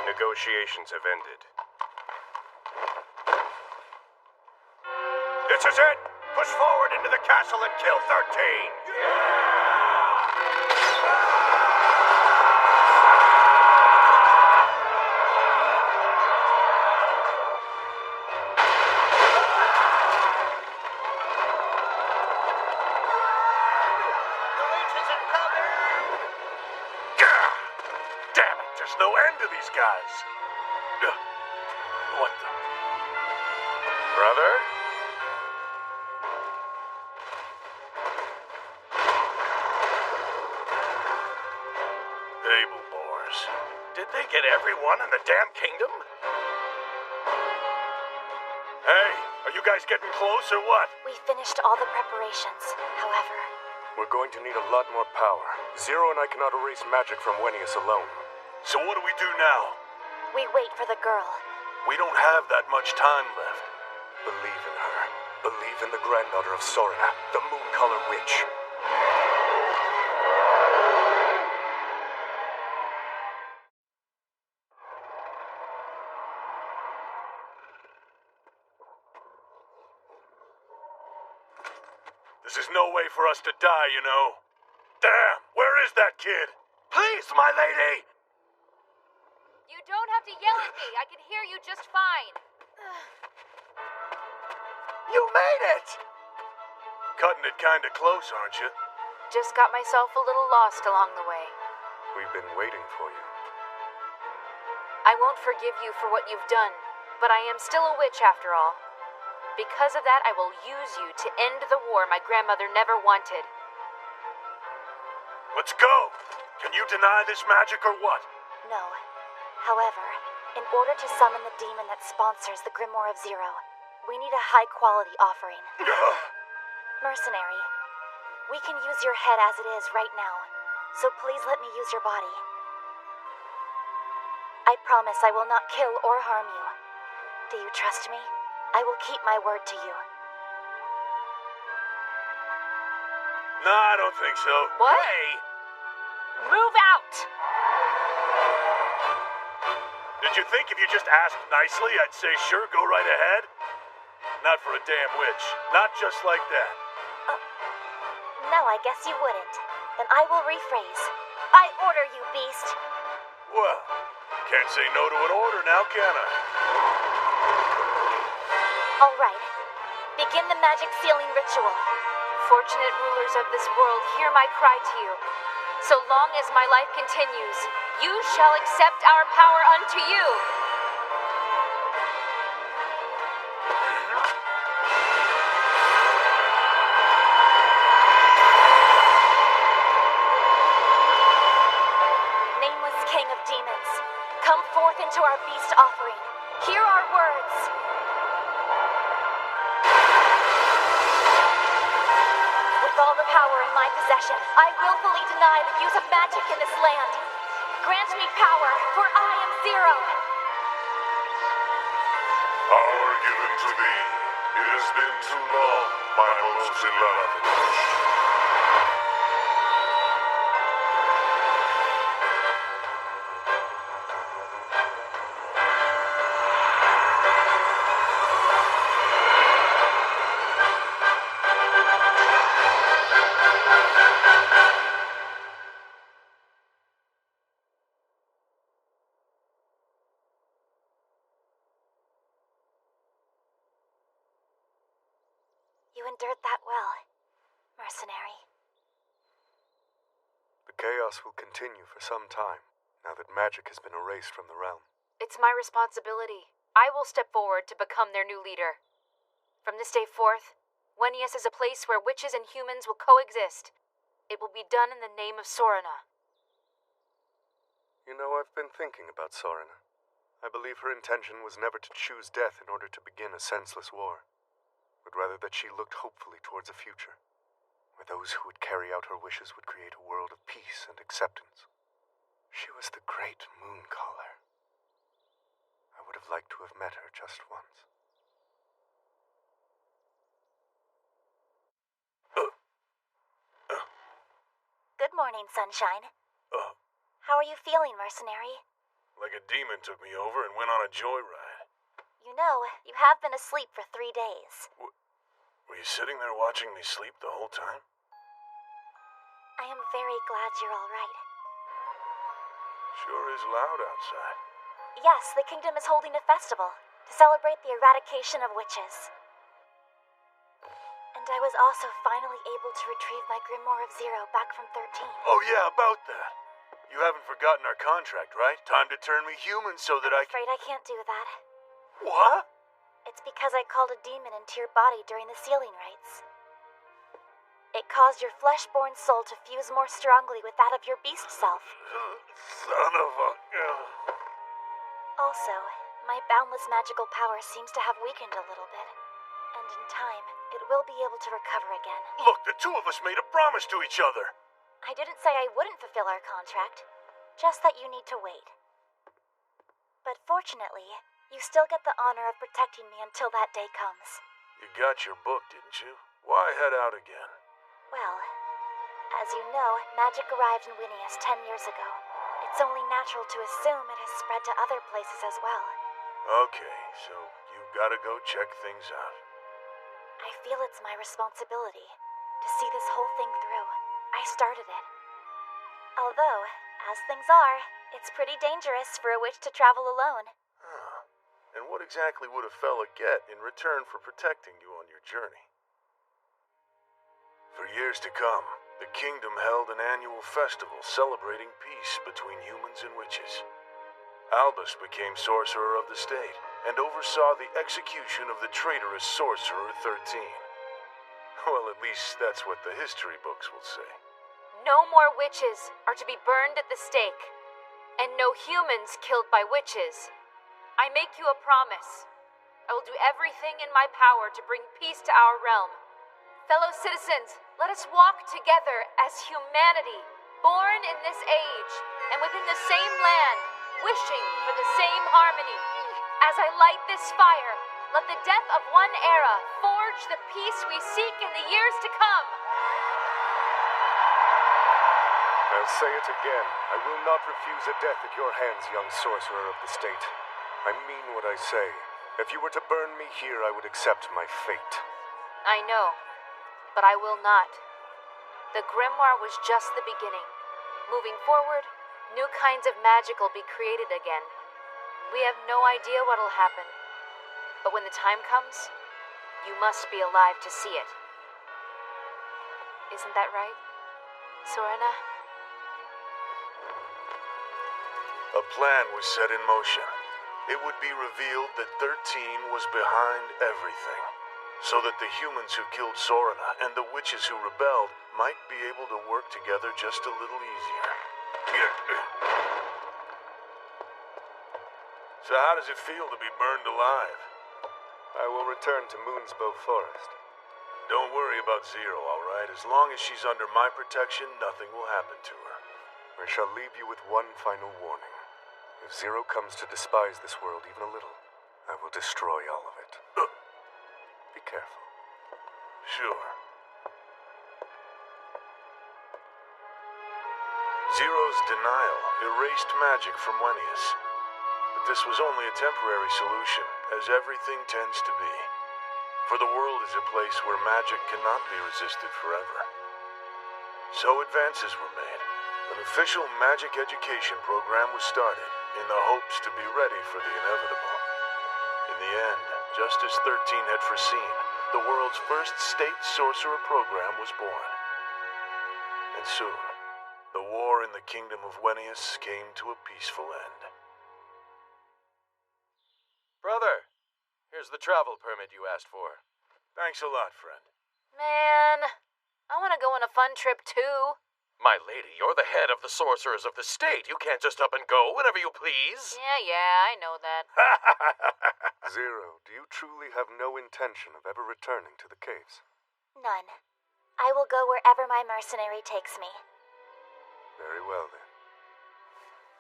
K: Negotiations have ended.
M: This is it! Push forward into the castle and kill 13!
C: Damn it, there's no end to these guys. What the?
P: Brother?
C: Did they get everyone in the damn kingdom? Hey, are you guys getting close or what?
F: We finished all the preparations, however.
P: We're going to need a lot more power. Zero and I cannot erase magic from Wenius alone.
C: So what do we do now?
F: We wait for the girl.
C: We don't have that much time left.
P: Believe in her. Believe in the granddaughter of Sorina, the Moon-Color Witch.
C: This is no way for us to die, you know. Damn, where is that kid? Please, my lady!
Q: You don't have to yell at me. I can hear you just fine.
O: You made it!
C: Cutting it kinda close, aren't you?
J: Just got myself a little lost along the way.
P: We've been waiting for you.
J: I won't forgive you for what you've done, but I am still a witch after all. Because of that, I will use you to end the war my grandmother never wanted.
C: Let's go! Can you deny this magic or what?
F: No. However, in order to summon the demon that sponsors the Grimoire of Zero, we need a high-quality offering. Mercenary, we can use your head as it is right now, so please let me use your body. I promise I will not kill or harm you. Do you trust me? I will keep my word to you.
C: No, I don't think so.
Q: What?
C: Hey!
Q: Move out!
C: Did you think if you just asked nicely, I'd say sure, go right ahead? Not for a damn witch. Not just like that.
F: No, I guess you wouldn't. Then I will rephrase. I order you, beast.
C: Well, can't say no to an order now, can I?
F: All right. Begin the magic sealing ritual.
J: Fortunate rulers of this world, hear my cry to you. So long as my life continues, you shall accept our power unto you.
F: Nameless king of demons, come forth into our beast offering. Hear our words. With all the power in my possession, I willfully deny the use of magic in this land. Grant me power, for I am Zero.
L: Power given to thee. It has been too long, my most beloved.
F: You endured that well, mercenary.
P: The chaos will continue for some time, now that magic has been erased from the realm.
J: It's my responsibility. I will step forward to become their new leader. From this day forth, Wenius is a place where witches and humans will coexist. It will be done in the name of Sorina.
P: You know, I've been thinking about Sorina. I believe her intention was never to choose death in order to begin a senseless war, but rather that she looked hopefully towards a future, where those who would carry out her wishes would create a world of peace and acceptance. She was the great Moon-Caller. I would have liked to have met her just once.
F: Good morning, sunshine. How are you feeling, mercenary?
C: Like a demon took me over and went on a joyride.
F: You know, you have been asleep for 3 days.
C: Were you sitting there watching me sleep the whole time?
F: I am very glad you're all right.
C: Sure is loud outside.
F: Yes, the kingdom is holding a festival to celebrate the eradication of witches. And I was also finally able to retrieve my Grimoire of Zero back from 13.
C: Oh yeah, about that. You haven't forgotten our contract, right? Time to turn me human so that
F: I'm afraid I can't do that.
C: What?
F: It's because I called a demon into your body during the sealing rites. It caused your flesh-born soul to fuse more strongly with that of your beast self.
M: Son of a...
F: Also, my boundless magical power seems to have weakened a little bit. And in time, it will be able to recover again.
C: Look, the two of us made a promise to each other.
F: I didn't say I wouldn't fulfill our contract, just that you need to wait. But fortunately, you still get the honor of protecting me until that day comes.
L: You got your book, didn't you? Why head out again?
F: Well, as you know, magic arrived in Winius 10 years ago. It's only natural to assume it has spread to other places as well.
L: Okay, so you've got to go check things out.
F: I feel it's my responsibility to see this whole thing through. I started it. Although, as things are, it's pretty dangerous for a witch to travel alone.
L: Huh. And what exactly would a fella get in return for protecting you on your journey? For years to come, the kingdom held an annual festival celebrating peace between humans and witches. Albus became Sorcerer of the State and oversaw the execution of the traitorous Sorcerer 13. Well, at least that's what the history books will say.
Q: No more witches are to be burned at the stake, and no humans killed by witches. I make you a promise. I will do everything in my power to bring peace to our realm. Fellow citizens, let us walk together as humanity, born in this age, and within the same land, wishing for the same harmony. As I light this fire, let the death of one era forge the peace we seek in the years to come.
P: I'll say it again. I will not refuse a death at your hands, young Sorcerer of the State. I mean what I say. If you were to burn me here, I would accept my fate.
Q: I know, but I will not. The grimoire was just the beginning. Moving forward, new kinds of magic will be created again. We have no idea what'll happen. But when the time comes, you must be alive to see it. Isn't that right, Sorana?
L: A plan was set in motion. It would be revealed that 13 was behind everything, so that the humans who killed Sorana and the witches who rebelled might be able to work together just a little easier. So how does it feel to be burned alive?
P: I will return to Moonsbow Forest.
L: Don't worry about Zero, all right? As long as she's under my protection, nothing will happen to her.
P: I shall leave you with one final warning. If Zero comes to despise this world even a little, I will destroy all of it. Be careful.
L: Sure. Zero's denial erased magic from Winius. But this was only a temporary solution, as everything tends to be. For the world is a place where magic cannot be resisted forever. So advances were made. An official magic education program was started, in the hopes to be ready for the inevitable. In the end, just as 13 had foreseen, the world's first state sorcerer program was born. And soon, the war in the kingdom of Winius came to a peaceful end.
O: Brother, here's the travel permit you asked for.
L: Thanks a lot, friend.
Q: Man, I want to go on a fun trip too.
O: My lady, you're the head of the sorcerers of the state. You can't just up and go whenever you please.
Q: Yeah, I know that.
P: Zero, do you truly have no intention of ever returning to the caves?
F: None. I will go wherever my mercenary takes me.
P: Very well, then.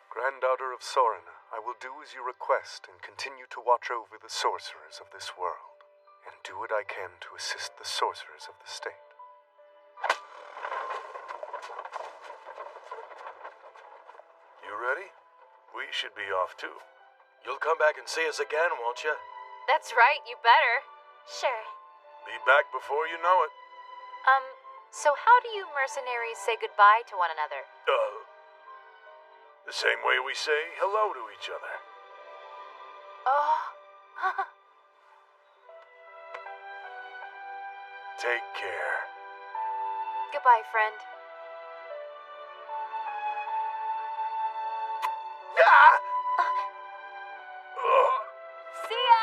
P: Granddaughter of Sorana, I will do as you request and continue to watch over the sorcerers of this world, and do what I can to assist the sorcerers of the state.
L: You ready? We should be off too.
O: You'll come back and see us again, won't you?
Q: That's right, you better.
F: Sure.
L: Be back before you know it.
Q: So how do you mercenaries say goodbye to one another?
L: The same way we say hello to each other.
Q: Oh.
L: Take care.
Q: Goodbye, friend. See ya!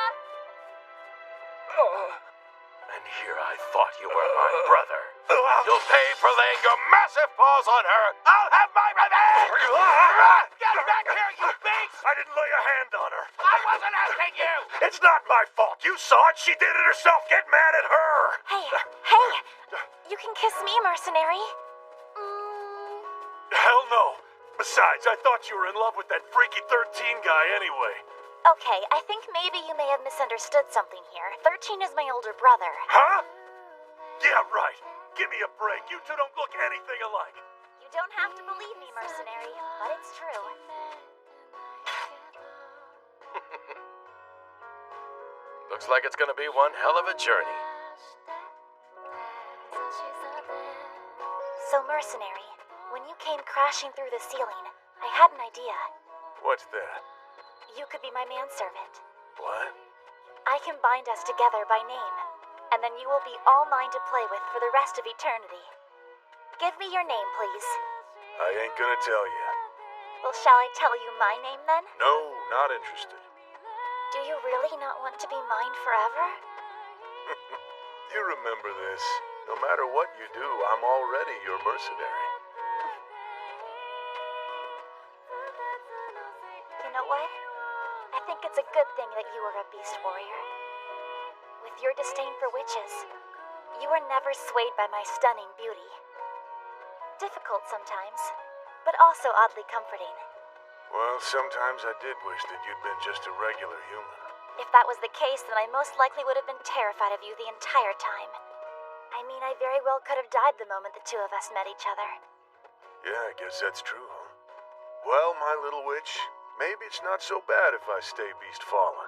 O: And here I thought you were my brother.
C: You'll pay for laying your massive paws on her. I'll have my revenge! Get back here, you beast! I didn't lay a hand on her. I wasn't asking you! It's not my fault. You saw it. She did it herself. Get mad at her.
F: Hey, you can kiss me, mercenary.
C: Hell no. Besides, I thought you were in love with that freaky 13 guy anyway.
F: Okay, I think maybe you may have misunderstood something here. 13 is my older brother.
C: Huh? Yeah, right. Give me a break. You two don't look anything alike.
F: You don't have to believe me, mercenary, but it's true.
E: Looks like it's gonna be one hell of a journey.
F: So, mercenary, when you came crashing through the ceiling, I had an idea.
L: What's that?
F: You could be my manservant.
L: What?
F: I can bind us together by name, and then you will be all mine to play with for the rest of eternity. Give me your name, please.
L: I ain't gonna tell you.
F: Well, shall I tell you my name then?
L: No, not interested.
F: Do you really not want to be mine forever?
L: You remember this. No matter what you do, I'm already your mercenary.
F: You know what? I think it's a good thing that you are a beast warrior. With your disdain for witches, you were never swayed by my stunning beauty. Difficult sometimes, but also oddly comforting.
L: Well, sometimes I did wish that you'd been just a regular human.
F: If that was the case, then I most likely would have been terrified of you the entire time. I mean, I very well could have died the moment the two of us met each other.
L: Yeah, I guess that's true, huh? Well, my little witch, maybe it's not so bad if I stay beast fallen.